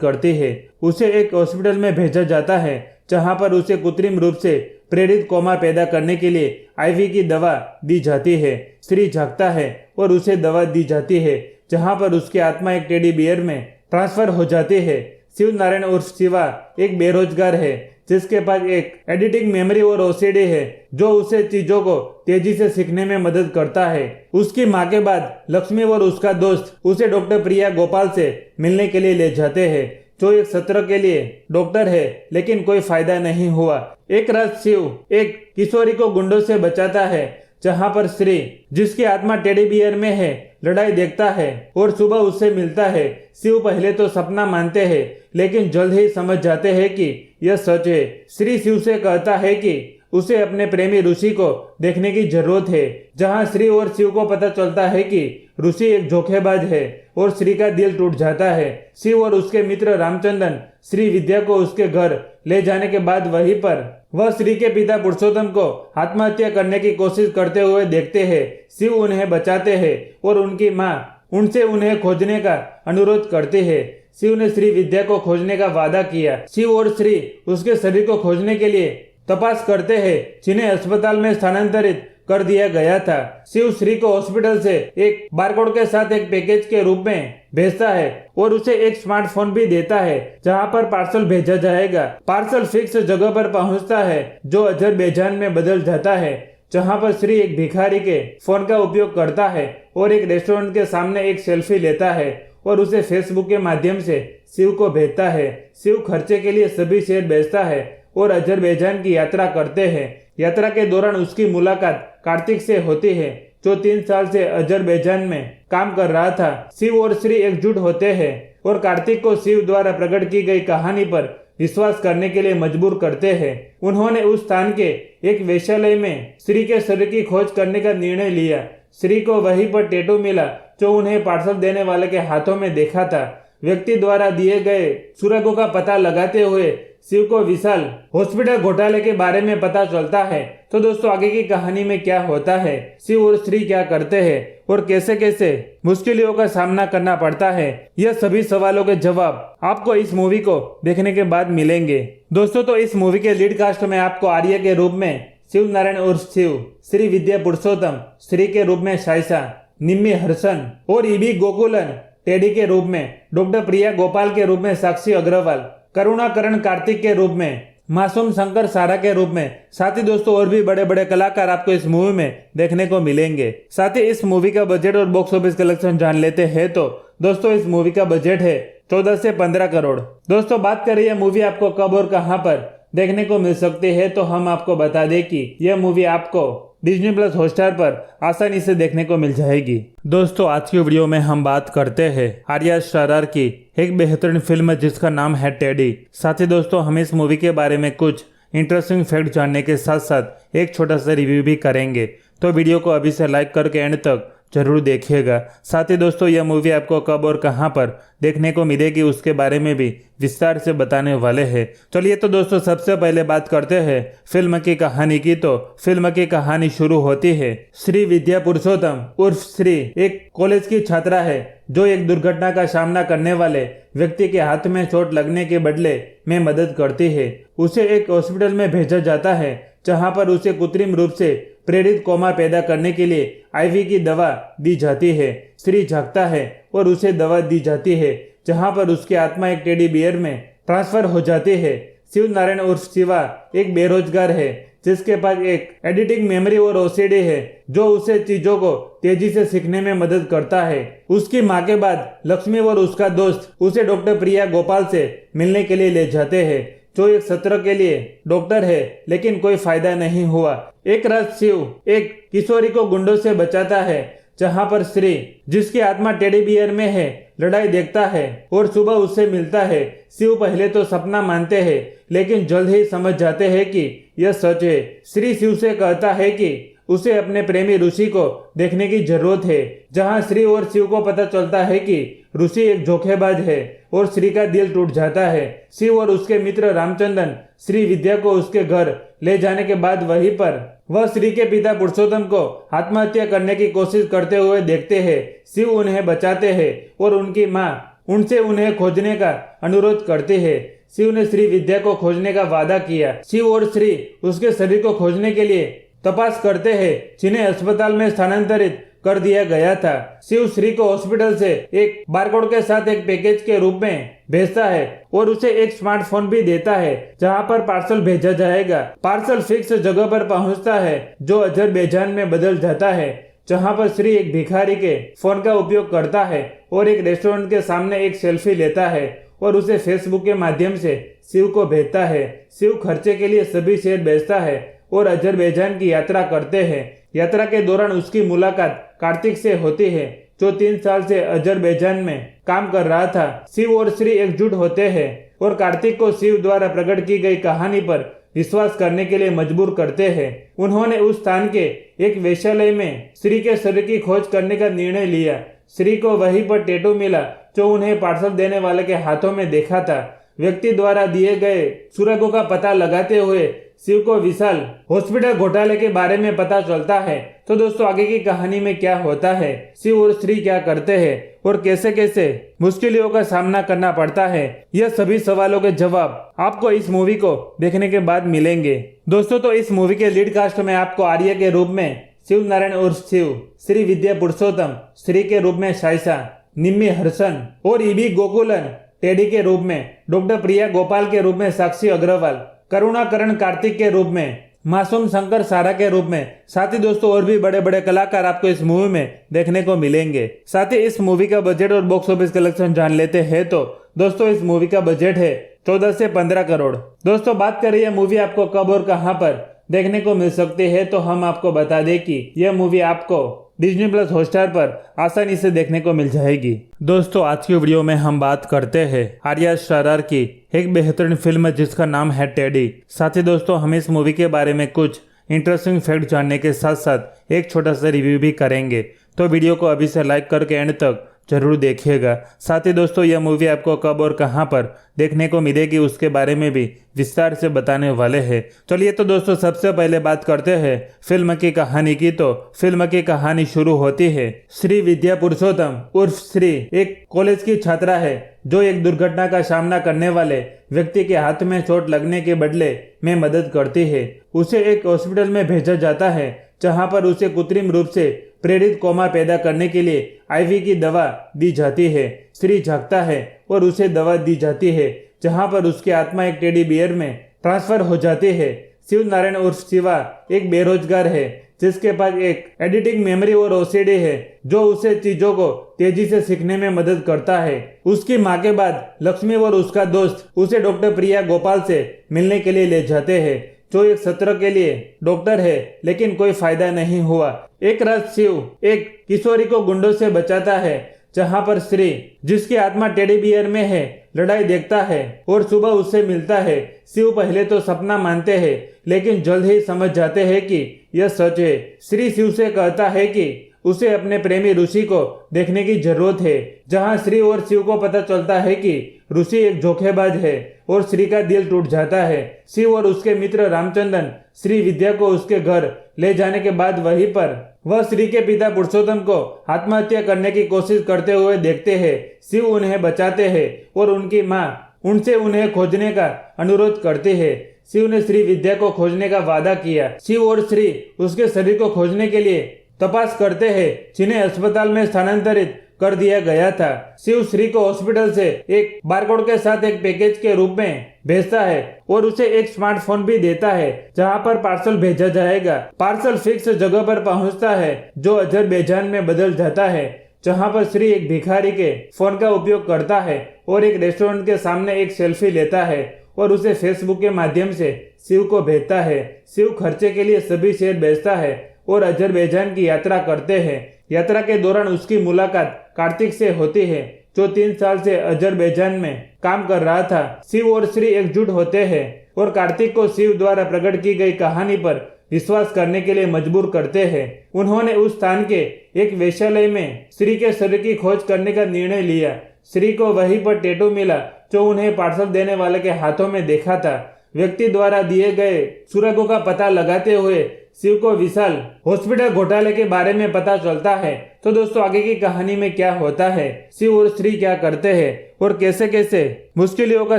Speaker 1: करती है। उसे एक हॉस्पिटल में भेजा जाता है जहां पर उसे कृत्रिम रूप से प्रेरित कोमा पैदा करने के लिए आईवी की दवा दी जाती है। श्री जागता है और उसे दवा दी जाती है जहां पर उसकी आत्मा एक टेडी बियर में ट्रांसफर हो जाती है। शिव नारायण उर्फ शिवा एक बेरोजगार है जिसके पास एक एडिटिंग मेमोरी और ओसीडी है जो उसे चीजों को तेजी से सीखने में मदद करता है। उसकी मां के बाद लक्ष्मी और उसका दोस्त उसे डॉक्टर प्रिया गोपाल से मिलने के लिए ले जाते हैं जो एक सत्र के लिए डॉक्टर है, लेकिन कोई फायदा नहीं हुआ। एक रात शिव एक किशोरी को गुंडों से बचाता है जहां पर श्री जिसकी आत्मा टेडी बियर में है लड़ाई देखता है और सुबह उससे मिलता है। शिव पहले तो सपना मानते हैं लेकिन जल्द ही समझ जाते हैं कि यह सच है। श्री शिव से कहता है कि उसे अपने प्रेमी ऋषि को देखने की जरूरत है, जहां श्री और शिव को पता चलता है कि ऋषि एक धोखेबाज है और श्री का दिल टूट जाता है। शिव और उसके मित्र रामचंद्रन श्री विद्या को उसके घर ले जाने के बाद वहीं पर वह श्री के पिता पुरुषोत्तम को आत्महत्या करने की कोशिश करते हुए देखते हैं। शिव उन्हें बचाते हैं और उनकी मां उनसे उन्हें खोजने का अनुरोध करती है। शिव ने श्री विद्या को खोजने का वादा किया। शिव और श्री उसके शरीर को खोजने के लिए तपास करते हैं जिन्हें अस्पताल में स्थानांतरित कर दिया गया था। शिव श्री को हॉस्पिटल से एक बारकोड के साथ एक पैकेज के रूप में भेजता है और उसे एक स्मार्टफोन भी देता है जहां पर पार्सल भेजा जाएगा। पार्सल फिक्स जगह पर पहुंचता है जो अजरबैजान में बदल जाता है जहां पर श्री एक भिखारी के फोन का उपयोग करता है और एक रेस्टोरेंट के सामने एक सेल्फी लेता है और उसे फेसबुक के माध्यम से शिव को भेजता है। शिव खर्चे के लिए सभी शेयर भेजता है और अजरबैजान की यात्रा करते हैं। यात्रा के दौरान उसकी मुलाकात कार्तिक से होती है जो 3 साल से अजरबैजान में काम कर रहा था। शिव और श्री एकजुट होते हैं और कार्तिक को शिव द्वारा प्रकट की गई कहानी पर विश्वास करने के लिए मजबूर करते हैं। उन्होंने उस स्थान के एक वेश्यालय में श्री के शरीर की खोज करने का निर्णय लिया। श्री को वहीं पर टैटू मिला जो उन्हें पार्सल देने वाले के हाथों में देखा था। व्यक्ति द्वारा दिए गए सुरागों का पता लगाते हुए शिव को विशाल हॉस्पिटल घोटाले के बारे में पता चलता है। तो दोस्तों आगे की कहानी में क्या होता है, शिव और श्री क्या करते हैं और कैसे कैसे मुश्किलों का सामना करना पड़ता है, यह सभी सवालों के जवाब आपको इस मूवी को देखने के बाद मिलेंगे। दोस्तों तो इस मूवी के लीड कास्ट में आपको आर्या के रूप में शिव नारायण उर्फ शिव, श्री विद्या पुरुषोत्तम श्री के रूप में शाइसा, निम्मी हर्षन और ईबी गोकुलन टेडी के रूप में, डॉक्टर प्रिया गोपाल के रूप में साक्षी अग्रवाल, करुणाकरण कार्तिक के रूप में, मासूम शंकर सारा के रूप में, साथ ही दोस्तों और भी बड़े बड़े कलाकार आपको इस मूवी में देखने को मिलेंगे। साथ ही इस मूवी का बजट और बॉक्स ऑफिस कलेक्शन जान लेते हैं तो दोस्तों इस मूवी का बजट है 14 से 15 करोड़। दोस्तों बात करें यह मूवी आपको कब और कहां पर देखने को मिल सकती है तो हम आपको बता दें कि यह मूवी आपको डिज्नी प्लस हॉटस्टार पर आसानी से देखने को मिल जाएगी। दोस्तों आज की वीडियो में हम बात करते हैं आर्या शारार की एक बेहतरीन फिल्म जिसका नाम है टेडी। साथ ही दोस्तों हम इस मूवी के बारे में कुछ इंटरेस्टिंग फैक्ट जानने के साथ साथ एक छोटा सा रिव्यू भी करेंगे, तो वीडियो को अभी से लाइक करके एंड तक जरूर देखिएगा। साथ ही दोस्तों यह मूवी आपको कब और कहां पर देखने को मिलेगी उसके बारे में भी विस्तार से बताने वाले हैं। चलिए तो दोस्तों सबसे पहले बात करते हैं फिल्म की कहानी की। तो फिल्म की कहानी शुरू होती है। श्री विद्या पुरुषोत्तम उर्फ श्री एक कॉलेज की छात्रा है जो एक दुर्घटना का सामना करने वाले व्यक्ति के हाथ में चोट लगने के बदले में मदद करती है। उसे एक हॉस्पिटल में भेजा जाता है जहां पर उसे कृत्रिम रूप से प्रेरित कोमा पैदा करने के लिए आईवी की दवा दी जाती है। श्री जागता है और उसे दवा दी जाती है जहां पर उसकी आत्मा एक टेडी बियर में ट्रांसफर हो जाती है। शिव नारायण उर्फ शिवा एक बेरोजगार है जिसके पास एक एडिटिंग मेमोरी और ओसीडी है जो उसे चीजों को तेजी से सीखने में मदद करता है। उसकी मां के बाद लक्ष्मी और उसका दोस्त उसे डॉक्टर प्रिया गोपाल से मिलने के लिए ले जाते हैं जो एक सत्र के लिए डॉक्टर है, लेकिन कोई फायदा नहीं हुआ। एक रात शिव एक किशोरी को गुंडों से बचाता है जहां पर श्री जिसकी आत्मा टेडी बियर में है लड़ाई देखता है और सुबह उससे मिलता है। शिव पहले तो सपना मानते हैं लेकिन जल्द ही समझ जाते हैं कि यह सच है। श्री शिव से कहता है कि उसे अपने प्रेमी ऋषि को देखने की जरूरत है। जहां श्री और शिव को पता चलता है कि ऋषि एक धोखेबाज है और श्री का दिल टूट जाता है। शिव और उसके मित्र रामचंद्रन श्री विद्या को उसके घर ले जाने के बाद वहीं पर वह श्री के पिता पुरुषोत्तम को आत्महत्या करने की कोशिश करते हुए देखते हैं। शिव उन्हें बचाते हैं और उनकी मां उनसे उन्हें खोजने का अनुरोध करती है। शिव ने श्री विद्या को खोजने का वादा किया। शिव और श्री उसके शरीर को खोजने के लिए तपास करते हैं जिन्हें अस्पताल में स्थानांतरित कर दिया गया था। शिव श्री को हॉस्पिटल से एक बारकोड के साथ एक पैकेज के रूप में भेजता है और उसे एक स्मार्टफोन भी देता है जहां पर पार्सल भेजा जाएगा। पार्सल फिक्स जगह पर पहुंचता है जो अजरबैजान में बदल जाता है जहां पर श्री एक भिखारी के फोन का उपयोग करता है और एक रेस्टोरेंट के सामने एक सेल्फी लेता है और उसे फेसबुक के माध्यम से शिव को भेजता है। शिव खर्चे के लिए सभी शेयर भेजता है और अजरबैजान की यात्रा करते हैं। यात्रा के दौरान उसकी मुलाकात कार्तिक से होती है जो 3 साल से अजरबैजान में काम कर रहा था। शिव और श्री एकजुट होते हैं और कार्तिक को शिव द्वारा प्रकट की गई कहानी पर विश्वास करने के लिए मजबूर करते हैं। उन्होंने उस स्थान के एक वेश्यालय में श्री के शरीर की खोज करने का निर्णय लिया। श्री को वहीं पर टैटू मिला जो उन्हें पार्सल देने वाले के हाथों में देखा था। व्यक्ति द्वारा दिए गए सुरागों का पता लगाते हुए शिव को विशाल हॉस्पिटल घोटाले के बारे में पता चलता है। तो दोस्तों आगे की कहानी में क्या होता है, शिव और श्री क्या करते हैं और कैसे कैसे मुश्किलों का सामना करना पड़ता है, यह सभी सवालों के जवाब आपको इस मूवी को देखने के बाद मिलेंगे। दोस्तों तो इस मूवी के लीड कास्ट में आपको आर्य के रूप में शिव नारायण उर्फ शिव, श्री विद्या पुरुषोत्तम श्री के रूप में साइसा, निम्मी हर्षन और ईबी गोकुलन टेडी के रूप में, डॉक्टर प्रिया गोपाल के रूप में साक्षी अग्रवाल, करुणाकरण कार्तिक के रूप में, मासूम शंकर सारा के रूप में। साथ ही दोस्तों और भी बड़े बड़े कलाकार आपको इस मूवी में देखने को मिलेंगे। साथ ही इस मूवी का बजट और बॉक्स ऑफिस कलेक्शन जान लेते हैं। तो दोस्तों इस मूवी का बजट है 14 से 15 करोड़। दोस्तों बात करें यह मूवी आपको कब और कहां पर देखने को मिल सकती है, तो हम आपको बता दें कि यह मूवी आपको डिज्नी प्लस हॉटस्टार पर आसानी से देखने को मिल जाएगी। दोस्तों आज की वीडियो में हम बात करते हैं आर्या शारार की एक बेहतरीन फिल्म जिसका नाम है टेडी। साथ ही दोस्तों हम इस मूवी के बारे में कुछ इंटरेस्टिंग फैक्ट जानने के साथ साथ एक छोटा सा रिव्यू भी करेंगे। तो वीडियो को अभी से लाइक करके एंड तक जरूर देखिएगा। साथ ही दोस्तों यह मूवी आपको कब और कहां पर देखने को मिलेगी उसके बारे में भी विस्तार से बताने वाले हैं। चलिए तो दोस्तों सबसे पहले बात करते हैं फिल्म की कहानी की। तो फिल्म की कहानी शुरू होती है। श्री विद्या पुरुषोत्तम उर्फ श्री एक कॉलेज की छात्रा है जो एक दुर्घटना का सामना करने वाले व्यक्ति के हाथ में चोट लगने के बदले में मदद करती है। उसे एक हॉस्पिटल में भेजा जाता है जहां पर उसे कृत्रिम रूप से प्रेरित कोमा पैदा करने के लिए आईवी की दवा दी जाती है। श्री जागता है और उसे दवा दी जाती है जहां पर उसकी आत्मा एक टेडी बियर में ट्रांसफर हो जाती है। शिव नारायण उर्फ शिवा एक बेरोजगार है जिसके पास एक एडिटिंग मेमोरी और ओसीडी है जो उसे चीजों को तेजी से सीखने में मदद करता है। उसकी मां के बाद लक्ष्मी और उसका दोस्त उसे डॉक्टर प्रिया गोपाल से मिलने के लिए ले जाते हैं जो एक सत्र के लिए डॉक्टर है, लेकिन कोई फायदा नहीं हुआ। एक रात शिव एक किशोरी को गुंडों से बचाता है जहां पर श्री जिसकी आत्मा टेडी बियर में है लड़ाई देखता है और सुबह उससे मिलता है। शिव पहले तो सपना मानते हैं लेकिन जल्द ही समझ जाते हैं कि यह सच है। श्री शिव से कहता है कि उसे अपने प्रेमी ऋषि को देखने की जरूरत है, जहां श्री और शिव को पता चलता है कि ऋषि एक धोखेबाज है और श्री का दिल टूट जाता है। शिव और उसके मित्र रामचंद्रन श्री विद्या को उसके घर ले जाने के बाद वहीं पर वह श्री के पिता पुरुषोत्तम को आत्महत्या करने की कोशिश करते हुए देखते हैं। शिव उन्हें बचाते हैं और उनकी माँ उनसे उन्हें खोजने का अनुरोध करती है। शिव ने श्री विद्या को खोजने का वादा किया। शिव और श्री उसके शरीर को खोजने के लिए तपास करते हैं, जिन्हें अस्पताल में स्थानांतरित कर दिया गया था। शिव श्री को हॉस्पिटल से एक बारकोड के साथ एक पैकेज के रूप में भेजता है और उसे एक स्मार्टफोन भी देता है, जहां पर पार्सल भेजा जाएगा। पार्सल फिक्स जगह पर पहुंचता है, जो अजरबैजान में बदल जाता है, जहां पर श्री एक भिखारी के फोन का उपयोग करता है और एक रेस्टोरेंट के सामने एक सेल्फी लेता है और उसे फेसबुक के माध्यम से शिव को भेजता है। शिव खर्चे के लिए सभी शेयर बेचता है और अजरबैजान की यात्रा करते हैं। यात्रा के दौरान उसकी मुलाकात कार्तिक से होती है, जो 3 साल से अजरबैजान में काम कर रहा था। शिव और श्री एकजुट होते हैं और कार्तिक को शिव द्वारा प्रकट की गई कहानी पर विश्वास करने के लिए मजबूर करते हैं। उन्होंने उस स्थान के एक वेश्यालय में श्री के शरीर की खोज करने का निर्णय लिया। श्री को वहीं पर टैटू मिला, जो उन्हें पार्सल देने वाले के हाथों में देखा था। व्यक्ति द्वारा दिए गए सुरागों का पता लगाते हुए शिव को विशाल हॉस्पिटल घोटाले के बारे में पता चलता है। तो दोस्तों, आगे की कहानी में क्या होता है, शिव और श्री क्या करते हैं और कैसे कैसे मुश्किलों का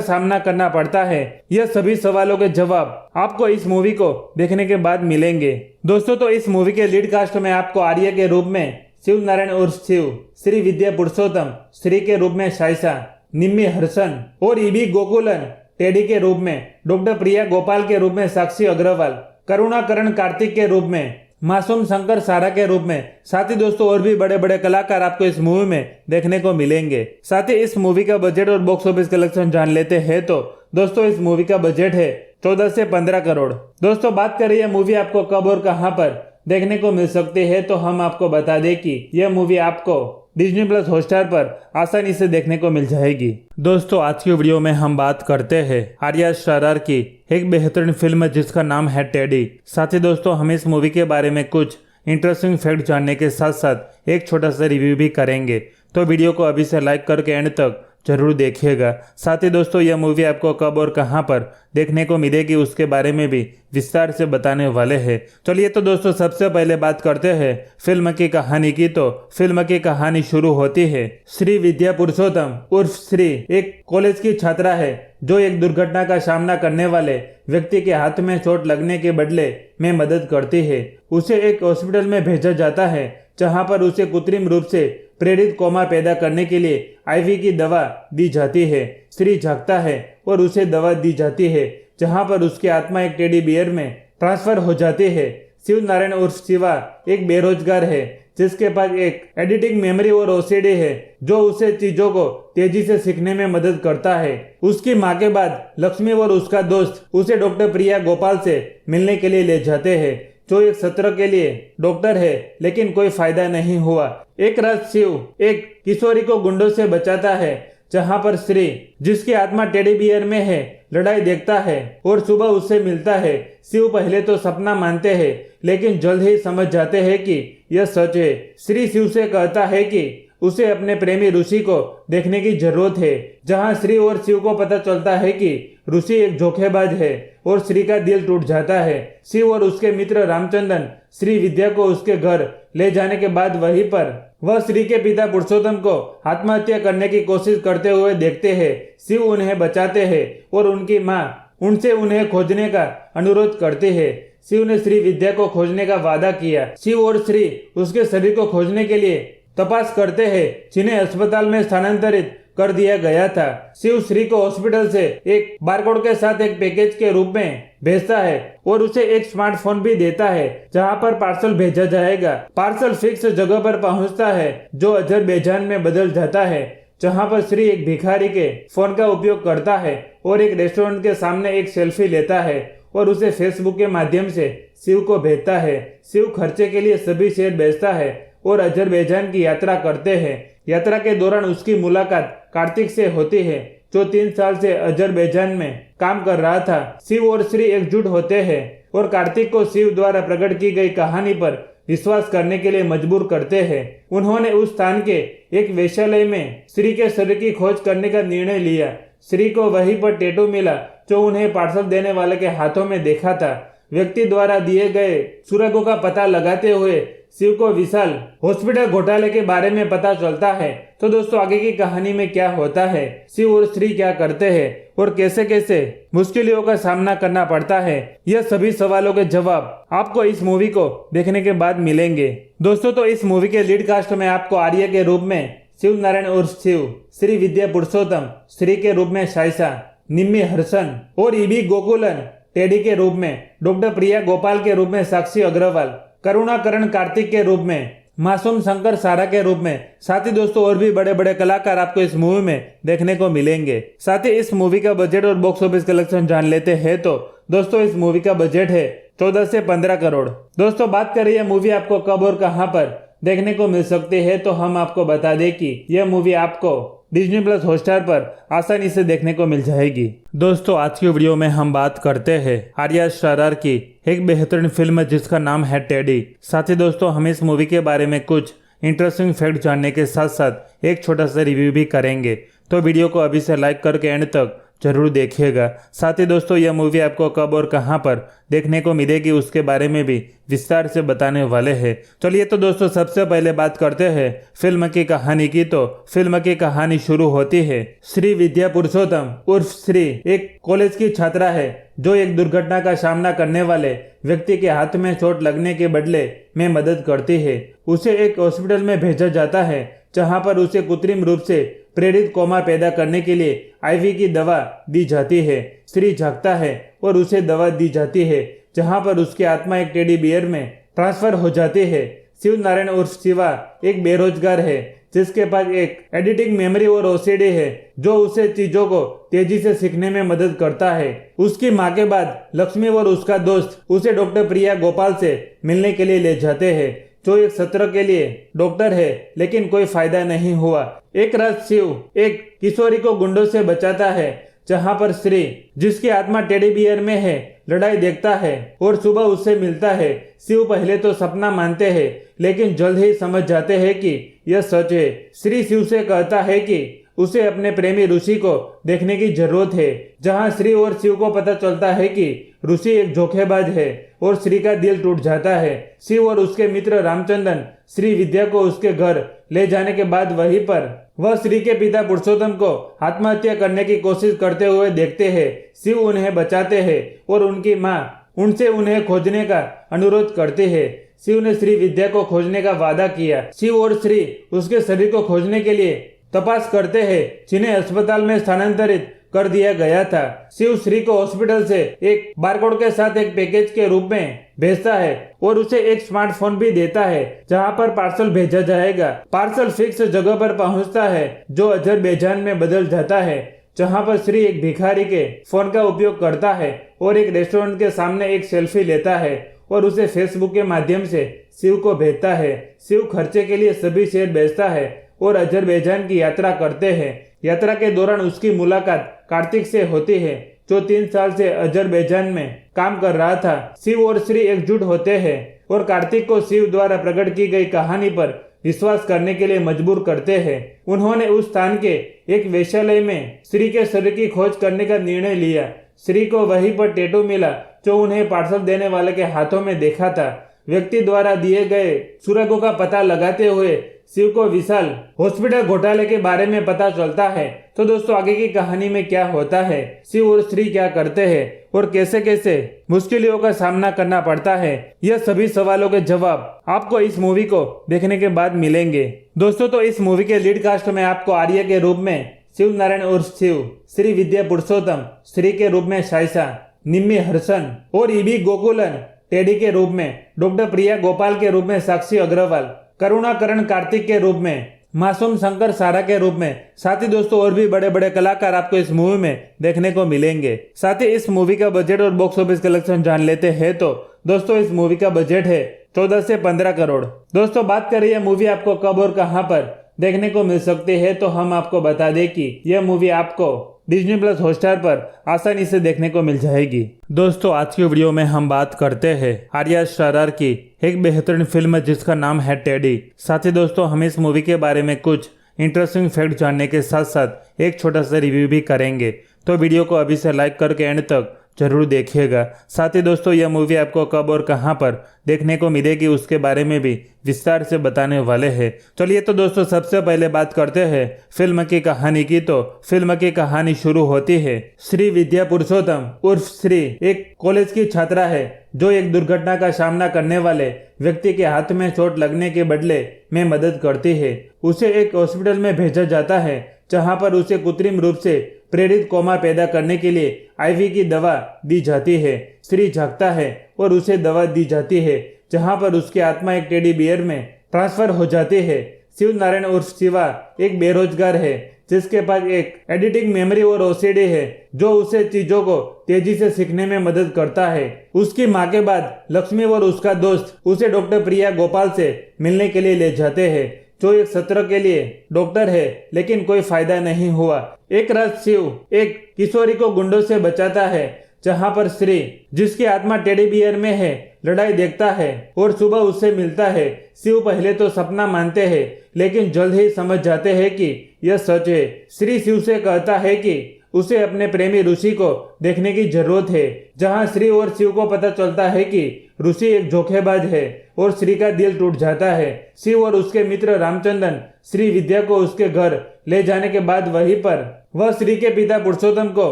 Speaker 1: सामना करना पड़ता है, यह सभी सवालों के जवाब आपको इस मूवी को देखने के बाद मिलेंगे। दोस्तों, तो इस मूवी के लीड कास्ट में आपको आर्य के रूप में शिव नारायण उर्फ शिव, श्री विद्या पुरुषोत्तम, श्री के रूप में शाइसा, निम्मी हर्षन और ईबी गोकुलन टेडी के रूप में, डॉक्टर प्रिया गोपाल के रूप में साक्षी अग्रवाल, करुणा करण कार्तिक के रूप में, मासूम शंकर सारा के रूप में, साथ ही दोस्तों और भी बड़े बड़े कलाकार आपको इस मूवी में देखने को मिलेंगे। साथ ही इस मूवी का बजट और बॉक्स ऑफिस कलेक्शन जान लेते हैं तो दोस्तों इस मूवी का बजट है 14 से 15 करोड़। दोस्तों, बात करें यह मूवी आपको कब और कहां पर देखने को मिल सकती है, तो हम आपको बता दें कि यह मूवी आपको डिज्नी प्लस हॉटस्टार पर आसानी से देखने को मिल जाएगी। दोस्तों, आज की वीडियो में हम बात करते हैं आर्या शारार की एक बेहतरीन फिल्म जिसका नाम है टेडी। साथ ही दोस्तों, हम इस मूवी के बारे में कुछ इंटरेस्टिंग फैक्ट जानने के साथ साथ एक छोटा सा रिव्यू भी करेंगे। तो वीडियो को अभी से लाइक करके एंड तक जरूर देखिएगा। साथ ही दोस्तों, यह मूवी आपको कब और कहां पर देखने को मिलेगी उसके बारे में भी विस्तार से बताने वाले हैं। चलिए तो दोस्तों, सबसे पहले बात करते हैं फिल्म की कहानी की। तो फिल्म की कहानी शुरू होती है श्री विद्या पुरुषोत्तम उर्फ श्री एक कॉलेज की छात्रा है, जो एक दुर्घटना का सामना करने वाले व्यक्ति के हाथ में चोट लगने के बदले में मदद करती है। उसे एक हॉस्पिटल में भेजा जाता है, जहां पर उसे कृत्रिम रूप से प्रेरित कोमा पैदा करने के लिए आईवी की दवा दी जाती है। श्री जागता है और उसे दवा दी जाती है, जहां पर उसकी आत्मा एक टेडी बियर में ट्रांसफर हो जाती है। शिव नारायण उर्फ शिवा एक बेरोजगार है, जिसके पास एक एडिटिंग मेमोरी और ओसीडी है, जो उसे चीजों को तेजी से सीखने में मदद करता है। उसकी माँ के बाद लक्ष्मी और उसका दोस्त उसे डॉक्टर प्रिया गोपाल से मिलने के लिए ले जाते हैं, जो एक सत्र के लिए डॉक्टर है, लेकिन कोई फायदा नहीं हुआ। एक रात शिव एक किशोरी को गुंडों से बचाता है, जहां पर श्री, जिसकी आत्मा टेडी बियर में है, लड़ाई देखता है और सुबह उससे मिलता है। शिव पहले तो सपना मानते हैं, लेकिन जल्द ही समझ जाते हैं कि यह सच है। श्री शिव से कहता है कि उसे अपने प्रेमी ऋषि को देखने की जरूरत है, जहां श्री और शिव को पता चलता है कि ऋषि एक धोखेबाज है और श्री का दिल टूट जाता है। शिव और उसके मित्र रामचंद्रन श्री विद्या को उसके घर ले जाने के बाद वहीं पर वह श्री के पिता पुरुषोत्तम को आत्महत्या करने की कोशिश करते हुए देखते हैं। शिव उन्हें बचाते हैं और उनकी माँ उनसे उन्हें खोजने का अनुरोध करती है। शिव ने श्री विद्या को खोजने का वादा किया। शिव और श्री उसके शरीर को खोजने के लिए तपास करते हैं, जिन्हें अस्पताल में स्थानांतरित कर दिया गया था। शिव श्री को हॉस्पिटल से एक बारकोड के साथ एक पैकेज के रूप में भेजता है और उसे एक स्मार्टफोन भी देता है, जहां पर पार्सल भेजा जाएगा। पार्सल फिक्स जगह पर पहुंचता है, जो अजरबैजान में बदल जाता है, जहां पर श्री एक भिखारी के फोन का उपयोग करता है और एक रेस्टोरेंट के सामने एक सेल्फी लेता है और उसे फेसबुक के माध्यम से शिव को भेजता है। शिव खर्चे के लिए सभी शेयर बेचता है और अजरबैजान की यात्रा करते हैं। यात्रा के दौरान उसकी मुलाकात कार्तिक से होती है, जो 3 साल से अजरबैजान में काम कर रहा था। शिव और श्री एकजुट होते हैं और कार्तिक को शिव द्वारा प्रकट की गई कहानी पर विश्वास करने के लिए मजबूर करते हैं। उन्होंने उस स्थान के एक वेश्यालय में श्री के शरीर की खोज करने का निर्णय लिया। श्री को वहीं पर टैटू मिला जो उन्हें पार्सल देने वाले के हाथों में देखा था। व्यक्ति द्वारा दिए गए सुरागों का पता लगाते हुए शिव को विशाल हॉस्पिटल घोटाले के बारे में पता चलता है। तो दोस्तों आगे की कहानी में क्या होता है, शिव और श्री क्या करते हैं और कैसे कैसे मुश्किलों का सामना करना पड़ता है, यह सभी सवालों के जवाब आपको इस मूवी को देखने के बाद मिलेंगे। दोस्तों तो इस मूवी के लीड कास्ट में आपको आर्य के रूप में शिव नारायण उर्फ शिव, श्री विद्या पुरुषोत्तम श्री के रूप में शाइसा, निम्मी हर्षन और ईबी गोकुलन टेडी के रूप में, डॉक्टर प्रिया गोपाल के रूप में साक्षी अग्रवाल, करुणाकरण कार्तिक के रूप में, मासूम शंकर सारा के रूप में, साथ ही दोस्तों और भी बड़े बड़े कलाकार आपको इस मूवी में देखने को मिलेंगे। साथ ही इस मूवी का बजट और बॉक्स ऑफिस कलेक्शन जान लेते हैं तो दोस्तों इस मूवी का बजट है 14 से 15 करोड़। दोस्तों बात करें यह मूवी आपको कब और कहां पर देखने को मिल सकती है तो हम आपको बता दें कि यह मूवी आपको डिज्नी प्लस हॉटस्टार पर आसानी से देखने को मिल जाएगी। दोस्तों आज की वीडियो में हम बात करते हैं आर्या शारार की एक बेहतरीन फिल्म जिसका नाम है टेडी। साथ ही दोस्तों हम इस मूवी के बारे में कुछ इंटरेस्टिंग फैक्ट जानने के साथ साथ एक छोटा सा रिव्यू भी करेंगे। तो वीडियो को अभी से लाइक करके एंड तक जरूर देखिएगा। साथ ही दोस्तों यह मूवी आपको कब और कहां पर देखने को मिलेगी उसके बारे में भी विस्तार से बताने वाले हैं। चलिए तो दोस्तों सबसे पहले बात करते हैं फिल्म की कहानी की। तो फिल्म की कहानी शुरू होती है श्री विद्या पुरुषोत्तम उर्फ श्री एक कॉलेज की छात्रा है जो एक दुर्घटना का सामना करने वाले व्यक्ति के हाथ में चोट लगने के बदले में मदद करती है। उसे एक हॉस्पिटल में भेजा जाता है जहां पर उसे कृत्रिम रूप से प्रेरित कोमा पैदा करने के लिए आईवी की दवा दी जाती है। श्री जागता है और उसे दवा दी जाती है जहां पर उसकी आत्मा एक टेडी बियर में ट्रांसफर हो जाती है। शिव नारायण उर्फ शिवा एक बेरोजगार है जिसके पास एक एडिटिंग मेमोरी और ओसीडी है जो उसे चीजों को तेजी से सीखने में मदद करता है। उसकी माँ के बाद लक्ष्मी और उसका दोस्त उसे डॉक्टर प्रिया गोपाल से मिलने के लिए ले जाते हैं जो एक सत्र के लिए डॉक्टर है लेकिन कोई फायदा नहीं हुआ। एक रात शिव एक किशोरी को गुंडों से बचाता है जहां पर श्री जिसकी आत्मा टेडी बियर में है लड़ाई देखता है और सुबह उससे मिलता है। शिव पहले तो सपना मानते हैं लेकिन जल्द ही समझ जाते हैं कि यह सच है। श्री शिव से कहता है कि उसे अपने प्रेमी ऋषि को देखने की जरूरत है। जहां श्री और शिव को पता चलता है कि ऋषि एक धोखेबाज है और श्री का दिल टूट जाता है। शिव और उसके मित्र रामचंद्रन श्री विद्या को उसके घर ले जाने के बाद वहीं पर वह श्री के पिता पुरुषोत्तम को आत्महत्या करने की कोशिश करते हुए देखते हैं। शिव उन्हें बचाते हैं और उनकी माँ उनसे उन्हें खोजने का अनुरोध करती है। शिव ने श्री विद्या को खोजने का वादा किया। शिव और श्री उसके शरीर को खोजने के लिए तपास करते हैं जिन्हें अस्पताल में स्थानांतरित कर दिया गया था। शिव श्री को हॉस्पिटल से एक बारकोड के साथ एक पैकेज के रूप में भेजता है और उसे एक स्मार्टफोन भी देता है जहां पर पार्सल भेजा जाएगा। पार्सल फिक्स जगह पर पहुंचता है जो अजरबैजान में बदल जाता है जहां पर श्री एक भिखारी के फोन का उपयोग करता है और एक रेस्टोरेंट के सामने एक सेल्फी लेता है और उसे फेसबुक के माध्यम से शिव को भेजता है। शिव खर्चे के लिए सभी शेयर बेचता है और अजरबैजान की यात्रा करते हैं। यात्रा के दौरान उसकी मुलाकात कार्तिक से होती है जो 3 साल से अजरबैजान में काम कर रहा था। शिव और श्री एकजुट होते हैं और कार्तिक को शिव द्वारा प्रकट की गई कहानी पर विश्वास करने के लिए मजबूर करते हैं। उन्होंने उस स्थान के एक वेश्यालय में श्री के शरीर की खोज करने का निर्णय लिया। श्री को वहीं पर टैटू मिला जो उन्हें पार्सल देने वाले के हाथों में देखा था। व्यक्ति द्वारा दिए गए सुरागों का पता लगाते हुए शिव को विशाल हॉस्पिटल घोटाले के बारे में पता चलता है। तो दोस्तों आगे की कहानी में क्या होता है, शिव और श्री क्या करते हैं और कैसे कैसे मुश्किलों का सामना करना पड़ता है, यह सभी सवालों के जवाब आपको इस मूवी को देखने के बाद मिलेंगे। दोस्तों तो इस मूवी के लीड कास्ट में आपको आर्य के रूप में शिव नारायण उर्फ शिव, श्री विद्या पुरुषोत्तम श्री के रूप में शाइसा, निम्मी हर्षन और ईबी गोकुलन टेडी के रूप में, डॉक्टर प्रिया गोपाल के रूप में साक्षी अग्रवाल, करुणाकरण कार्तिक के रूप में, मासूम शंकर सारा के रूप में, साथ ही दोस्तों और भी बड़े बड़े कलाकार आपको इस मूवी में देखने को मिलेंगे। साथ ही इस मूवी का बजट और बॉक्स ऑफिस कलेक्शन जान लेते हैं तो दोस्तों इस मूवी का बजट है 14 से 15 करोड़। दोस्तों बात करें यह मूवी आपको कब और कहां पर देखने को मिल सकती है तो हम आपको बता दें कि यह मूवी आपको डिज्नी प्लस हॉटस्टार पर आसानी से देखने को मिल जाएगी। दोस्तों आज की वीडियो में हम बात करते हैं आर्या शारार की एक बेहतरीन फिल्म जिसका नाम है टेडी। साथ ही दोस्तों हम इस मूवी के बारे में कुछ इंटरेस्टिंग फैक्ट जानने के साथ साथ एक छोटा सा रिव्यू भी करेंगे, तो वीडियो को अभी से लाइक करके एंड तक जरूर देखिएगा। साथ ही दोस्तों यह मूवी आपको कब और कहां पर देखने को मिलेगी उसके बारे में भी विस्तार से बताने वाले हैं। चलिए तो दोस्तों सबसे पहले बात करते हैं फिल्म की कहानी की। तो फिल्म की कहानी शुरू होती है श्री विद्या पुरुषोत्तम उर्फ श्री एक कॉलेज की छात्रा है जो एक दुर्घटना का सामना करने वाले व्यक्ति के हाथ में चोट लगने के बदले में मदद करती है। उसे एक हॉस्पिटल में भेजा जाता है जहां पर उसे कृत्रिम रूप से प्रेरित कोमा पैदा करने के लिए आईवी की दवा दी जाती है। श्री जागता है और उसे दवा दी जाती है जहां पर उसकी आत्मा एक टेडी बियर में ट्रांसफर हो जाती है। शिव नारायण उर्फ शिवा एक बेरोजगार है जिसके पास एक एडिटिंग मेमोरी और ओसीडी है जो उसे चीजों को तेजी से सीखने में मदद करता है। उसकी मां के बाद लक्ष्मी और उसका दोस्त उसे डॉक्टर प्रिया गोपाल से मिलने के लिए ले जाते हैं जो एक सत्र के लिए डॉक्टर है, लेकिन कोई फायदा नहीं हुआ। एक रात शिव एक किशोरी को गुंडों से बचाता है जहां पर श्री जिसकी आत्मा टेडी बियर में है लड़ाई देखता है और सुबह उससे मिलता है। शिव पहले तो सपना मानते हैं लेकिन जल्द ही समझ जाते हैं कि यह सच है। श्री शिव से कहता है कि उसे अपने प्रेमी ऋषि को देखने की जरूरत है, जहां श्री और शिव को पता चलता है कि ऋषि एक धोखेबाज है और श्री का दिल टूट जाता है। शिव और उसके मित्र रामचंद्रन श्री विद्या को उसके घर ले जाने के बाद वहीं पर वह श्री के पिता पुरुषोत्तम को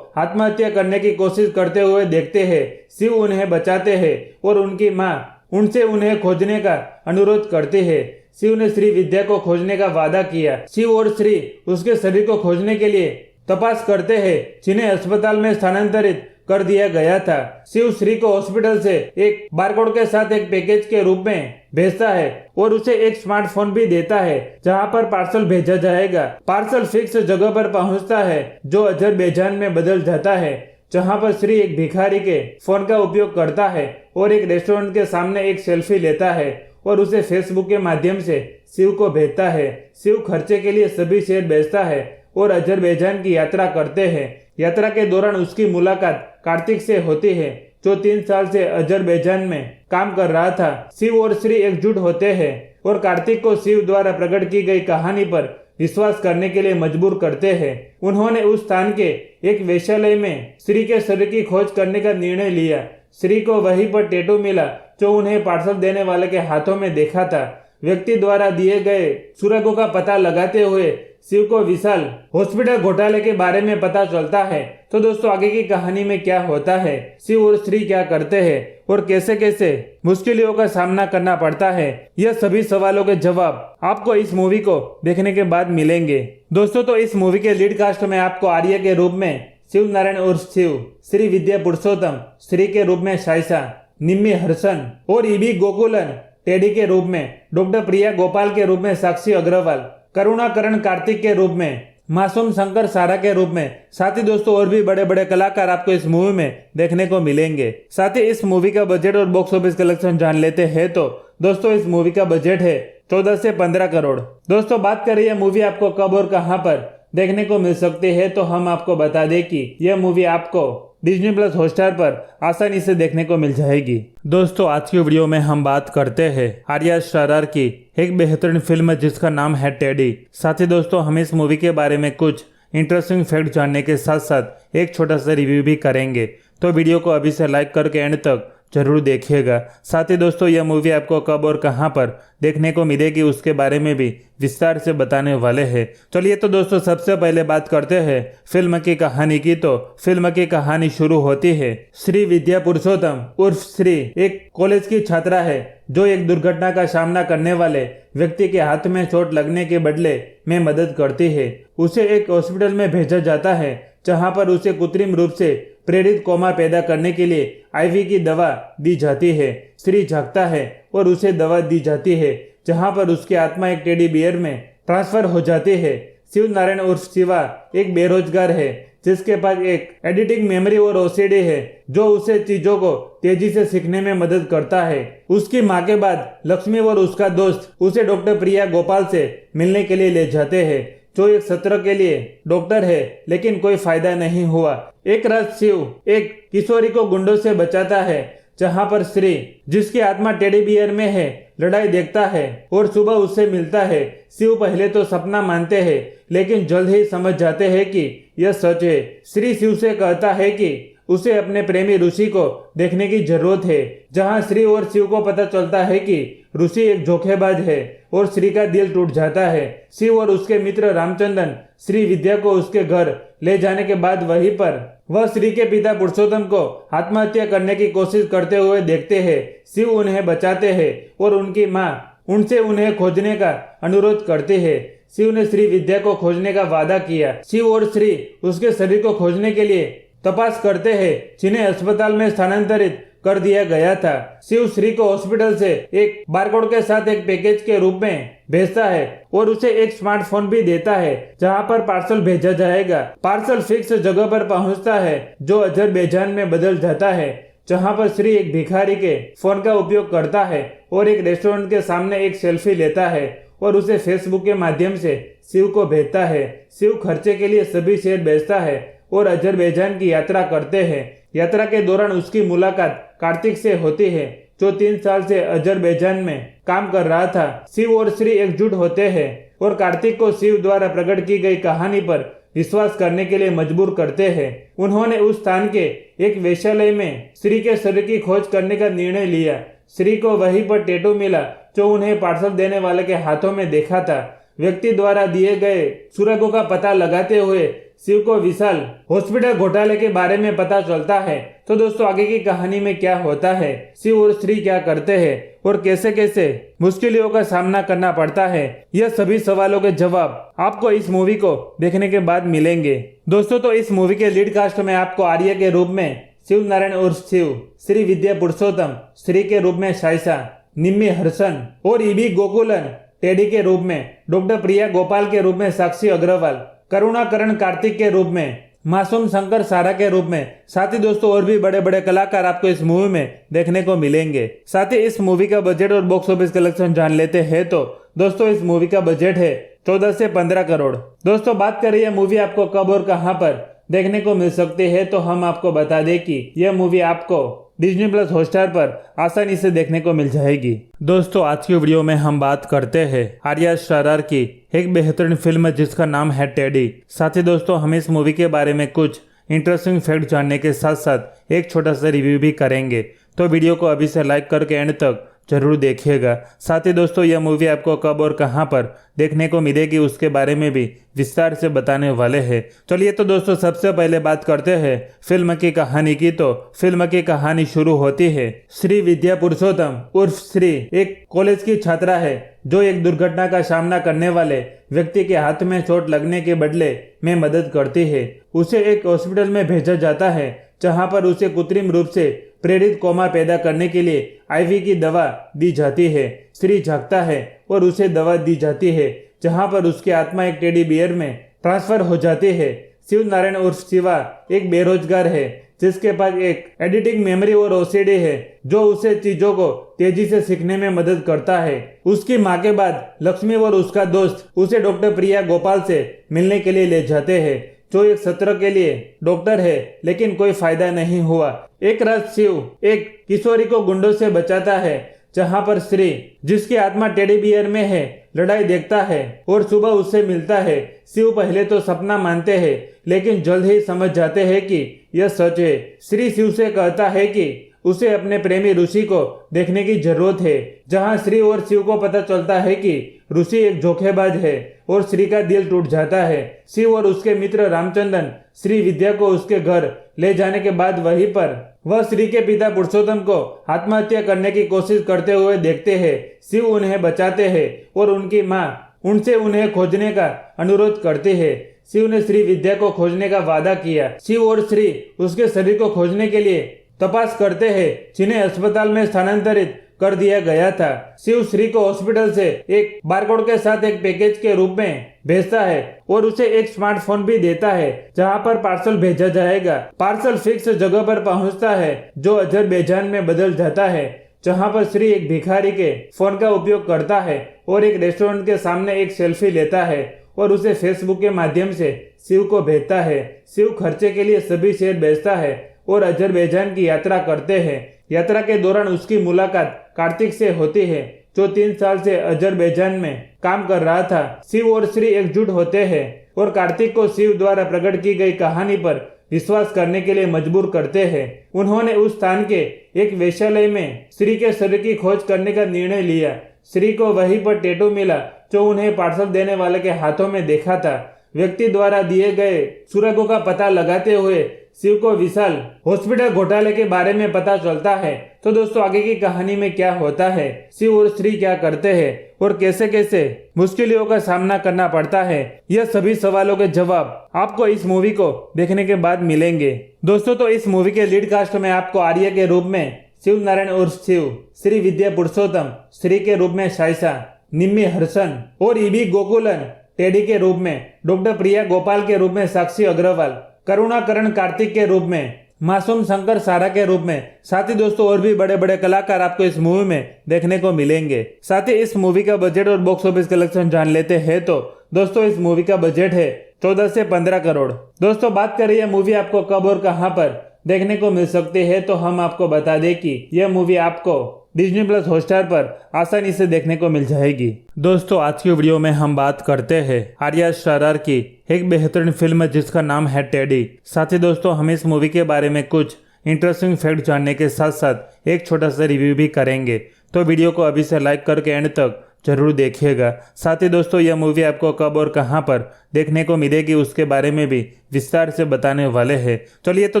Speaker 1: आत्महत्या करने की कोशिश करते हुए देखते हैं। शिव उन्हें बचाते हैं और उनकी मां उनसे उन्हें खोजने का अनुरोध करती है। शिव ने श्री विद्या को खोजने का वादा किया। शिव और श्री उसके शरीर को खोजने के लिए तपास करते हैं जिन्हें अस्पताल में स्थानांतरित कर दिया गया था। शिव श्री को हॉस्पिटल से एक बारकोड के साथ एक पैकेज के रूप में भेजता है और उसे एक स्मार्टफोन भी देता है जहां पर पार्सल भेजा जाएगा। पार्सल फिक्स जगह पर पहुंचता है जो अजरबैजान में बदल जाता है, जहां पर श्री एक भिखारी के फोन का उपयोग करता है और एक रेस्टोरेंट के सामने एक सेल्फी लेता है और उसे फेसबुक के माध्यम से शिव को भेजता है। शिव खर्चे के लिए सभी शेयर बेचता है और अजरबैजान की यात्रा करते हैं। यात्रा के दौरान उसकी मुलाकात कार्तिक से होती है जो 3 साल से अजरबैजान में काम कर रहा था। शिव और श्री एकजुट होते हैं और कार्तिक को शिव द्वारा प्रकट की गई कहानी पर विश्वास करने के लिए मजबूर करते हैं। उन्होंने उस स्थान के एक वेश्यालय में श्री के शरीर की खोज करने का निर्णय लिया। श्री को वहीं पर टैटू मिला जो उन्हें पार्सल देने वाले के हाथों में देखा था। व्यक्ति द्वारा दिए गए सुरागों का पता लगाते हुए शिव को विशाल हॉस्पिटल घोटाले के बारे में पता चलता है। तो दोस्तों आगे की कहानी में क्या होता है, शिव और श्री क्या करते हैं और कैसे कैसे मुश्किलों का सामना करना पड़ता है, यह सभी सवालों के जवाब आपको इस मूवी को देखने के बाद मिलेंगे। दोस्तों तो इस मूवी के लीड कास्ट में आपको आर्या के रूप में शिव नारायण उर्फ शिव, श्री विद्या पुरुषोत्तम श्री के रूप में शाइसा, निम्मी हर्षन और ईबी गोकुलन टेडी के रूप में, डॉक्टर प्रिया गोपाल के रूप में साक्षी अग्रवाल, करुणाकरण कार्तिक के रूप में, मासूम शंकर सारा के रूप में। साथ ही दोस्तों और भी बड़े बड़े कलाकार आपको इस मूवी में देखने को मिलेंगे। साथ ही इस मूवी का बजट और बॉक्स ऑफिस कलेक्शन जान लेते हैं तो दोस्तों इस मूवी का बजट है 14 से 15 करोड़। दोस्तों बात करें यह मूवी आपको कब और कहां पर देखने को मिल सकती है, तो हम आपको बता दें कि यह मूवी आपको डिज्नी प्लस हॉटस्टार पर आसानी से देखने को मिल जाएगी। दोस्तों आज की वीडियो में हम बात करते हैं आर्या शारार की एक बेहतरीन फिल्म जिसका नाम है टेडी। साथ ही दोस्तों हम इस मूवी के बारे में कुछ इंटरेस्टिंग फैक्ट जानने के साथ साथ एक छोटा सा रिव्यू भी करेंगे, तो वीडियो को अभी से लाइक करके एंड तक जरूर देखिएगा। साथ ही दोस्तों यह मूवी आपको कब और कहां पर देखने को मिलेगी उसके बारे में भी विस्तार से बताने वाले हैं। चलिए तो दोस्तों सबसे पहले बात करते हैं फिल्म की कहानी की। तो फिल्म की कहानी शुरू होती है श्री विद्या पुरुषोत्तम उर्फ श्री एक कॉलेज की छात्रा है जो एक दुर्घटना का सामना करने वाले व्यक्ति के हाथ में चोट लगने के बदले में मदद करती है। उसे एक हॉस्पिटल में भेजा जाता है जहां पर उसे कृत्रिम रूप से प्रेरित कोमा पैदा करने के लिए आईवी की दवा दी जाती है। श्री जागता है और उसे दवा दी जाती है जहां पर उसकी आत्मा एक टेडी बियर में ट्रांसफर हो जाती है। शिव नारायण उर्फ शिवा एक बेरोजगार है जिसके पास एक एडिटिंग मेमोरी और ओसीडी है जो उसे चीजों को तेजी से सीखने में मदद करता है। उसकी मां के बाद लक्ष्मी और उसका दोस्त उसे डॉक्टर प्रिया गोपाल से मिलने के लिए ले जाते हैं जो एक सत्र के लिए डॉक्टर है, लेकिन कोई फायदा नहीं हुआ। एक रात शिव एक किशोरी को गुंडों से बचाता है, जहां पर श्री, जिसकी आत्मा टेडी बियर में है, लड़ाई देखता है और सुबह उससे मिलता है। शिव पहले तो सपना मानते हैं, लेकिन जल्द ही समझ जाते हैं कि यह सच है। श्री शिव से कहता है कि उसे अपने प्रेमी ऋषि को देखने की जरूरत है, जहां श्री और शिव को पता चलता है कि ऋषि एक धोखेबाज है और श्री का दिल टूट जाता है। शिव और उसके मित्र रामचंद्रन श्री विद्या को उसके घर ले जाने के बाद वहीं पर वह श्री के पिता पुरुषोत्तम को आत्महत्या करने की कोशिश करते हुए देखते हैं। शिव उन्हें बचाते हैं और उनकी मां उनसे उन्हें खोजने का अनुरोध करती है। शिव ने श्री विद्या को खोजने का वादा किया। शिव और श्री उसके शरीर को खोजने के लिए तपास करते हैं, जिन्हें अस्पताल में स्थानांतरित कर दिया गया था। शिव श्री को हॉस्पिटल से एक बारकोड के साथ एक पैकेज के रूप में भेजता है और उसे एक स्मार्टफोन भी देता है, जहां पर पार्सल भेजा जाएगा। पार्सल फिक्स जगह पर पहुंचता है, जो अजरबैजान में बदल जाता है, जहां पर श्री एक भिखारी के फोन का उपयोग करता है और एक रेस्टोरेंट के सामने एक सेल्फी लेता है और उसे फेसबुक के माध्यम से शिव को भेजता है। शिव खर्चे के लिए सभी शेयर बेचता है और अजरबैजान की यात्रा करते हैं। यात्रा के दौरान उसकी मुलाकात कार्तिक से होती है, जो 3 साल से अजरबैजान में काम कर रहा था। शिव और श्री एकजुट होते हैं और कार्तिक को शिव द्वारा प्रकट की गई कहानी पर विश्वास करने के लिए मजबूर करते हैं। उन्होंने उस स्थान के एक वेश्यालय में श्री के शरीर की खोज करने का निर्णय लिया। श्री को वहीं पर टैटू मिला, जो उन्हें पार्सल देने वाले के हाथों में देखा था। व्यक्ति द्वारा दिए गए सुरागों का पता लगाते हुए शिव को विशाल हॉस्पिटल घोटाले के बारे में पता चलता है। तो दोस्तों, आगे की कहानी में क्या होता है, शिव और श्री क्या करते हैं और कैसे कैसे मुश्किलों का सामना करना पड़ता है, यह सभी सवालों के जवाब आपको इस मूवी को देखने के बाद मिलेंगे। दोस्तों, तो इस मूवी के लीड कास्ट में आपको आर्य के रूप में शिव नारायण उर्फ शिव, श्री विद्या पुरुषोत्तम श्री के रूप में शाइसा, निम्मी हर्षन और ईबी गोकुलन टेडी के रूप में, डॉक्टर प्रिया गोपाल के रूप में साक्षी अग्रवाल, करुणाकरण कार्तिक के रूप में, मासूम शंकर सारा के रूप में, साथ ही दोस्तों और भी बड़े बड़े कलाकार आपको इस मूवी में देखने को मिलेंगे। साथ ही इस मूवी का बजट और बॉक्स ऑफिस कलेक्शन जान लेते हैं तो दोस्तों इस मूवी का बजट है 14 से 15 करोड़। दोस्तों, बात करें यह मूवी आपको कब और कहां पर देखने को मिल सकती है, तो हम आपको बता दें कि यह मूवी आपको डिज्नी प्लस हॉटस्टार पर आसानी से देखने को मिल जाएगी। दोस्तों, आज की वीडियो में हम बात करते हैं आर्या शारार की एक बेहतरीन फिल्म जिसका नाम है टेडी। साथ ही दोस्तों, हम इस मूवी के बारे में कुछ इंटरेस्टिंग फैक्ट जानने के साथ साथ एक छोटा सा रिव्यू भी करेंगे। तो वीडियो को अभी से लाइक करके एंड तक जरूर देखिएगा। साथ ही दोस्तों, यह मूवी आपको कब और कहां पर देखने को मिलेगी उसके बारे में भी विस्तार से बताने वाले हैं। चलिए तो दोस्तों, सबसे पहले बात करते हैं फिल्म की कहानी की। तो फिल्म की कहानी शुरू होती है श्री विद्या पुरुषोत्तम उर्फ श्री एक कॉलेज की छात्रा है, जो एक दुर्घटना का सामना करने वाले व्यक्ति के हाथ में चोट लगने के बदले में मदद करती है। उसे एक हॉस्पिटल में भेजा जाता है, जहां पर उसे कृत्रिम रूप से प्रेरित कोमा पैदा करने के लिए आईवी की दवा दी जाती है। श्री जागता है और उसे दवा दी जाती है, जहां पर उसकी आत्मा एक टेडी बियर में ट्रांसफर हो जाती है। शिव नारायण उर्फ शिवा एक बेरोजगार है, जिसके पास एक एडिटिंग मेमोरी और ओसीडी है, जो उसे चीजों को तेजी से सीखने में मदद करता है। उसकी मां के बाद लक्ष्मी और उसका दोस्त उसे डॉक्टर प्रिया गोपाल से मिलने के लिए ले जाते हैं, जो एक सत्र के लिए डॉक्टर है, लेकिन कोई फायदा नहीं हुआ। एक रात शिव एक किशोरी को गुंडों से बचाता है, जहां पर श्री, जिसकी आत्मा टेडी बियर में है, लड़ाई देखता है और सुबह उससे मिलता है। शिव पहले तो सपना मानते हैं, लेकिन जल्द ही समझ जाते हैं कि यह सच है। श्री शिव से कहता है कि उसे अपने प्रेमी ऋषि को देखने की जरूरत है, जहां श्री और शिव को पता चलता है कि ऋषि एक धोखेबाज है और श्री का दिल टूट जाता है। शिव और उसके मित्र रामचंद्रन श्री विद्या को उसके घर ले जाने के बाद वहीं पर वह श्री के पिता पुरुषोत्तम को आत्महत्या करने की कोशिश करते हुए देखते हैं। शिव उन्हें बचाते हैं और उनकी मां उनसे उन्हें खोजने का अनुरोध करती है। शिव ने श्री विद्या को खोजने का वादा किया। शिव और श्री उसके शरीर को खोजने के लिए तपास करते हैं, जिन्हें अस्पताल में स्थानांतरित कर दिया गया था। शिव श्री को हॉस्पिटल से एक बारकोड के साथ एक पैकेज के रूप में भेजता है और उसे एक स्मार्टफोन भी देता है, जहां पर पार्सल भेजा जाएगा। पार्सल फिक्स जगह पर पहुंचता है, जो अजरबैजान में बदल जाता है, जहां पर श्री एक भिखारी के फोन का उपयोग करता है और एक रेस्टोरेंट के सामने एक सेल्फी लेता है और उसे फेसबुक के माध्यम से शिव को भेजता है। शिव खर्चे के लिए सभी शेयर बेचता है और अजरबैजान की यात्रा करते हैं। यात्रा के दौरान उसकी मुलाकात कार्तिक से होती है, जो 3 साल से अजरबैजान में काम कर रहा था। शिव और श्री एकजुट होते हैं और कार्तिक को शिव द्वारा प्रकट की गई कहानी पर विश्वास करने के लिए मजबूर करते हैं। उन्होंने उस स्थान के एक वेश्यालय में श्री के शरीर की खोज करने का निर्णय लिया। श्री को वहीं पर टैटू मिला जो उन्हें पार्सल देने वाले के हाथों में देखा था। व्यक्ति द्वारा दिए गए सुरागों का पता लगाते हुए शिव को विशाल हॉस्पिटल घोटाले के बारे में पता चलता है। तो दोस्तों आगे की कहानी में क्या होता है, शिव और श्री क्या करते हैं और कैसे कैसे मुश्किलों का सामना करना पड़ता है, यह सभी सवालों के जवाब आपको इस मूवी को देखने के बाद मिलेंगे। दोस्तों तो इस मूवी के लीड कास्ट में आपको आर्य के रूप में शिव नारायण उर्फ शिव, श्री विद्या पुरुषोत्तम श्री के रूप में शाइसा, निम्मी हर्षन और ईबी गोकुलन टेडी के रूप में, डॉक्टर प्रिया गोपाल के रूप में साक्षी अग्रवाल, करुणाकरण कार्तिक के रूप में, मासूम शंकर सारा के रूप में, साथ ही दोस्तों और भी बड़े बड़े कलाकार आपको इस मूवी में देखने को मिलेंगे। साथ ही इस मूवी का बजट और बॉक्स ऑफिस कलेक्शन जान लेते हैं तो दोस्तों इस मूवी का बजट है 14 से 15 करोड़। दोस्तों बात करें यह मूवी आपको कब और कहां पर देखने को मिल सकती है, तो हम आपको बता दें कि यह मूवी आपको डिज्नी प्लस हॉटस्टार पर आसानी से देखने को मिल जाएगी। दोस्तों आज की वीडियो में हम बात करते हैं आर्या शारार की एक बेहतरीन फिल्म जिसका नाम है टेडी। साथ ही दोस्तों हम इस मूवी के बारे में कुछ इंटरेस्टिंग फैक्ट जानने के साथ साथ एक छोटा सा रिव्यू भी करेंगे, तो वीडियो को अभी से लाइक करके एंड तक जरूर देखिएगा। साथ ही दोस्तों यह मूवी आपको कब और कहां पर देखने को मिलेगी उसके बारे में भी विस्तार से बताने वाले हैं। चलिए तो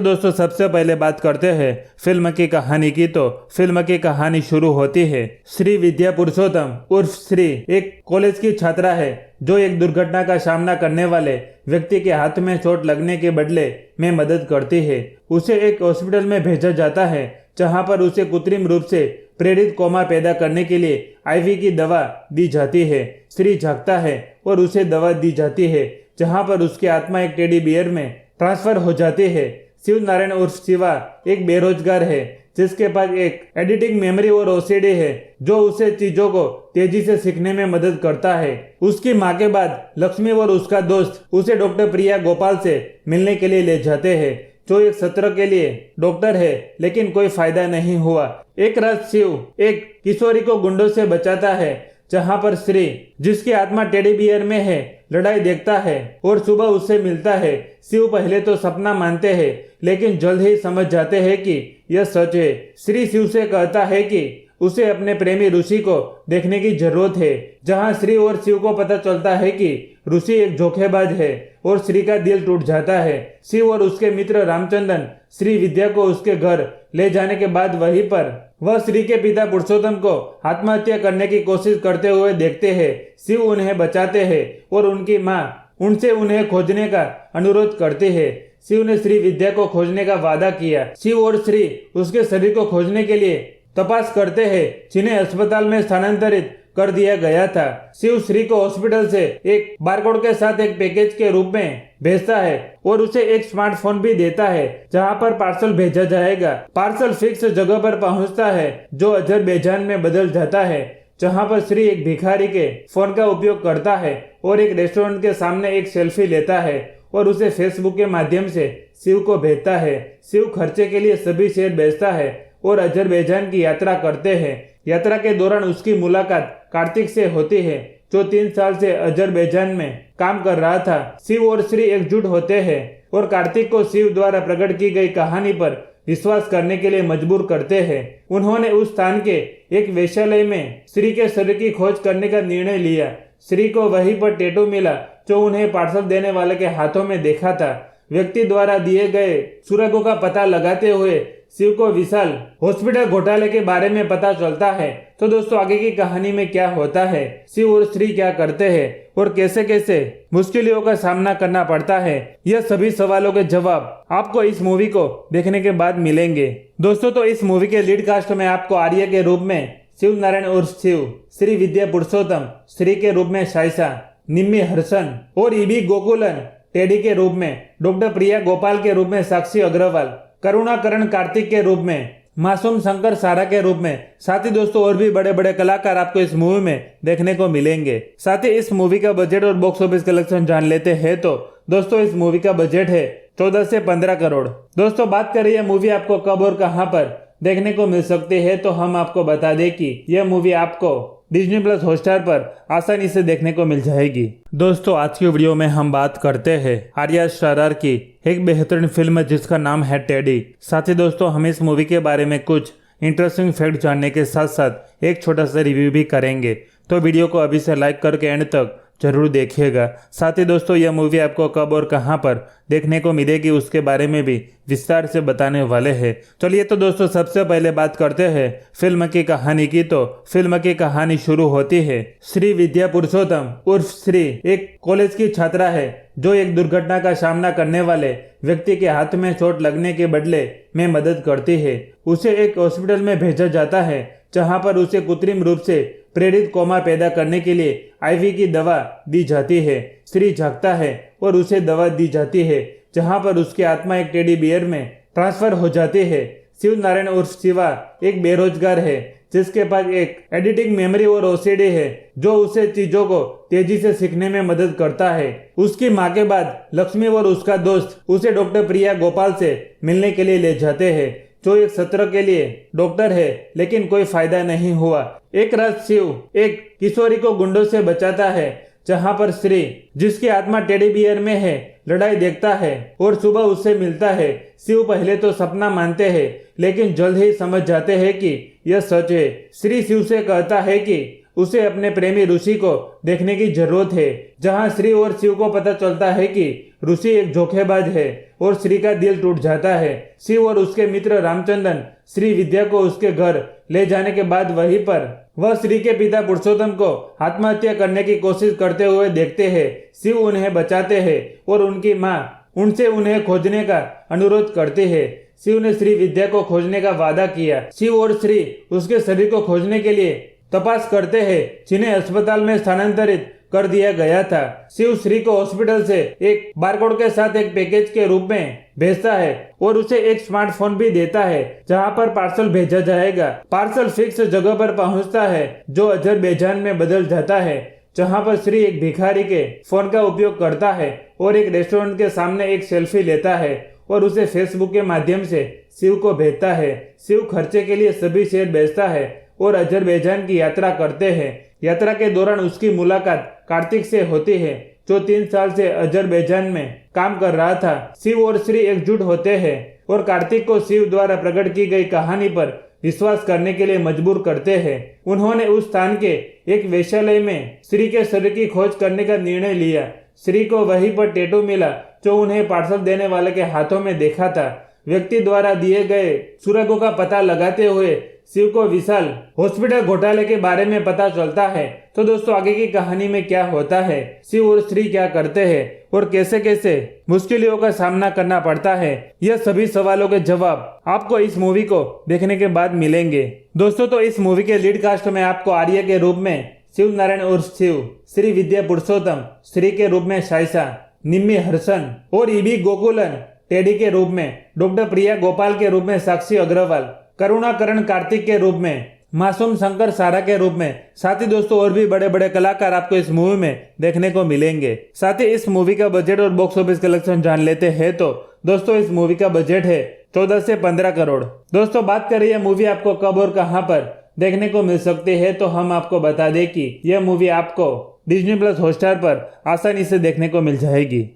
Speaker 1: दोस्तों सबसे पहले बात करते हैं फिल्म की कहानी की। तो फिल्म की कहानी शुरू होती है श्री विद्या पुरुषोत्तम उर्फ श्री एक कॉलेज की छात्रा है जो एक दुर्घटना का सामना करने वाले व्यक्ति के हाथ में चोट लगने के बदले में मदद करती है। उसे एक हॉस्पिटल में भेजा जाता है जहां पर उसे कृत्रिम रूप से प्रेरित कोमा पैदा करने के लिए आईवी की दवा दी जाती है। श्री जागता है और उसे दवा दी जाती है जहां पर उसकी आत्मा एक टेडी बियर में ट्रांसफर हो जाती है। शिव नारायण उर्फ शिवा एक बेरोजगार है जिसके पास एक एडिटिंग मेमोरी और ओसीडी है जो उसे चीजों को तेजी से सीखने में मदद करता है। उसकी मां के बाद लक्ष्मी और उसका दोस्त उसे डॉक्टर प्रिया गोपाल से मिलने के लिए ले जाते हैं जो एक सत्र के लिए डॉक्टर है, लेकिन कोई फायदा नहीं हुआ। एक रात शिव एक किशोरी को गुंडों से बचाता है जहां पर श्री जिसकी आत्मा टेडी बियर में है लड़ाई देखता है और सुबह उससे मिलता है। शिव पहले तो सपना मानते हैं लेकिन जल्द ही समझ जाते हैं कि यह सच है। श्री शिव से कहता है कि उसे अपने प्रेमी ऋषि को देखने की जरूरत है, जहां श्री और शिव को पता चलता है कि ऋषि एक धोखेबाज है और श्री का दिल टूट जाता है। शिव और उसके मित्र रामचंद्रन श्री विद्या को उसके घर ले जाने के बाद वहीं पर वह श्री के पिता पुरुषोत्तम को आत्महत्या करने की कोशिश करते हुए देखते हैं। शिव उन्हें बचाते हैं और उनकी मां उनसे उन्हें खोजने का अनुरोध करती है। शिव ने श्री विद्या को खोजने का वादा किया। शिव और श्री उसके शरीर को खोजने के लिए तपास करते हैं जिन्हें अस्पताल में स्थानांतरित कर दिया गया था। शिव श्री को हॉस्पिटल से एक बारकोड के साथ एक पैकेज के रूप में भेजता है और उसे एक स्मार्टफोन भी देता है जहां पर पार्सल भेजा जाएगा। पार्सल फिक्स जगह पर पहुंचता है जो अजरबैजान में बदल जाता है, जहां पर श्री एक भिखारी के फोन का उपयोग करता है और एक रेस्टोरेंट के सामने एक सेल्फी लेता है और उसे फेसबुक के माध्यम से शिव को भेजता है। शिव खर्चे के लिए सभी शेयर बेचता है और अजरबैजान की यात्रा करते हैं। यात्रा के दौरान उसकी मुलाकात कार्तिक से होती है जो 3 साल से अजरबैजान में काम कर रहा था। शिव और श्री एकजुट होते हैं और कार्तिक को शिव द्वारा प्रकट की गई कहानी पर विश्वास करने के लिए मजबूर करते हैं। उन्होंने उस स्थान के एक वेश्यालय में श्री के शरीर की खोज करने का निर्णय लिया। श्री को वहीं पर टैटू मिला जो उन्हें पार्सल देने वाले के हाथों में देखा था। व्यक्ति द्वारा दिए गए सुरागों का पता लगाते हुए शिव को विशाल हॉस्पिटल घोटाले के बारे में पता चलता है। तो दोस्तों आगे की कहानी में क्या होता है, शिव और श्री क्या करते हैं और कैसे कैसे मुश्किलों का सामना करना पड़ता है, यह सभी सवालों के जवाब आपको इस मूवी को देखने के बाद मिलेंगे। दोस्तों तो इस मूवी के लीड कास्ट में आपको आर्य के रूप में शिव नारायण उर्फ शिव, श्री विद्या पुरुषोत्तम श्री के रूप में शाइसा, निम्मी हर्षन और ईबी गोकुलन टेडी के रूप में, डॉक्टर प्रिया गोपाल के रूप में साक्षी अग्रवाल, करुणाकरण कार्तिक के रूप में, मासूम शंकर सारा के रूप में। साथ ही दोस्तों और भी बड़े बड़े कलाकार आपको इस मूवी में देखने को मिलेंगे। साथ ही इस मूवी का बजट और बॉक्स ऑफिस कलेक्शन जान लेते हैं तो दोस्तों इस मूवी का बजट है 14 से 15 करोड़। दोस्तों बात करें यह मूवी आपको कब और कहां पर देखने को मिल सकती है तो हम आपको बता दें कि यह मूवी आपको डिज्नी प्लस हॉटस्टार पर आसानी से देखने को मिल जाएगी। दोस्तों आज की वीडियो में हम बात करते हैं आर्या शरार की एक बेहतरीन फिल्म जिसका नाम है टेडी। साथ ही दोस्तों हम इस मूवी के बारे में कुछ इंटरेस्टिंग फैक्ट जानने के साथ साथ एक छोटा सा रिव्यू भी करेंगे, तो वीडियो को अभी से लाइक करके एंड तक जरूर देखिएगा। साथ ही दोस्तों यह मूवी आपको कब और कहां पर देखने को मिलेगी उसके बारे में भी विस्तार से बताने वाले हैं। चलिए तो दोस्तों सबसे पहले बात करते हैं फिल्म की कहानी की। तो फिल्म की कहानी शुरू होती है श्री विद्या पुरुषोत्तम उर्फ श्री एक कॉलेज की छात्रा है जो एक दुर्घटना का सामना करने वाले व्यक्ति के हाथ में चोट लगने के बदले में मदद करती है। उसे एक हॉस्पिटल में भेजा जाता है जहां पर उसे कृत्रिम रूप से प्रेरित कोमा पैदा करने के लिए आईवी की दवा दी जाती है। श्री जागता है और उसे दवा दी जाती है जहां पर उसकी आत्मा एक टेडी बियर में ट्रांसफर हो जाती है। शिव नारायण उर्फ शिवा एक बेरोजगार है जिसके पास एक एडिटिंग मेमोरी और ओसीडी है जो उसे चीजों को तेजी से सीखने में मदद करता है। उसकी माँ के बाद लक्ष्मी और उसका दोस्त उसे डॉक्टर प्रिया गोपाल से मिलने के लिए ले जाते हैं जो एक सत्र के लिए डॉक्टर है, लेकिन कोई फायदा नहीं हुआ। एक रात शिव एक किशोरी को गुंडों से बचाता है जहां पर श्री जिसकी आत्मा टेडी बियर में है लड़ाई देखता है और सुबह उससे मिलता है। शिव पहले तो सपना मानते हैं लेकिन जल्द ही समझ जाते हैं कि यह सच है। श्री शिव से कहता है कि उसे अपने प्रेमी ऋषि को देखने की जरूरत है, जहां श्री और शिव को पता चलता है कि ऋषि एक धोखेबाज है और श्री का दिल टूट जाता है। शिव और उसके मित्र रामचंद्रन श्री विद्या को उसके घर ले जाने के बाद वहीं पर वह श्री के पिता पुरुषोत्तम को आत्महत्या करने की कोशिश करते हुए देखते हैं। शिव उन्हें बचाते हैं और उनकी माँ उनसे उन्हें खोजने का अनुरोध करती है। शिव ने श्री विद्या को खोजने का वादा किया। शिव और श्री उसके शरीर को खोजने के लिए तपास करते हैं जिन्हें अस्पताल में स्थानांतरित कर दिया गया था। शिव श्री को हॉस्पिटल से एक बारकोड के साथ एक पैकेज के रूप में भेजता है और उसे एक स्मार्टफोन भी देता है जहां पर पार्सल भेजा जाएगा। पार्सल फिक्स जगह पर पहुंचता है जो अजरबैजान में बदल जाता है, जहां पर श्री एक भिखारी के फोन का उपयोग करता है और एक रेस्टोरेंट के सामने एक सेल्फी लेता है और उसे फेसबुक के माध्यम से शिव को भेजता है। शिव खर्चे के लिए सभी शेयर बेचता है और अजरबैजान की यात्रा करते हैं। यात्रा के दौरान उसकी मुलाकात कार्तिक से होती है जो 3 साल से अजरबैजान में काम कर रहा था। शिव और श्री एकजुट होते हैं और कार्तिक को शिव द्वारा प्रकट की गई कहानी पर विश्वास करने के लिए मजबूर करते हैं। उन्होंने उस स्थान के एक वेश्यालय में श्री के शरीर की खोज करने का निर्णय लिया। श्री को वहीं पर टैटू मिला जो उन्हें पार्सल देने वाले के हाथों में देखा था। व्यक्ति द्वारा दिए गए सुरागों का पता लगाते हुए शिव को विशाल हॉस्पिटल घोटाले के बारे में पता चलता है। तो दोस्तों आगे की कहानी में क्या होता है, शिव और श्री क्या करते हैं और कैसे कैसे मुश्किलों का सामना करना पड़ता है, यह सभी सवालों के जवाब आपको इस मूवी को देखने के बाद मिलेंगे। दोस्तों तो इस मूवी के लीड कास्ट में आपको आर्या के रूप में शिव नारायण उर्फ शिव, श्री विद्या पुरुषोत्तम श्री के रूप में साइसा, निम्मी हर्षन और ईबी गोकुलन टेडी के रूप में, डॉक्टर प्रिया गोपाल के रूप में साक्षी अग्रवाल, करुणाकरण कार्तिक के रूप में, मासूम शंकर सारा के रूप में। साथ ही दोस्तों और भी बड़े बड़े कलाकार आपको इस मूवी में देखने को मिलेंगे। साथ ही इस मूवी का बजट और बॉक्स ऑफिस कलेक्शन जान लेते हैं तो दोस्तों इस मूवी का बजट है 14 से 15 करोड़। दोस्तों बात करें यह मूवी आपको कब और कहां पर देखने को मिल सकती है तो हम आपको बता दें कि यह मूवी आपको डिज्नी प्लस हॉटस्टार पर आसानी से देखने को मिल जाएगी।